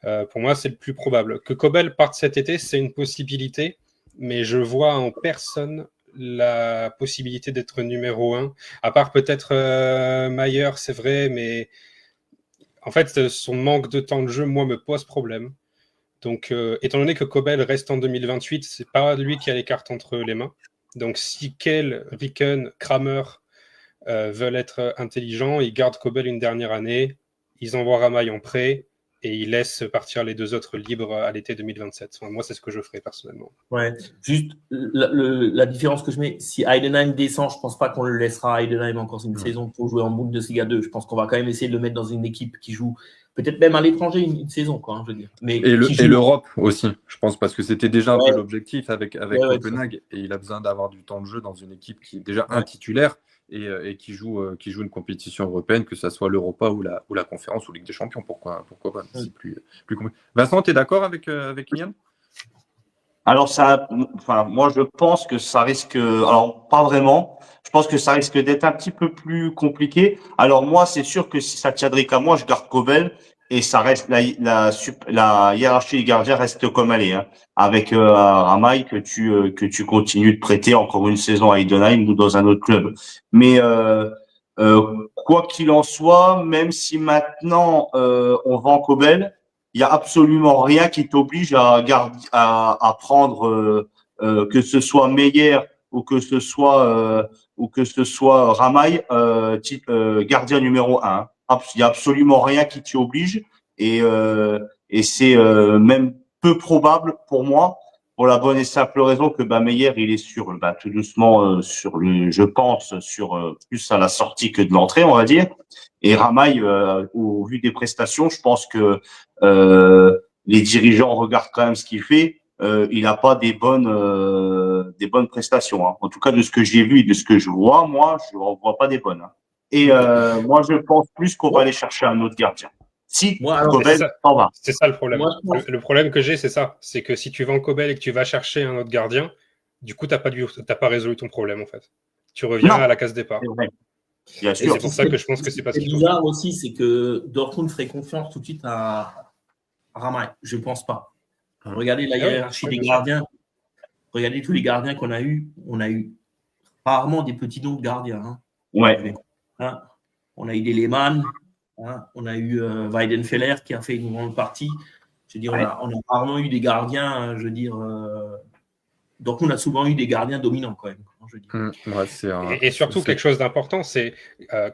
Pour moi, c'est le plus probable. Que Kobel parte cet été, c'est une possibilité, mais je vois en personne la possibilité d'être numéro 1, à part peut-être Mayer, c'est vrai, mais en fait, son manque de temps de jeu, moi, me pose problème. Donc, étant donné que Kobel reste en 2028, c'est pas lui qui a les cartes entre les mains. Donc, si Kell, Ricken, Kramer veulent être intelligents, ils gardent Kobel une dernière année, ils envoient Ramaille en prêt et ils laissent partir les 2 autres libres à l'été 2027. Enfin, moi, c'est ce que je ferais personnellement. Ouais, juste la différence que je mets, si Heidenheim descend, je pense pas qu'on le laissera à Heidenheim encore une saison pour jouer en Bundesliga 2. Je pense qu'on va quand même essayer de le mettre dans une équipe qui joue peut-être même à l'étranger une saison, quoi, hein, je veux dire. Mais Et l'Europe aussi, je pense, parce que c'était déjà un peu l'objectif avec Copenhague. Et il a besoin d'avoir du temps de jeu dans une équipe qui est déjà un titulaire et qui joue une compétition européenne, que ce soit l'Europa ou la Conférence ou Ligue des Champions. Pourquoi pas? C'est plus compliqué. Vincent, tu es d'accord avec Kylian? Alors moi je pense que ça risque, alors pas vraiment. Je pense que ça risque d'être un petit peu plus compliqué. Alors moi, c'est sûr que si ça tiendrait qu'à moi, je garde Kobel et ça reste la hiérarchie des gardiens reste comme elle est, hein, avec Ramaille que tu continues de prêter encore une saison à Heidenheim ou dans un autre club. Mais quoi qu'il en soit, même si maintenant on vend Kobel, il y a absolument rien qui t'oblige à prendre que ce soit Meyer ou que ce soit Ramaille, gardien numéro 1. Il y a absolument rien qui t'y oblige et c'est même peu probable pour moi, pour la bonne et simple raison que Meyer il est sur tout doucement sur je pense sur plus à la sortie que de l'entrée, on va dire. Et Ramaille, au vu des prestations, je pense que les dirigeants regardent quand même ce qu'il fait. Il n'a pas des bonnes prestations. Hein. En tout cas, de ce que j'ai vu et de ce que je vois, moi, je ne vois pas des bonnes. Hein. Et moi, je pense plus qu'on va aller chercher un autre gardien. Si Kobel s'en va. C'est ça le problème. Le problème que j'ai, c'est ça. C'est que si tu vends Kobel et que tu vas chercher un autre gardien, du coup, tu n'as pas résolu ton problème, en fait. Tu reviens à la case départ. C'est vrai. Bien et sûr. c'est pour ça que je pense que c'est pas ce qu'il faut. bizarre aussi, c'est que Dortmund ferait confiance tout de suite à Ramaille. Je ne pense pas. Regardez la hiérarchie des gardiens. Regardez tous les gardiens qu'on a eus. On a eu rarement des petits noms de gardiens. Hein. Ouais. Hein, on a eu des Lehmann. Hein, on a eu Weidenfeller qui a fait une grande partie. Je veux dire, on a rarement eu des gardiens. Je veux dire, donc on a souvent eu des gardiens dominants quand même. Je veux dire. Et surtout quelque chose d'important, c'est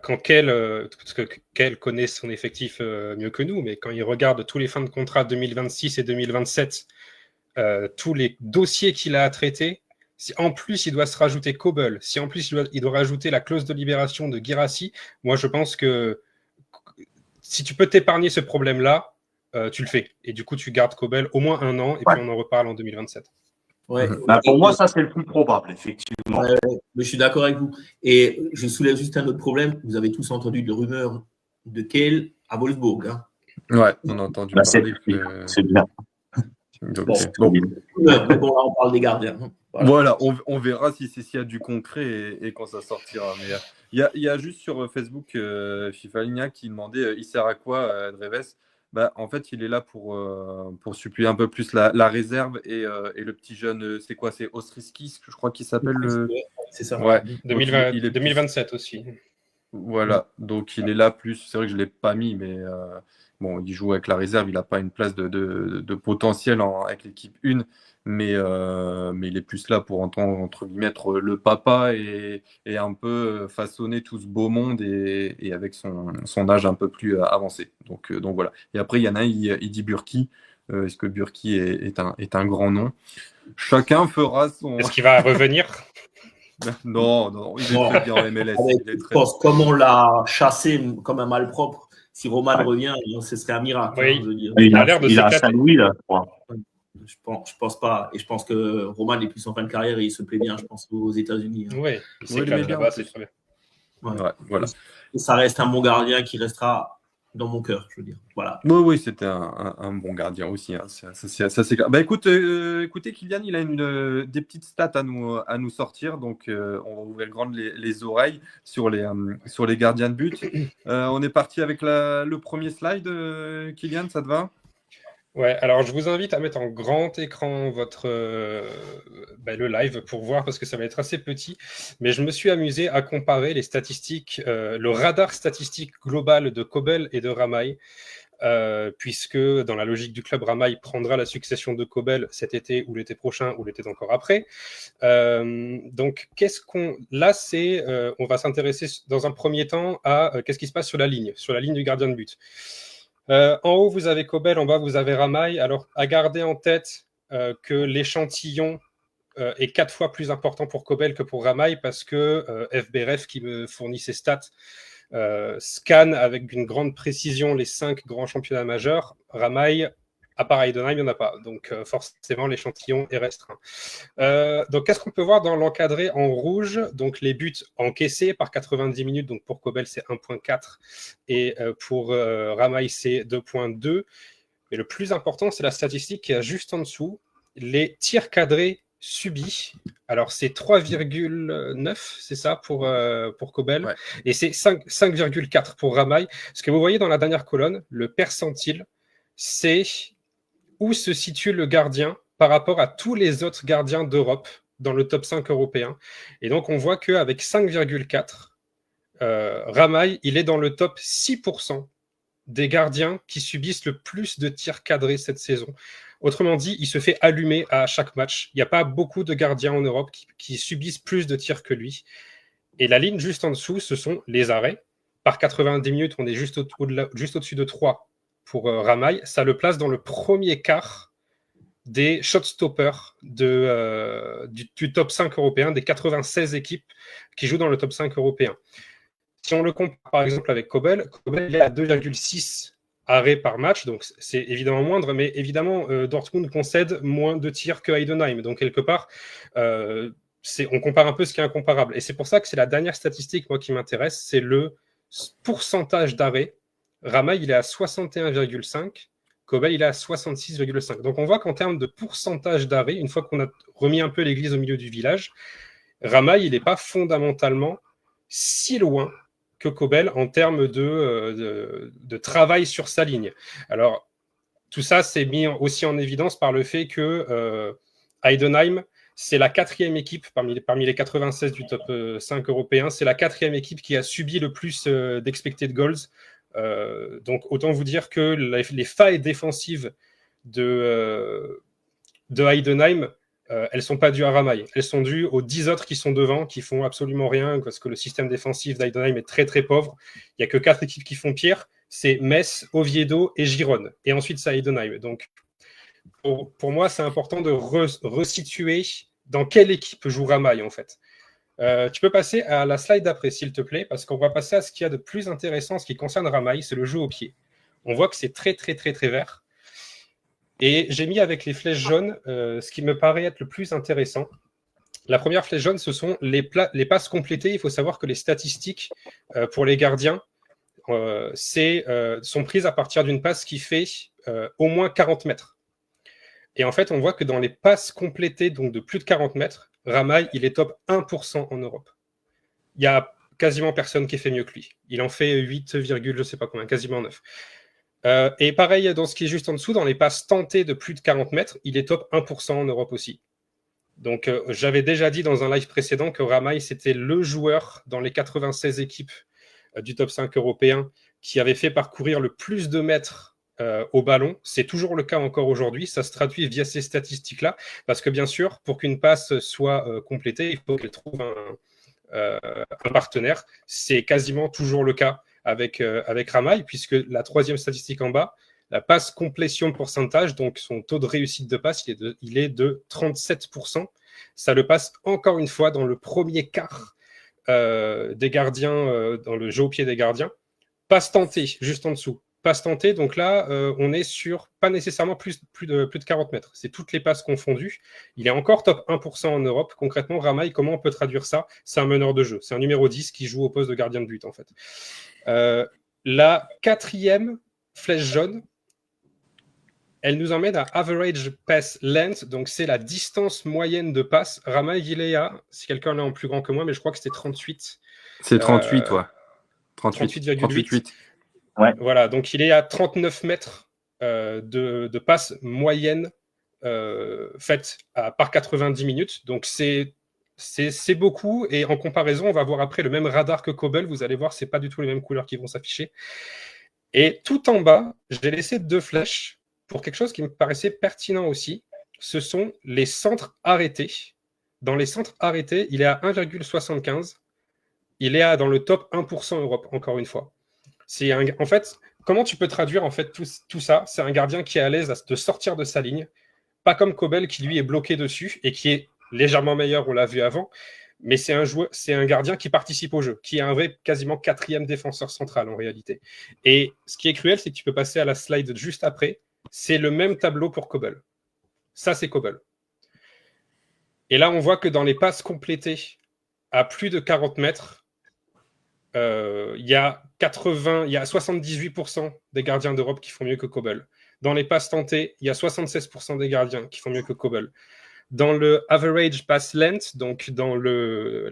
quand parce que Kell connaît son effectif mieux que nous, mais quand il regarde tous les fins de contrat 2026 et 2027, tous les dossiers qu'il a à traiter. Si en plus il doit se rajouter Kobel, si en plus il doit rajouter la clause de libération de Guirassy, moi je pense que si tu peux t'épargner ce problème-là, tu le fais. Et du coup, tu gardes Kobel au moins 1 an et puis on en reparle en 2027. Ouais. Pour moi, ça, c'est le plus probable, effectivement. Mais je suis d'accord avec vous. Et je soulève juste un autre problème. Vous avez tous entendu de rumeurs de Kell à Wolfsburg. Hein. Ouais, on a entendu parler. C'est bien. Bon, là, on parle des gardiens. Voilà, on verra s'il y a du concret et quand ça sortira. Mais il y a juste sur Facebook FIFA Ligna qui demandait il sert à quoi Dreves. En fait, il est là pour suppléer un peu plus la réserve et le petit jeune, c'est quoi? C'est Ostriskis, je crois qu'il s'appelle. C'est ça. Ouais. 2027 aussi. Voilà, donc il est là plus. C'est vrai que je ne l'ai pas mis, mais bon, il joue avec la réserve. Il n'a pas une place de potentiel avec l'équipe 1. Mais il est plus là pour entre guillemets être le papa et un peu façonner tout ce beau monde et avec son âge un peu plus avancé. Donc voilà. Et après, il y en a, il dit Burki. Est-ce que Burki est un grand nom? Chacun fera son. Est-ce qu'il va revenir? Non, il est très bien en MLS. Comme on l'a chassé comme un malpropre, si Roman revient, ce serait un miracle. Oui. Hein, je veux dire. Il a Saint-Louis, là, je crois. Je pense pas. Et je pense que Roman est plus en fin de carrière et il se plaît bien, je pense, aux États-Unis. Hein. Oui, c'est là-bas, c'est très bien. Ouais, voilà. Et ça reste un bon gardien qui restera dans mon cœur, je veux dire. Voilà. Oui, c'était un bon gardien aussi. Hein. Ça, c'est clair. Écoutez, Kylian, il a des petites stats à nous sortir. Donc, on va ouvrir grandes les oreilles sur les gardiens de but. On est parti avec le premier slide. Kylian, ça te va? Ouais, alors je vous invite à mettre en grand écran le live pour voir parce que ça va être assez petit. Mais je me suis amusé à comparer les statistiques, le radar statistique global de Kobel et de Ramaille, puisque dans la logique du club, Ramaille prendra la succession de Kobel cet été ou l'été prochain ou l'été encore après. Donc, on va s'intéresser dans un premier temps à qu'est-ce qui se passe sur la ligne du gardien de but. En haut, vous avez Kobel, en bas, vous avez Ramaille. Alors, à garder en tête que l'échantillon est 4 fois plus important pour Kobel que pour Ramaille parce que FBref, qui me fournit ses stats, scanne avec une grande précision les 5 grands championnats majeurs. Ramaille, à part Heidenheim, il n'y en a pas. Donc, forcément, l'échantillon est restreint. Donc, qu'est-ce qu'on peut voir dans l'encadré en rouge? Donc, les buts encaissés par 90 minutes. Donc, pour Kobel, c'est 1,4. Et pour Ramaille, c'est 2,2. Mais le plus important, c'est la statistique qui est juste en dessous. Les tirs cadrés subis. Alors, c'est 3,9, c'est ça, pour Kobel. Ouais. Et c'est 5,4 pour Ramaille. Ce que vous voyez dans la dernière colonne, le percentile, c'est où se situe le gardien par rapport à tous les autres gardiens d'Europe dans le top 5 européen. Et donc, on voit qu'avec 5,4, Ramaille, il est dans le top 6% des gardiens qui subissent le plus de tirs cadrés cette saison. Autrement dit, il se fait allumer à chaque match. Il n'y a pas beaucoup de gardiens en Europe qui subissent plus de tirs que lui. Et la ligne juste en dessous, ce sont les arrêts. Par 90 minutes, on est juste au-dessus de 3 pour Ramay. Ça le place dans le premier quart des shotstoppers du top 5 européen, des 96 équipes qui jouent dans le top 5 européen. Si on le compare par exemple avec Kobel, il est à 2,6 arrêts par match, donc c'est évidemment moindre, mais évidemment Dortmund concède moins de tirs que Heidenheim, donc quelque part on compare un peu ce qui est incomparable, et c'est pour ça que c'est la dernière statistique moi qui m'intéresse, c'est le pourcentage d'arrêts. Ramay il est à 61,5, Kobel il est à 66,5, donc on voit qu'en termes de pourcentage d'arrêts, une fois qu'on a remis un peu l'église au milieu du village, Ramay il n'est pas fondamentalement si loin que Kobel en termes de travail sur sa ligne. Alors, tout ça, c'est mis aussi en évidence par le fait que Heidenheim, c'est la 4e équipe parmi les 96 du top 5 européen, c'est la 4e équipe qui a subi le plus d'expected goals. Donc, autant vous dire que les failles défensives de Heidenheim, elles ne sont pas dues à Ramay. Elles sont dues aux 10 autres qui sont devant, qui font absolument rien, parce que le système défensif d'Heidenheim est très très pauvre. Il n'y a que 4 équipes qui font pire. C'est Metz, Oviedo et Gijón. Et ensuite, c'est Heidenheim. Donc, pour moi, c'est important de resituer dans quelle équipe joue Ramay, en fait. Tu peux passer à la slide d'après, s'il te plaît, parce qu'on va passer à ce qu'il y a de plus intéressant, ce qui concerne Ramay, c'est le jeu au pied. On voit que c'est très très très très vert. Et j'ai mis avec les flèches jaunes ce qui me paraît être le plus intéressant. La première flèche jaune, ce sont les passes complétées. Il faut savoir que les statistiques pour les gardiens sont prises à partir d'une passe qui fait au moins 40 mètres. Et en fait, on voit que dans les passes complétées, donc de plus de 40 mètres, Ramay, il est top 1% en Europe. Il n'y a quasiment personne qui fait mieux que lui. Il en fait 8, je sais pas combien, quasiment 9. Et pareil, dans ce qui est juste en dessous, dans les passes tentées de plus de 40 mètres, il est top 1% en Europe aussi. Donc, j'avais déjà dit dans un live précédent que Ramay, c'était le joueur dans les 96 équipes du top 5 européen qui avait fait parcourir le plus de mètres au ballon. C'est toujours le cas encore aujourd'hui. Ça se traduit via ces statistiques-là. Parce que bien sûr, pour qu'une passe soit complétée, il faut qu'elle trouve un partenaire. C'est quasiment toujours le cas avec Ramay, puisque la troisième statistique en bas, la passe complétion pourcentage, donc son taux de réussite de passe, il est de 37%. Ça le passe encore une fois dans le premier quart des gardiens, dans le jeu au pied des gardiens. Passe tentée, juste en dessous. Passe tentée, donc là, on est sur pas nécessairement plus de 40 mètres. C'est toutes les passes confondues. Il est encore top 1% en Europe. Concrètement, Ramay, comment on peut traduire ça? C'est un meneur de jeu. C'est un numéro 10 qui joue au poste de gardien de but, en fait. La quatrième flèche jaune, elle nous emmène à average pass length, donc c'est la distance moyenne de passe. Ramay, il est à, si quelqu'un l'est en plus grand que moi, mais je crois que c'était 38. C'est 38, ouais. 38,8. Ouais. Voilà, donc il est à 39 mètres de passe moyenne faite par 90 minutes. Donc c'est beaucoup, et en comparaison, on va voir après le même radar que Kobel. Vous allez voir, c'est pas du tout les mêmes couleurs qui vont s'afficher. Et tout en bas, j'ai laissé 2 flèches pour quelque chose qui me paraissait pertinent aussi. Ce sont les centres arrêtés. Dans les centres arrêtés, il est à 1,75. Il est dans le top 1% Europe, encore une fois. En fait, comment tu peux traduire en fait tout ça? C'est un gardien qui est à l'aise de sortir de sa ligne, pas comme Kobel qui lui est bloqué dessus et qui est légèrement meilleur, on l'a vu avant, mais c'est un gardien qui participe au jeu, qui est un vrai quasiment 4e défenseur central en réalité. Et ce qui est cruel, c'est que tu peux passer à la slide juste après, c'est le même tableau pour Kobel. Ça, c'est Kobel. Et là, on voit que dans les passes complétées à plus de 40 mètres, il y a 78% des gardiens d'Europe qui font mieux que Kobel. Dans les passes tentées, il y a 76% des gardiens qui font mieux que Kobel. Dans le average pass length, donc dans le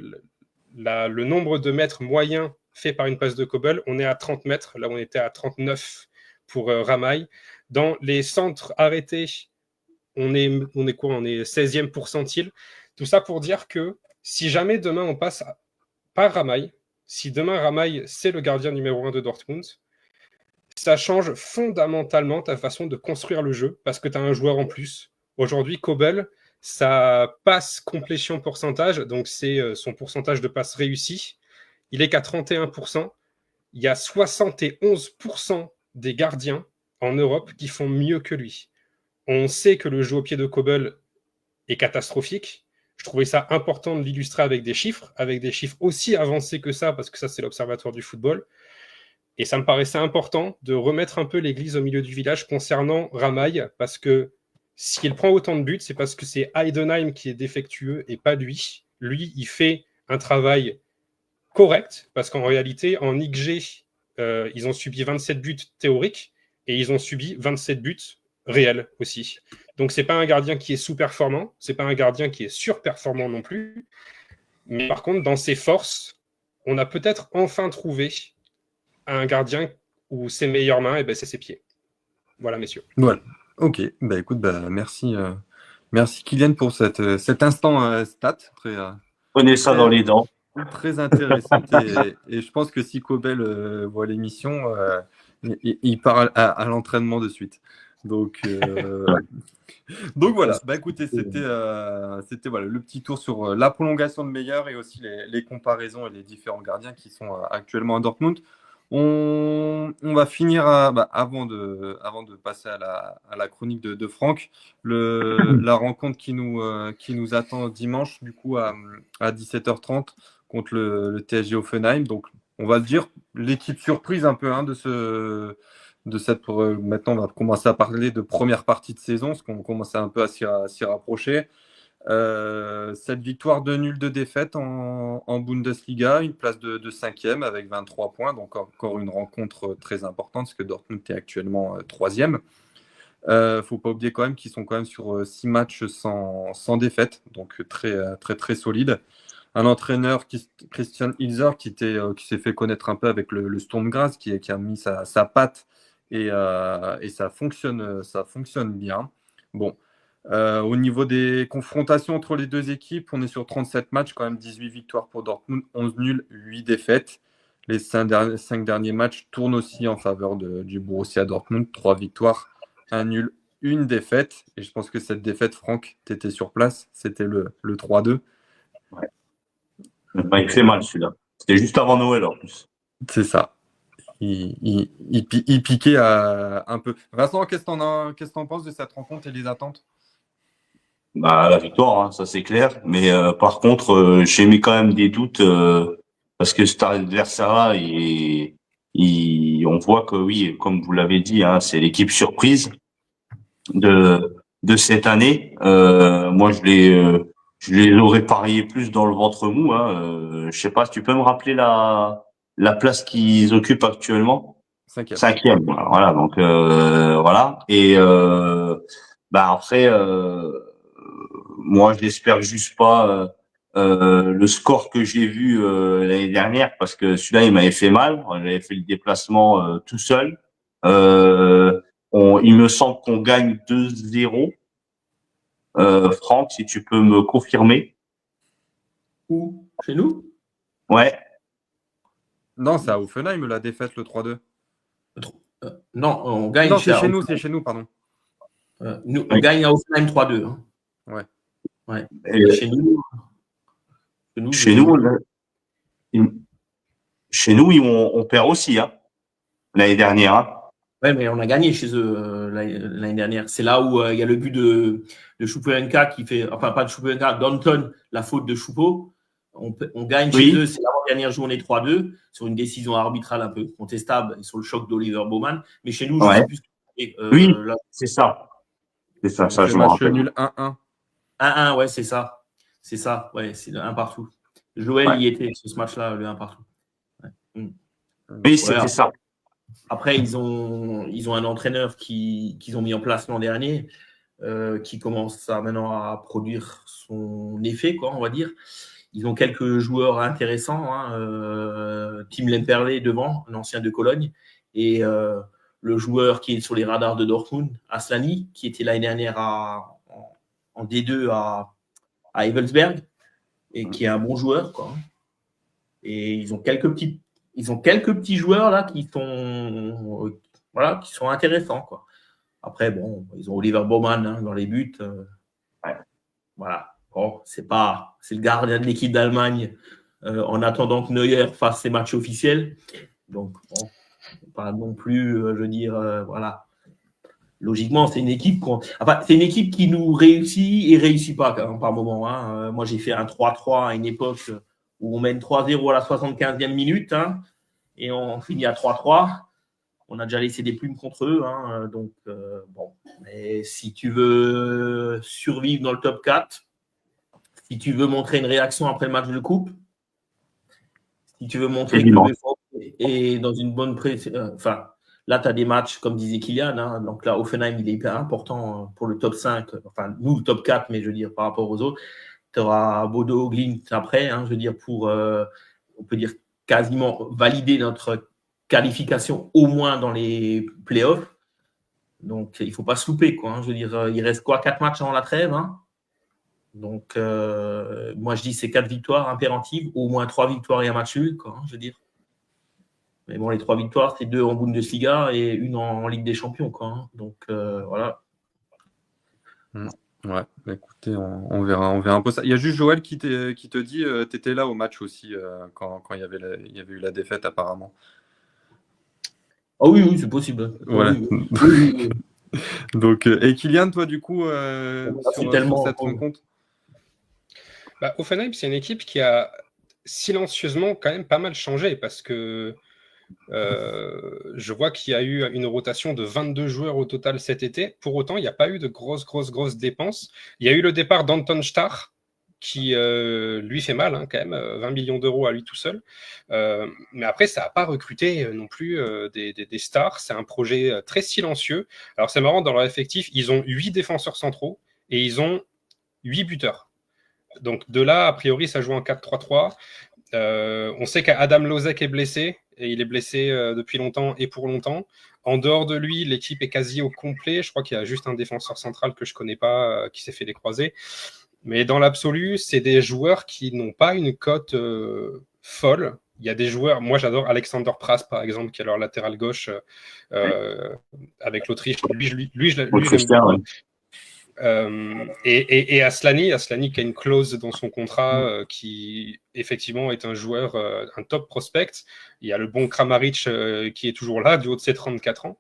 nombre de mètres moyens fait par une passe de Kobel, on est à 30 mètres. Là, on était à 39 pour Ramay. Dans les centres arrêtés, on est quoi? On est 16e pourcentile. Tout ça pour dire que si jamais demain on passe par Ramay, si demain Ramay c'est le gardien numéro 1 de Dortmund, ça change fondamentalement ta façon de construire le jeu parce que tu as un joueur en plus. Aujourd'hui, Kobel, sa passe complétion pourcentage, donc c'est son pourcentage de passes réussies, il est qu'à 31%. Il y a 71% des gardiens en Europe qui font mieux que lui. On sait que le jeu au pied de Kobel est catastrophique. Je trouvais ça important de l'illustrer avec des chiffres aussi avancés que ça, parce que ça, c'est l'Observatoire du football. Et ça me paraissait important de remettre un peu l'église au milieu du village concernant Ramaille, parce que s'il prend autant de buts, c'est parce que c'est Heidenheim qui est défectueux et pas lui. Lui, il fait un travail correct, parce qu'en réalité, en XG, ils ont subi 27 buts théoriques et ils ont subi 27 buts réels aussi. Donc, c'est pas un gardien qui est sous-performant, c'est pas un gardien qui est surperformant non plus. Mais par contre, dans ses forces, on a peut-être enfin trouvé un gardien où ses meilleures mains, c'est ses pieds. Voilà, messieurs. Voilà. Ok. Écoute, merci, merci Kylian pour cet instant stat Prenez ça dans les dents. très intéressante. Et je pense que si Kobel voit l'émission, il part à l'entraînement de suite. Donc voilà. Écoutez, c'était voilà, le petit tour sur la prolongation de Meyer et aussi les comparaisons et les différents gardiens qui sont actuellement à Dortmund. On va finir avant de passer à la chronique de Franck, la rencontre qui nous attend dimanche du coup à 17h30 contre le TSG Hoffenheim. Donc on va dire l'équipe surprise un peu maintenant on va commencer à parler de première partie de saison, parce qu'on commence un peu à s'y rapprocher. Cette victoire de nul de défaite en Bundesliga, une place de 5e avec 23 points, donc encore une rencontre très importante parce que Dortmund est actuellement 3e. Faut pas oublier quand même qu'ils sont quand même sur 6 matchs sans défaite, donc très très très solide. Un entraîneur, Christian Ilzer, qui s'est fait connaître un peu avec le Sturm Graz, qui a mis sa patte et ça fonctionne bien. Bon. Au niveau des confrontations entre les deux équipes, on est sur 37 matchs, quand même 18 victoires pour Dortmund, 11 nuls, 8 défaites. Les 5 derniers matchs tournent aussi en faveur du Borussia Dortmund, 3 victoires, 1 nul, 1 défaite. Et je pense que cette défaite, Franck, tu étais sur place, c'était le 3-2. Ouais. Il fait mal celui-là. C'était juste avant Noël en plus. C'est ça. Il piquait un peu. Vincent, qu'est-ce que t'en penses de cette rencontre et des attentes? La victoire, hein, ça c'est clair. Mais par contre, j'ai mis quand même des doutes parce que cet adversaire-là, on voit que oui, comme vous l'avez dit, hein, c'est l'équipe surprise de cette année. Moi, je les aurais parié plus dans le ventre mou. Hein. Je sais pas si tu peux me rappeler la place qu'ils occupent actuellement. 5e. 5e. Voilà. Donc voilà. Et après. Moi, je n'espère juste pas le score que j'ai vu l'année dernière, parce que celui-là, il m'avait fait mal. J'avais fait le déplacement tout seul. Il me semble qu'on gagne 2-0. Franck, si tu peux me confirmer. Où? Chez nous? Ouais. Non, c'est à Hoffenheim, la défaite, le 3-2. Non, on gagne. Non, c'est chez nous, pardon. Nous, on gagne à Hoffenheim 3-2. Hein. Ouais. Ouais. Chez nous, on perd aussi, hein, l'année dernière. Hein. Ouais, mais on a gagné chez eux l'année dernière. C'est là où il y a le but de Choupo-Moting qui fait, enfin pas de Choupo-Moting, d'Anton, la faute de Choupo. On gagne chez eux, c'est l'avant-dernière journée 3-2, sur une décision arbitrale un peu contestable et sur le choc d'Oliver Baumann. Mais chez nous, je sais plus. Oui, là, c'est ça. C'est ça, je me rappelle. Nul 1-1. 1-1, ouais, c'est ça. C'est ça, ouais, c'est le 1 partout. Joël y était sur ce match-là, le 1 partout. Ouais. Oui, c'était ça. Après, ils ont un entraîneur qu'ils ont mis en place l'an dernier, qui commence maintenant à produire son effet, quoi, on va dire. Ils ont quelques joueurs intéressants, hein, Tim Lemperley devant, un ancien de Cologne, et le joueur qui est sur les radars de Dortmund, Aslani, qui était l'année dernière en D2 à Evelsberg, et qui est un bon joueur, quoi. Et ils ont quelques petits joueurs là qui sont voilà, qui sont intéressants, quoi. Après, bon, ils ont Oliver Baumann dans les buts. Ouais. Voilà. Bon, c'est le gardien de l'équipe d'Allemagne en attendant que Neuer fasse ses matchs officiels. Donc, bon, pas non plus, je veux dire, voilà. Logiquement, c'est une équipe c'est une équipe qui nous réussit et réussit pas quand même, par moment. Hein. Moi, j'ai fait un 3-3 à une époque où on mène 3-0 à la 75e minute et on finit à 3-3. On a déjà laissé des plumes contre eux. Donc, bon. Mais si tu veux survivre dans le top 4, si tu veux montrer une réaction après le match de coupe, si tu veux montrer que l'effort est dans une bonne là, tu as des matchs, comme disait Kylian. Donc là, Offenheim, il est hyper important pour le top 5. Enfin, nous, le top 4, mais je veux dire, par rapport aux autres. Tu auras Bodo Glimt après, je veux dire, pour, on peut dire, quasiment valider notre qualification au moins dans les playoffs. Donc, il ne faut pas se louper, quoi. Je veux dire, il reste 4 matchs avant la trêve. Donc, moi, je dis c'est 4 victoires impératives, au moins 3 victoires et un match nul, quoi. Je veux dire. Mais bon, les 3 victoires, c'est 2 en Bundesliga et 1 en Ligue des Champions, quoi. Donc, voilà. Ouais, écoutez, on verra un peu ça. Il y a juste Joël qui te dit, tu étais là au match aussi quand il y avait eu la défaite apparemment. Ah oui, c'est possible. Voilà. Oui. Donc, et Kylian, toi, du coup, sur cette rencontre? Offenheim, c'est une équipe qui a silencieusement quand même pas mal changé parce que je vois qu'il y a eu une rotation de 22 joueurs au total cet été. Pour autant, il n'y a pas eu de grosses dépenses. Il y a eu le départ d'Anton Starr, qui lui fait mal quand même, 20 millions d'euros à lui tout seul. Mais après, ça n'a pas recruté non plus des stars. C'est un projet très silencieux. Alors c'est marrant, dans leur effectif, ils ont 8 défenseurs centraux et ils ont 8 buteurs. Donc de là, a priori, ça joue en 4-3-3. On sait qu'Adam Lozek est blessé, et il est blessé depuis longtemps et pour longtemps. En dehors de lui, l'équipe est quasi au complet. Je crois qu'il y a juste un défenseur central que je ne connais pas, qui s'est fait les croisés. Mais dans l'absolu, c'est des joueurs qui n'ont pas une cote folle. Il y a des joueurs, moi j'adore Alexander Pras par exemple, qui est leur latéral gauche avec l'Autriche. Lui j'aime beaucoup. Et Aslani qui a une clause dans son contrat qui effectivement est un joueur, un top prospect. Il y a le bon Kramaric qui est toujours là, du haut de ses 34 ans.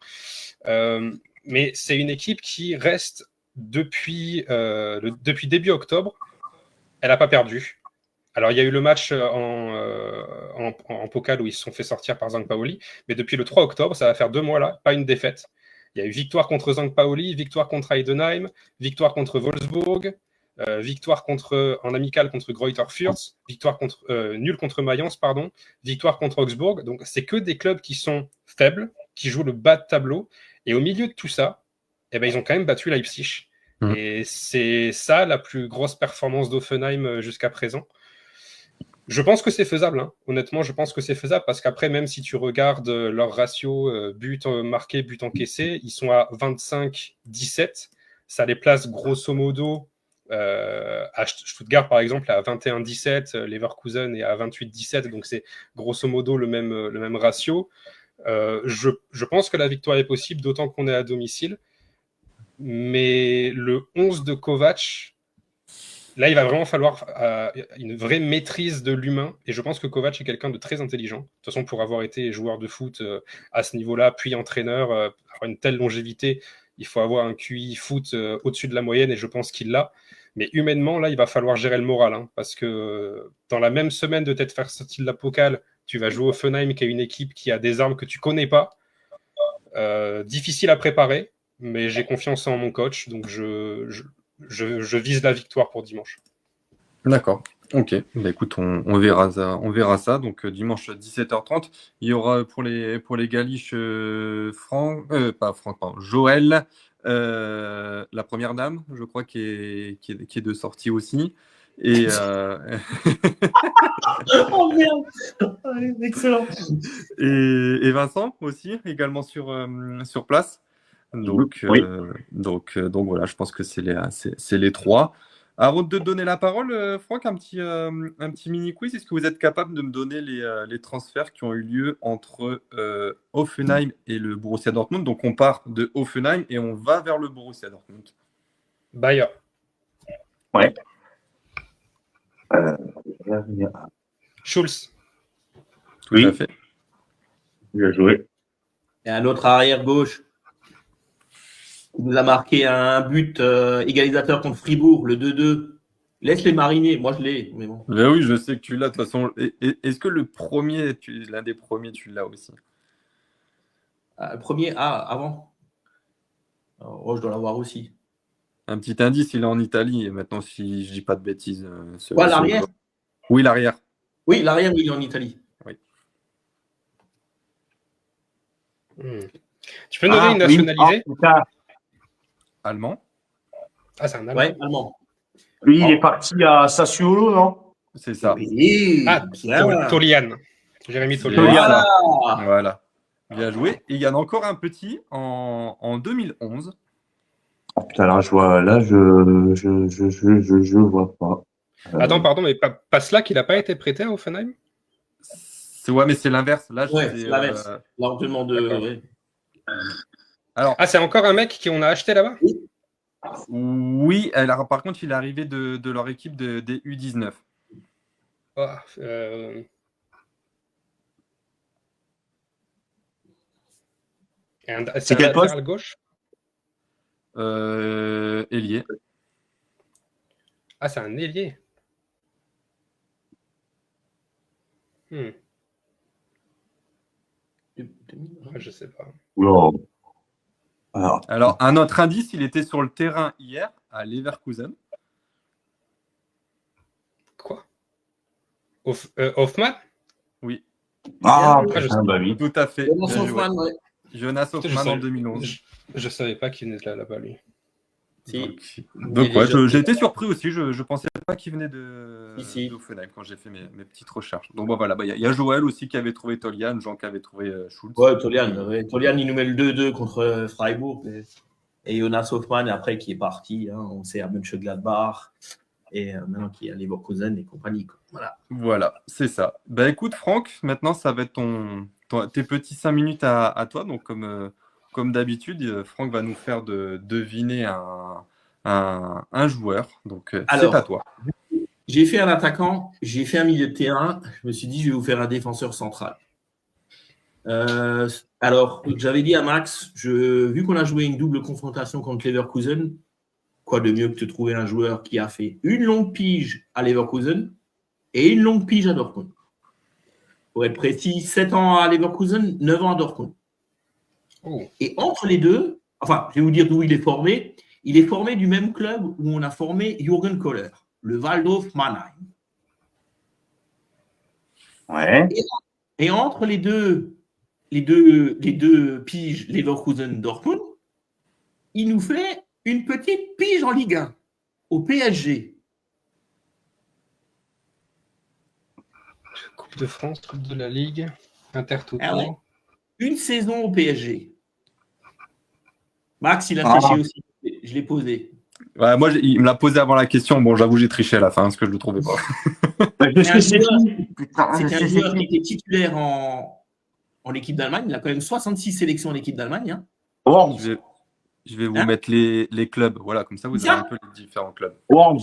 Mais c'est une équipe qui reste depuis début octobre. Elle n'a pas perdu. Alors, il y a eu le match en Pokal où ils se sont fait sortir par St. Pauli, mais depuis le 3 octobre, ça va faire 2 mois là, pas une défaite. Il y a eu victoire contre St. Pauli, victoire contre Heidenheim, victoire contre Wolfsburg, victoire en amical contre Greuther Fürth, victoire nul contre Mayence, pardon, victoire contre Augsbourg. Donc, c'est que des clubs qui sont faibles, qui jouent le bas de tableau. Et au milieu de tout ça, ils ont quand même battu Leipzig. Et c'est ça la plus grosse performance d'Offenheim jusqu'à présent. Je pense que c'est faisable. Honnêtement, je pense que c'est faisable parce qu'après, même si tu regardes leur ratio but marqué, but encaissé, ils sont à 25-17. Ça les place grosso modo à Stuttgart, par exemple, à 21-17. Leverkusen est à 28-17. Donc, c'est grosso modo le même ratio. Je pense que la victoire est possible, d'autant qu'on est à domicile. Mais le 11 de Kovac, là, il va vraiment falloir une vraie maîtrise de l'humain. Et je pense que Kovac est quelqu'un de très intelligent. De toute façon, pour avoir été joueur de foot à ce niveau-là, puis entraîneur, avoir une telle longévité, il faut avoir un QI foot au-dessus de la moyenne, et je pense qu'il l'a. Mais humainement, là, il va falloir gérer le moral. Parce que dans la même semaine de t'être fait sortir de la Pokal, tu vas jouer au Offenheim, qui est une équipe qui a des armes que tu ne connais pas. Difficile à préparer. Mais j'ai confiance en mon coach, donc je vise la victoire pour dimanche. D'accord. Ok. Écoute, on verra ça. Donc dimanche 17h30, il y aura pour les Galiches Joël, la première dame, je crois, qui est de sortie aussi. Et oh merde, excellent. Et Vincent aussi, également sur place. Donc voilà, je pense que c'est les 3. Avant de te donner la parole, Franck, un petit mini-quiz. Est-ce que vous êtes capable de me donner les transferts qui ont eu lieu entre Hoffenheim et le Borussia Dortmund? Donc, on part de Hoffenheim et on va vers le Borussia Dortmund. Bayer. Ouais. Schulz. Tout Oui. à fait. Bien joué. Et un autre arrière gauche qui nous a marqué un but égalisateur contre Fribourg, le 2-2. Laisse les mariner, moi je l'ai, mais bon. Ben oui, je sais que tu l'as de toute façon. Est-ce que le premier, l'un des premiers, tu l'as aussi? Le premier, avant. Alors, oh, je dois l'avoir aussi. Un petit indice, il est en Italie. Et maintenant, si je dis pas de bêtises. L'arrière? Oui, l'arrière. Oui, l'arrière, il est en Italie. Oui. Tu peux nous donner une nationalité? Allemand. Ah, c'est un Allemand. Ouais, allemand. Lui, il est parti à Sassuolo, non? C'est ça. Oui, Ah, bien. Tolian. Jérémy Tolian. Voilà. Voilà. Voilà. Bien joué. Et il y en a encore un petit en 2011. Oh, putain, là, je vois pas. Attends, pardon, mais Passlack, il n'a pas été prêté à Hoffenheim? Ouais, mais c'est l'inverse. Là, Ouais, c'est l'inverse. Là, on te demande de. Ouais. Alors, Ah, c'est encore un mec qu'on a acheté là-bas? oui, alors, par contre, il est arrivé de leur équipe des U19. Oh, c'est un quel poste? latéral gauche? Ailier. Ah, c'est un ailier. Je sais pas. Oula. Alors, un autre indice, il était sur le terrain hier à Leverkusen. Quoi? Hoffman? Oui, Ah, je putain, bah oui. tout à fait. Jonas Bien joué. Hoffman, ouais. Jonas Hoffman en 2011. Je savais pas qu'il venait de là-bas, lui. Si. Donc ouais, j'ai été surpris aussi. Je pensais pas qu'il venait Si. d'Hoffenheim quand j'ai fait mes petites recherches. Donc bon, voilà, il y a Joël aussi qui avait trouvé Tolian, Jean qui avait trouvé Schulz. Ouais, Tolian. Ouais. Tolian, il nous met le 2-2 contre Freiburg. Et Jonas Hoffman, après, qui est parti, hein, on sait, à Mönchengladbach. Et maintenant, qui est à Leverkusen et compagnie. Quoi. Voilà, c'est ça. Bah écoute, Franck, maintenant, ça va être tes petits 5 minutes à toi. Donc, comme d'habitude, Franck va nous faire deviner un joueur. Donc, Alors, c'est à toi. J'ai fait un attaquant, j'ai fait un milieu de terrain. Je me suis dit, je vais vous faire un défenseur central. Alors, j'avais dit à Max, vu qu'on a joué une double confrontation contre Leverkusen, quoi de mieux que de trouver un joueur qui a fait une longue pige à Leverkusen et une longue pige à Dortmund. Pour être précis, 7 ans à Leverkusen, 9 ans à Dortmund. Oh. Et entre les deux, enfin, je vais vous dire d'où il est formé. Il est formé du même club où on a formé Jürgen Kohler, le Waldhof Mannheim. Ouais. Et entre les deux piges Leverkusen-Dortmund, il nous fait une petite pige en Ligue 1 au PSG. Coupe de France, Coupe de la Ligue, Intertoto. Ah ouais. Une saison au PSG. Max, il a triché aussi. Je l'ai posé. Ouais, moi, il me l'a posé avant la question. Bon, j'avoue, j'ai triché à la fin parce que je ne le trouvais pas. C'est un joueur qui était titulaire en équipe d'Allemagne. Il a quand même 66 sélections en équipe d'Allemagne. Hein. Worms. Je vais vous mettre les clubs. Voilà, comme ça, vous avez un peu les différents clubs. Worms.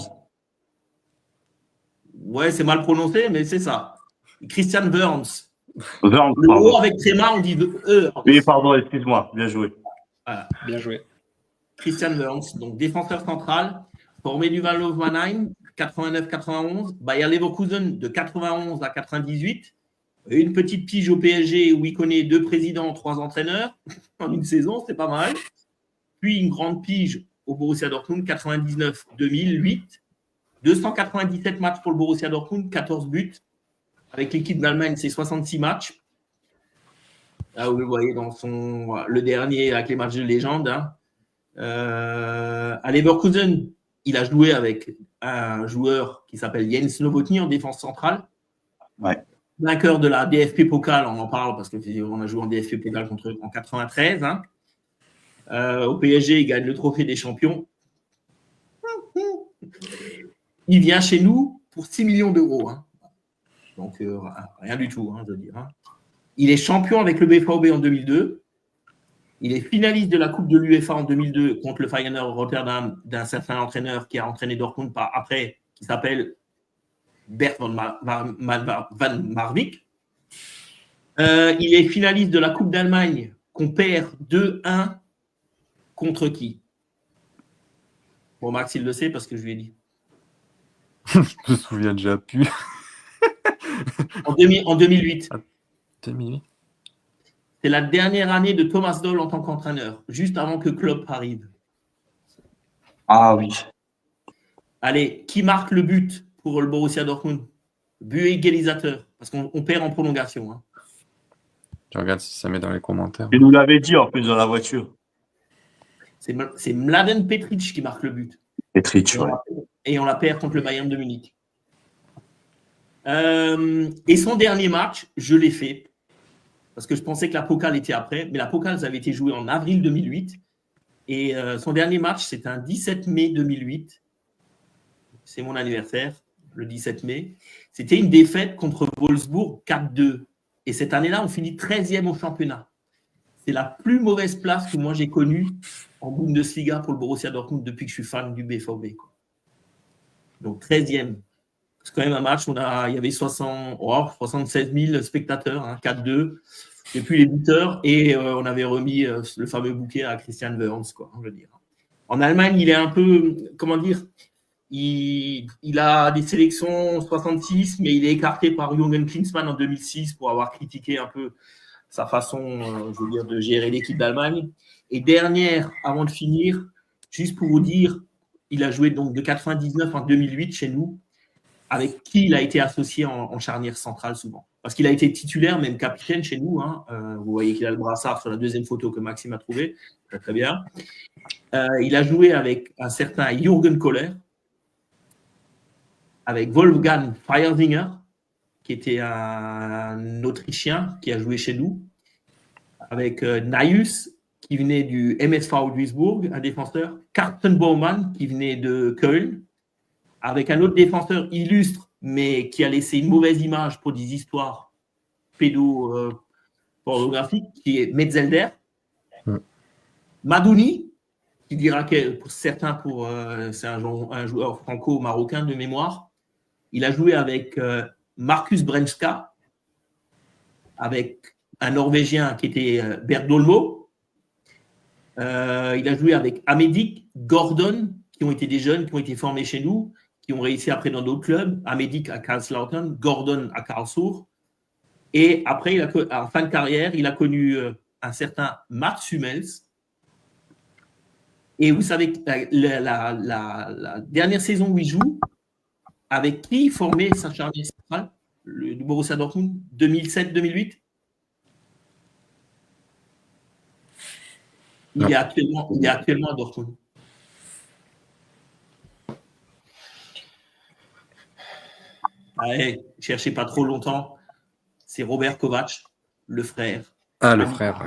Ouais, c'est mal prononcé, mais c'est ça. Christian Wörns. Wörns, Le pardon. O avec tréma, on dit Wörns. Oui, pardon, excuse-moi. Bien joué. Voilà, bien joué. Christian Wörns, donc défenseur central, formé du Waldhof Mannheim, 89-91, Bayer Leverkusen de 91 à 98, une petite pige au PSG où il connaît 2 présidents, 3 entraîneurs en une saison, c'est pas mal. Puis une grande pige au Borussia Dortmund, 99-2008, 297 matchs pour le Borussia Dortmund, 14 buts. Avec l'équipe d'Allemagne, c'est 66 matchs. Là, vous le voyez dans le dernier avec les matchs de légende. Hein. À Leverkusen, il a joué avec un joueur qui s'appelle Jens Nowotny en défense centrale. Ouais. Vainqueur de la DFP Pokal, on en parle parce qu'on a joué en DFP Pokal contre eux en 93. Hein. Au PSG, il gagne le trophée des champions. Il vient chez nous pour 6 millions d'euros. Hein. Donc, rien du tout, je veux dire. Hein. Il est champion avec le BVB en 2002. Il est finaliste de la Coupe de l'UEFA en 2002 contre le Feyenoord Rotterdam d'un certain entraîneur qui a entraîné Dortmund après, qui s'appelle Bert van Marwijk. Il est finaliste de la Coupe d'Allemagne qu'on perd 2-1 contre qui? Bon, Max, il le sait parce que je lui ai dit. Je me souviens déjà plus. En 2008. 2008. C'est la dernière année de Thomas Doll en tant qu'entraîneur, juste avant que Klopp arrive. Ah oui. Allez, qui marque le but pour le Borussia Dortmund? But égalisateur, parce qu'on perd en prolongation. Hein. Je regarde si ça met dans les commentaires. Tu nous l'avais dit en plus dans la voiture. C'est Mladen Petric qui marque le but. Petric, ouais. Et on la perd contre le Bayern de Munich. Et son dernier match, je l'ai fait. Parce que je pensais que la Pokal était après. Mais la Pokal, ça avait été jouée en avril 2008. Et son dernier match, c'est un 17 mai 2008. C'est mon anniversaire, le 17 mai. C'était une défaite contre Wolfsburg 4-2. Et cette année-là, on finit 13e au championnat. C'est la plus mauvaise place que moi j'ai connue en Bundesliga pour le Borussia Dortmund depuis que je suis fan du BVB. Donc 13e. C'est quand même un match où il y avait 76 000 spectateurs, 4-2, depuis les buteurs, et on avait remis le fameux bouquet à Christian Wörns, je veux dire. En Allemagne, il est un peu, comment dire, il a des sélections 66, mais il est écarté par Jürgen Klinsmann en 2006 pour avoir critiqué un peu sa façon, je veux dire, de gérer l'équipe d'Allemagne. Et dernière, avant de finir, juste pour vous dire, il a joué donc de 99 en 2008 chez nous, avec qui il a été associé en charnière centrale souvent. Parce qu'il a été titulaire, même capitaine chez nous. Hein. Vous voyez qu'il a le brassard sur la deuxième photo que Maxime a trouvée. Très, très bien. Il a joué avec un certain Jürgen Kohler, avec Wolfgang Feiersinger, qui était un Autrichien qui a joué chez nous, avec Nayus, qui venait du MSV Duisburg, un défenseur, Carsten Baumann, qui venait de Köln, avec un autre défenseur illustre, mais qui a laissé une mauvaise image pour des histoires pédopornographiques, qui est Metzelder. Madouni, qui dira que pour certains, c'est un joueur franco-marocain de mémoire. Il a joué avec Marcus Bremska, avec un Norvégien qui était Bert Dolmo. Il a joué avec Amedik, Gordon, qui ont été des jeunes qui ont été formés chez nous, qui ont réussi après dans d'autres clubs. Amedik à Karlslautern, Gordon à Karlsruhe. Et après, en fin de carrière, il a connu un certain Mats Hummels. Et vous savez, la dernière saison où il joue, avec qui il formait sa charnière centrale, du Borussia Dortmund, 2007-2008? Il est actuellement à Dortmund. Allez, cherchez pas trop longtemps. C'est Robert Kovac, le frère. Ah, le frère.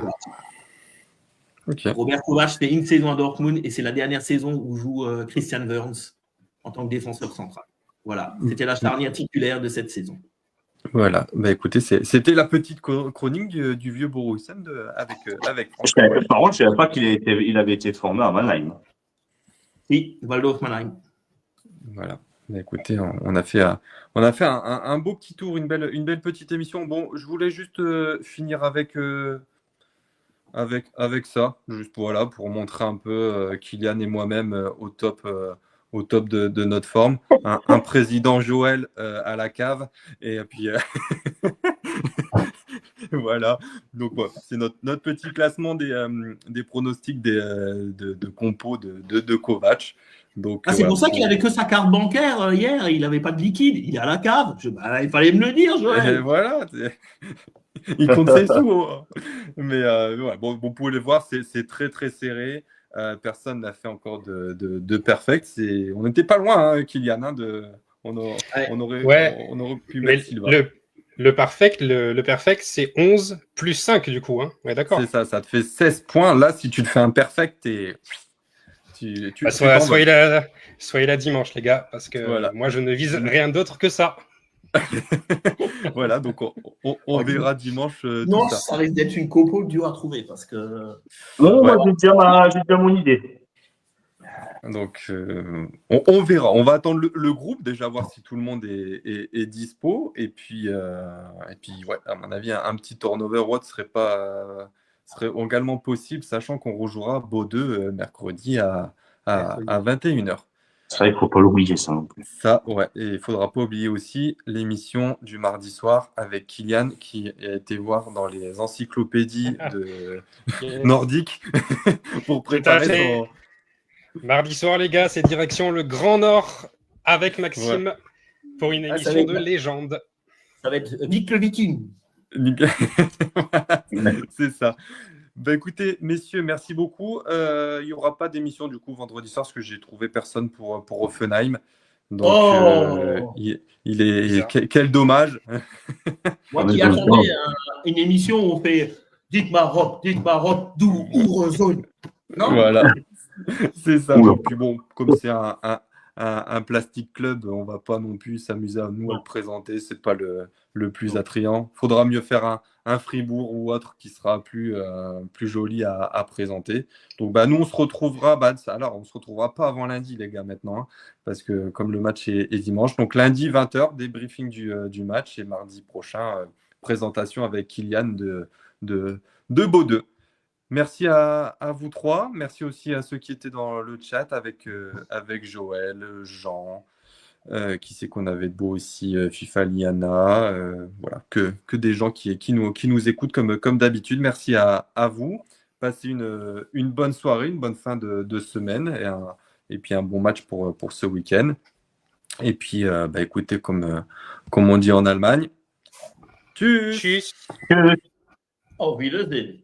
Okay. Robert Kovac fait une saison à Dortmund et c'est la dernière saison où joue Christian Wörns en tant que défenseur central. Voilà, c'était la charnière titulaire de cette saison. Voilà, bah écoutez, c'était la petite chronique du vieux Borussia avec Franck. Par contre, je ne savais pas qu'il avait été formé à Mannheim. Oui, Waldorf Mannheim. Voilà. Bah écoutez, on a fait un beau petit tour, une belle petite émission. Bon, je voulais juste finir avec ça, juste pour montrer un peu Kylian et moi-même au top de notre forme. Un président Joël à la cave. Et puis, voilà. Donc, c'est notre petit classement des pronostics de compos de Kovac. Donc, c'est pour ça qu'il n'avait que sa carte bancaire hier. Il n'avait pas de liquide. Il est à la cave. Il fallait me le dire, Joël. Et voilà. Il compte ses sous. Hein. Mais bon, vous pouvez les voir, c'est très, très serré. Personne n'a fait encore de perfect. On n'était pas loin, hein, Kylian. Hein, on aurait pu mettre Silva. Le perfect, c'est 11 plus 5 du coup. Hein. Ouais, d'accord. C'est ça te fait 16 points. Là, si tu te fais un perfect, Soyez là dimanche, les gars, parce que Voilà. moi, je ne vise rien d'autre que ça. Voilà, donc on verra dimanche Non, tout ça. ça risque d'être une compo dure à trouver parce que. Non, Ouais. moi, j'ai déjà mon idée. Donc, on verra. On va attendre le groupe, déjà voir si tout le monde est dispo. Et puis ouais, à mon avis, un petit turnover ou autre serait également possible, sachant qu'on rejouera Bordeaux mercredi à 21h. C'est vrai qu'il ne faut pas l'oublier, ça non plus. Ça, ouais. Et il ne faudra pas oublier aussi l'émission du mardi soir avec Kylian, qui a été voir dans les encyclopédies nordiques pour préparer son. Mardi soir, les gars, c'est direction le Grand Nord avec Maxime pour une émission de légende. Ça va être Nick le Viking. C'est ça. Bah, écoutez, messieurs, merci beaucoup. Il n'y aura pas d'émission du coup vendredi soir parce que j'ai trouvé personne pour Offenheim. Donc, il est quel dommage. Moi qui attendais une émission où on fait dites Maroc, d'où zone. Non. Voilà, c'est ça. Et puis bon, comme c'est un plastic club, on va pas non plus s'amuser à nous à le présenter. C'est pas le plus attrayant. Faudra mieux faire un Fribourg ou autre qui sera plus joli à présenter. Donc nous on se retrouvera. Alors on se retrouvera pas avant lundi les gars maintenant, hein, parce que comme le match est dimanche. Donc lundi 20h débriefing du match et mardi prochain présentation avec Kylian de Bordeaux. Merci à vous trois. Merci aussi à ceux qui étaient dans le chat avec Joël, Jean, qui c'est qu'on avait de beau aussi, FIFA Liana. Voilà, que des gens qui nous écoutent comme d'habitude. Merci à vous. Passez une bonne soirée, une bonne fin de semaine et puis un bon match pour ce week-end. Et puis, écoutez, comme on dit en Allemagne, tschüss. Tschüss. Auf Wiedersehen.